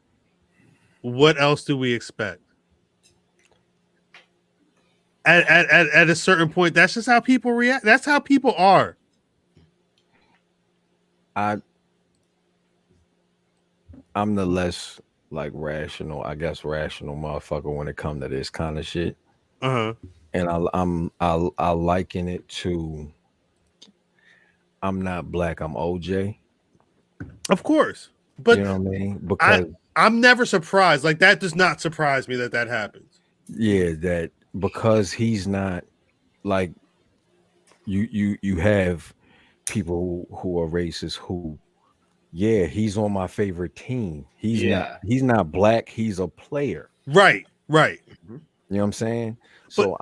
Speaker 2: what else do we expect? At a certain point, that's just how people react. That's how people are.
Speaker 5: I'm the less like rational motherfucker when it comes to this kind of shit.
Speaker 2: Uh-huh.
Speaker 5: And I liken it to I'm not black, I'm OJ.
Speaker 2: Of course. But
Speaker 5: you know what I mean? Because
Speaker 2: I'm never surprised. Like, that does not surprise me that happens.
Speaker 5: Yeah, that because he's not like you have people who are racist who he's on my favorite team. He's not black, he's a player.
Speaker 2: Right.
Speaker 5: You know what I'm saying? So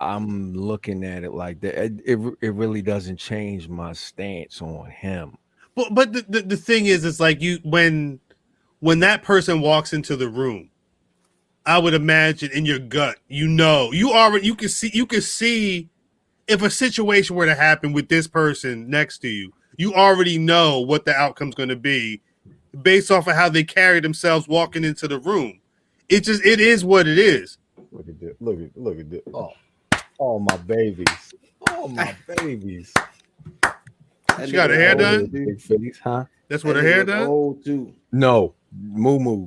Speaker 5: I'm looking at it like that. It really doesn't change my stance on him.
Speaker 2: But the thing is, it's like when that person walks into the room, I would imagine in your gut, you can see if a situation were to happen with this person next to you, you already know what the outcome's going to be based off of how they carry themselves walking into the room. It is what it is.
Speaker 5: Look at this. Look at this. Oh my babies. Oh my babies.
Speaker 2: She got her hair done?
Speaker 5: Big face, huh?
Speaker 2: That's what her hair done?
Speaker 1: Old too.
Speaker 5: No. Moo.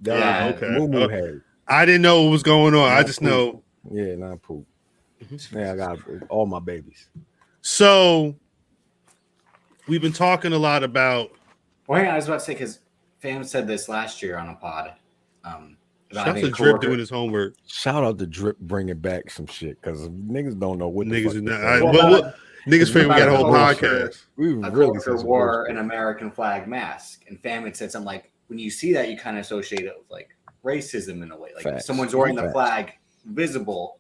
Speaker 2: Okay.
Speaker 5: Moo hair.
Speaker 2: I didn't know what was going on. I just
Speaker 5: poop.
Speaker 2: know.
Speaker 5: Yeah, not poop. Yeah, I got all my babies.
Speaker 2: So we've been talking a lot about.
Speaker 4: Well, hang on, I was about to say, because Fam said this last year on a pod.
Speaker 2: Shout out to Drip doing his homework.
Speaker 5: Shout out to Drip bringing back some shit because niggas don't know what
Speaker 2: niggas
Speaker 5: the
Speaker 2: fuck. Niggas figured we got a whole podcast.
Speaker 5: We
Speaker 4: really wore an American flag mask, and Fam had said something like, when you see that, you kind of associate it with like racism in a way. Like if someone's wearing the flag visible,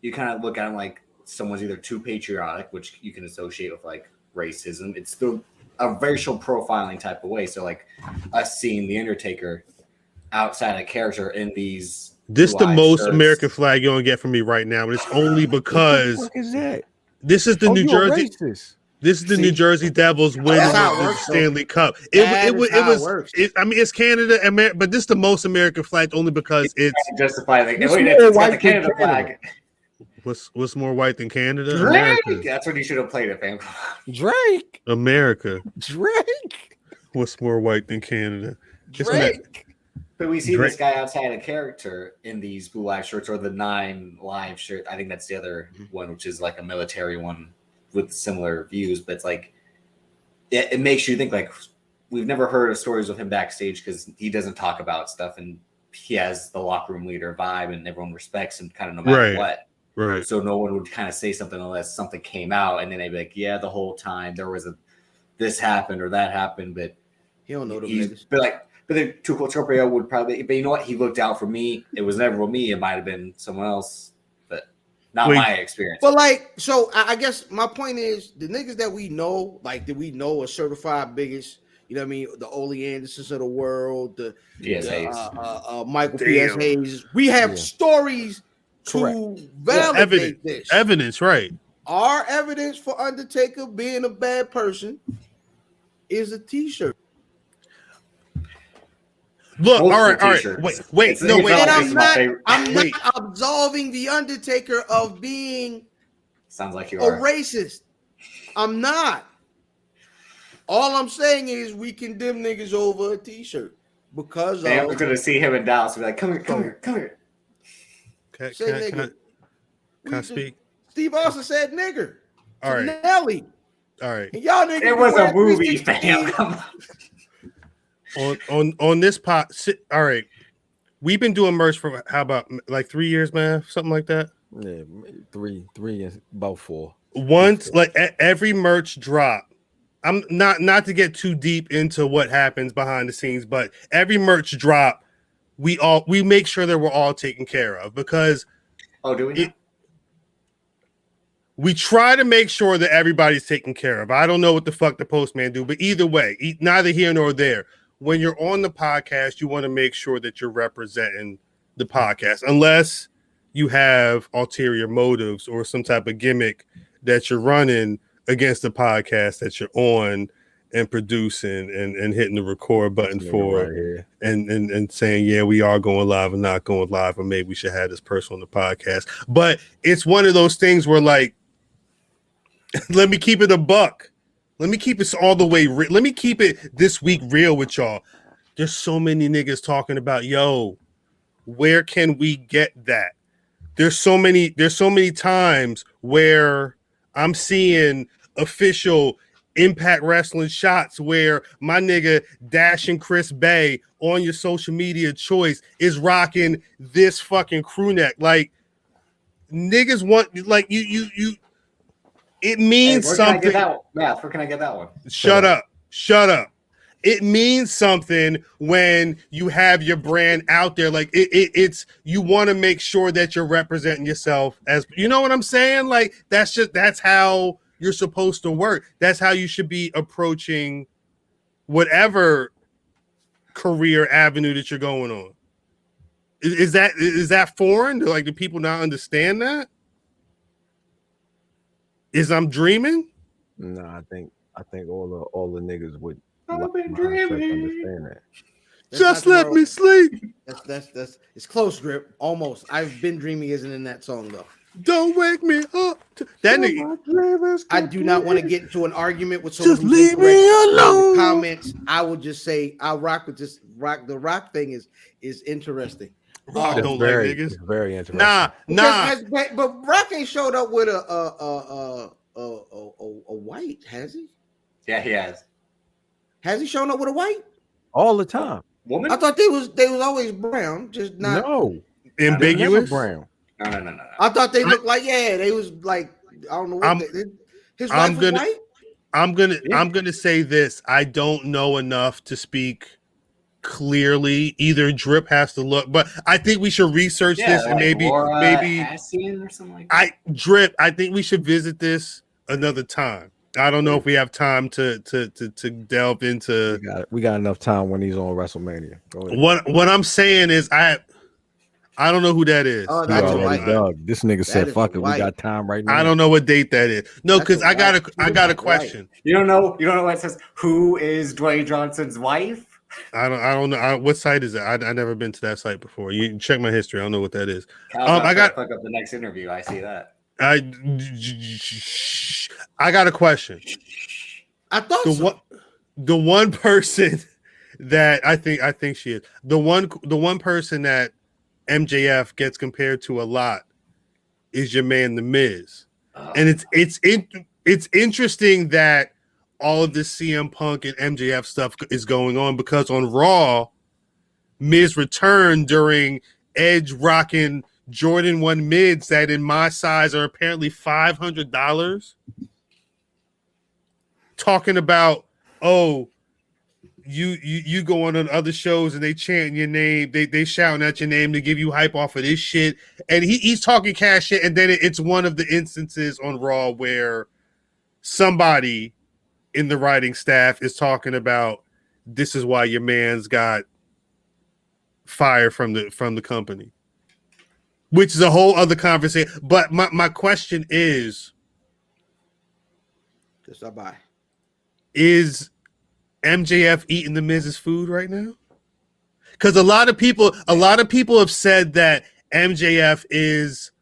Speaker 4: you kind of look at them like someone's either too patriotic, which you can associate with like racism. It's the a racial profiling type of way. So like us seeing the Undertaker outside of character in these.
Speaker 2: This the
Speaker 4: blue-eyed
Speaker 2: most
Speaker 4: shirts.
Speaker 2: American flag you're gonna get from me right now, and it's only because
Speaker 5: What the fuck is that?
Speaker 2: this is the New
Speaker 5: You a
Speaker 2: Jersey.
Speaker 5: racist.
Speaker 2: This is the
Speaker 1: See?
Speaker 2: New Jersey Devils winning
Speaker 1: That's how it
Speaker 2: the
Speaker 1: works, though.
Speaker 2: Stanley Cup.
Speaker 1: That
Speaker 2: It
Speaker 1: is how it
Speaker 2: was.
Speaker 1: works.
Speaker 2: I mean, it's Canada, but this is the most American flag only because it's
Speaker 4: Justify like
Speaker 5: It's
Speaker 4: wait,
Speaker 5: more
Speaker 4: it's got
Speaker 5: white
Speaker 4: the Canada
Speaker 5: than Canada.
Speaker 4: flag.
Speaker 2: what's more white than Canada?
Speaker 4: Drake!
Speaker 2: America.
Speaker 4: That's what you should have played it, fam.
Speaker 5: Drake.
Speaker 2: America.
Speaker 5: Drake.
Speaker 2: What's more white than Canada? It's
Speaker 5: Drake.
Speaker 4: But we see
Speaker 2: Drake.
Speaker 4: this guy outside of character in these blue live shirts or the 9 live shirt. I think that's the other one, which is like a military one with similar views. But it's like it makes you think like we've never heard of stories of him backstage because he doesn't talk about stuff and he has the locker room leader vibe and everyone respects him kind of no matter
Speaker 2: Right.
Speaker 4: what.
Speaker 2: Right.
Speaker 4: So no one would kind of say something unless something came out and then they'd be like, yeah, the whole time there was this happened or that happened, but
Speaker 1: He don't know them
Speaker 4: he's
Speaker 1: niggas.
Speaker 4: but then Tuchel Scorpio would probably, but you know what? He looked out for me. It was never me. It might have been someone else, but not
Speaker 2: Wait.
Speaker 4: my experience.
Speaker 1: But like, so I guess my point is the niggas that we know, like that we know are certified biggest. You know what I mean? The Ole Andersons of the world,
Speaker 4: P.S. Hayes.
Speaker 1: Michael
Speaker 2: Damn.
Speaker 1: P.S. Hayes. We have
Speaker 5: Yeah.
Speaker 1: stories
Speaker 5: Correct.
Speaker 1: to validate this.
Speaker 2: Evidence, right?
Speaker 1: Our evidence for Undertaker being a bad person is a T-shirt.
Speaker 2: Look,
Speaker 4: Multiple
Speaker 2: all right.
Speaker 4: t-shirts.
Speaker 2: Wait,
Speaker 4: It's-
Speaker 2: no,
Speaker 4: it's
Speaker 2: wait.
Speaker 4: all-
Speaker 1: And
Speaker 4: this is
Speaker 1: I'm
Speaker 4: my
Speaker 1: not,
Speaker 4: favorite.
Speaker 1: I'm
Speaker 2: Wait.
Speaker 1: not absolving the Undertaker of being
Speaker 4: Sounds like you
Speaker 1: a
Speaker 4: are.
Speaker 1: racist. I'm not. All I'm saying is we condemn niggas over a T-shirt because
Speaker 4: Man,
Speaker 1: of
Speaker 4: we're gonna see him in Dallas and be like, come here, come here, come here.
Speaker 2: Can
Speaker 1: say
Speaker 2: I
Speaker 1: nigga. We
Speaker 2: speak?
Speaker 1: Steve Austin said nigger.
Speaker 2: All
Speaker 1: To
Speaker 2: right.
Speaker 1: Nelly.
Speaker 2: All right.
Speaker 1: And y'all niggas
Speaker 4: It was
Speaker 1: wear
Speaker 4: a movie,
Speaker 1: 316.
Speaker 4: fam. Come on.
Speaker 2: On this pot. All right. We've been doing merch for how about like 3 years, man? Something like that.
Speaker 5: Yeah, three, and about 4.
Speaker 2: Once like every merch drop. I'm not to get too deep into what happens behind the scenes, but every merch drop, we make sure that we're all taken care of because
Speaker 4: Oh, do we?
Speaker 2: we try to make sure that everybody's taken care of. I don't know what the fuck the postman do, but either way, neither here nor there. When you're on the podcast, you want to make sure that you're representing the podcast, unless you have ulterior motives or some type of gimmick that you're running against the podcast that you're on and producing and hitting the record button for
Speaker 5: right here.
Speaker 2: and saying, yeah, we are going live and not going live, or maybe we should have this person on the podcast. But it's one of those things where like, let me keep it a buck. Let me keep it all the way. Let me keep it this week real with y'all. There's so many niggas talking about, yo, where can we get that? There's so many times where I'm seeing official Impact Wrestling shots where my nigga Dash and Chris Bay on your social media choice is rocking this fucking crew neck. Like niggas want like you it means
Speaker 4: Where
Speaker 2: something.
Speaker 4: Can I get that one? Math, where can I get that one?
Speaker 2: Shut up. It means something when you have your brand out there. Like it's you want to make sure that you're representing yourself as, you know what I'm saying? Like that's how you're supposed to work. That's how you should be approaching whatever career avenue that you're going on. Is that foreign? Do people not understand that? Is I'm dreaming?
Speaker 5: No, I think all the niggas would
Speaker 4: I've been
Speaker 5: mindset
Speaker 4: dreaming.
Speaker 5: understand that.
Speaker 1: That's
Speaker 2: Just
Speaker 1: not
Speaker 2: let
Speaker 1: the
Speaker 2: me
Speaker 1: world.
Speaker 2: sleep.
Speaker 1: That's it's close, Grip. Almost. I've been dreaming isn't in that song though.
Speaker 2: Don't wake me up. That nigga.
Speaker 1: I do not want to get into an argument with someone
Speaker 2: Just
Speaker 1: who's
Speaker 2: leave
Speaker 1: incorrect
Speaker 2: me
Speaker 1: in the
Speaker 2: alone.
Speaker 1: comments. I would just say I'll rock with this rock. The rock thing is interesting.
Speaker 2: Rock
Speaker 5: It's
Speaker 2: don't like
Speaker 5: very,
Speaker 2: niggas.
Speaker 5: it's very interesting.
Speaker 2: Nah.
Speaker 1: But Rock ain't showed up with a white, has he?
Speaker 4: Yeah, he has.
Speaker 1: Has he shown up with a white?
Speaker 5: All the time.
Speaker 4: Woman?
Speaker 1: I thought they was always brown, just not.
Speaker 5: No, they're never
Speaker 2: Ambiguous.
Speaker 5: brown.
Speaker 4: No.
Speaker 1: I thought they looked like they was like I don't know what his
Speaker 2: I'm
Speaker 1: wife was
Speaker 2: gonna-
Speaker 1: white.
Speaker 2: I'm gonna say this. I don't know enough to speak clearly. Either Drip has to look, but I think we should research this and maybe
Speaker 4: Laura Hassian or something like that.
Speaker 2: Drip. I think we should visit this another time I don't know if we have time to delve into.
Speaker 5: We got enough time when he's on WrestleMania. Go ahead.
Speaker 2: What I'm saying is I don't know who that is.
Speaker 1: Oh,
Speaker 5: You
Speaker 1: that's
Speaker 5: already
Speaker 1: White.
Speaker 5: dug. This nigga said,
Speaker 1: is
Speaker 5: "Fuck it, we
Speaker 1: White.
Speaker 5: got time right now."
Speaker 2: I don't know what date that is. No,
Speaker 1: That's
Speaker 2: because
Speaker 1: a
Speaker 2: I got
Speaker 1: White.
Speaker 2: a question.
Speaker 4: You don't know what it says. Who is Dwayne Johnson's wife?
Speaker 2: I don't know what site is it. I never been to that site before. You check my history. I don't know what that is.
Speaker 4: I got fuck up the next interview. I see that.
Speaker 2: I got a question.
Speaker 1: I thought
Speaker 2: The one person that I think she is the one person that MJF gets compared to a lot is your man The Miz, and it's interesting that all of this CM Punk and MJF stuff is going on because on Raw, Miz returned during Edge rocking Jordan 1 mids that in my size are apparently $500. Talking about, oh, you going on other shows and they chanting your name, they shouting out your name to give you hype off of this shit, and he's talking cash shit, and then it's one of the instances on Raw where somebody in the writing staff is talking about this is why your man's got fired from the company, which is a whole other conversation. But my question is MJF eating the Miz's food right now? Because a lot of people have said that MJF is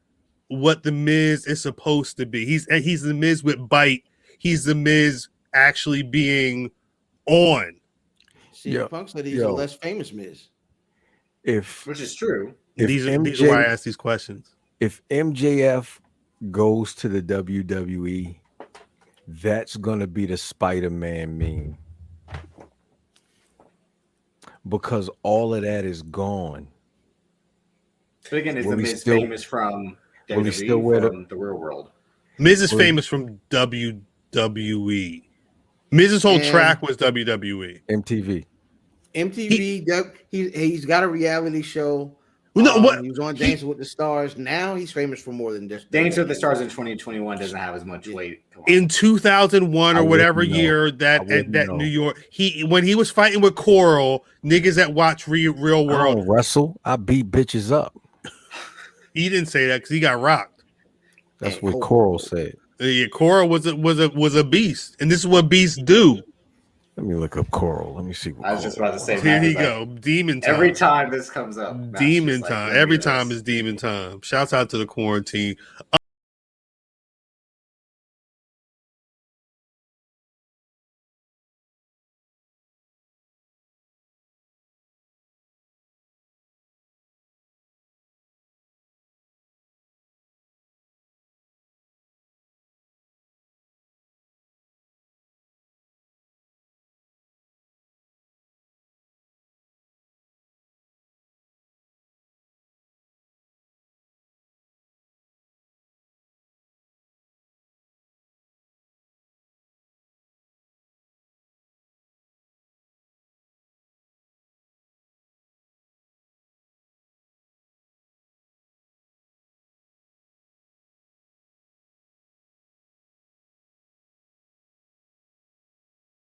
Speaker 2: what the Miz is supposed to be. He's the Miz with bite. He's the Miz actually being on.
Speaker 1: CM Punk said he's a less famous Miz.
Speaker 4: Which is true.
Speaker 2: These are why I ask these questions.
Speaker 5: If MJF goes to the WWE, that's gonna be the Spider-Man meme. Because all of that is gone.
Speaker 4: But again, is the Miz famous from WWE from the real world?
Speaker 2: Miz is famous from WWE. Miz's whole track was WWE.
Speaker 5: MTV.
Speaker 1: He's got a reality show. He was on Dancing with the Stars. Now he's famous for more than just
Speaker 4: Dancing with the Stars in 2021 doesn't have as much weight.
Speaker 2: In 2001 or whatever year that New York, when he was fighting with Coral, niggas that watch Real World.
Speaker 5: I don't wrestle. I beat bitches up.
Speaker 2: He didn't say that because he got rocked.
Speaker 5: That's what Coral said.
Speaker 2: Yeah, Coral was a beast, and this is what beasts do.
Speaker 5: Let me look up Coral. Let me see.
Speaker 4: I was just about to say.
Speaker 2: Here you go. Demon time.
Speaker 4: Every time this comes up.
Speaker 2: Demon time. Every time is demon time. Shouts out to the quarantine.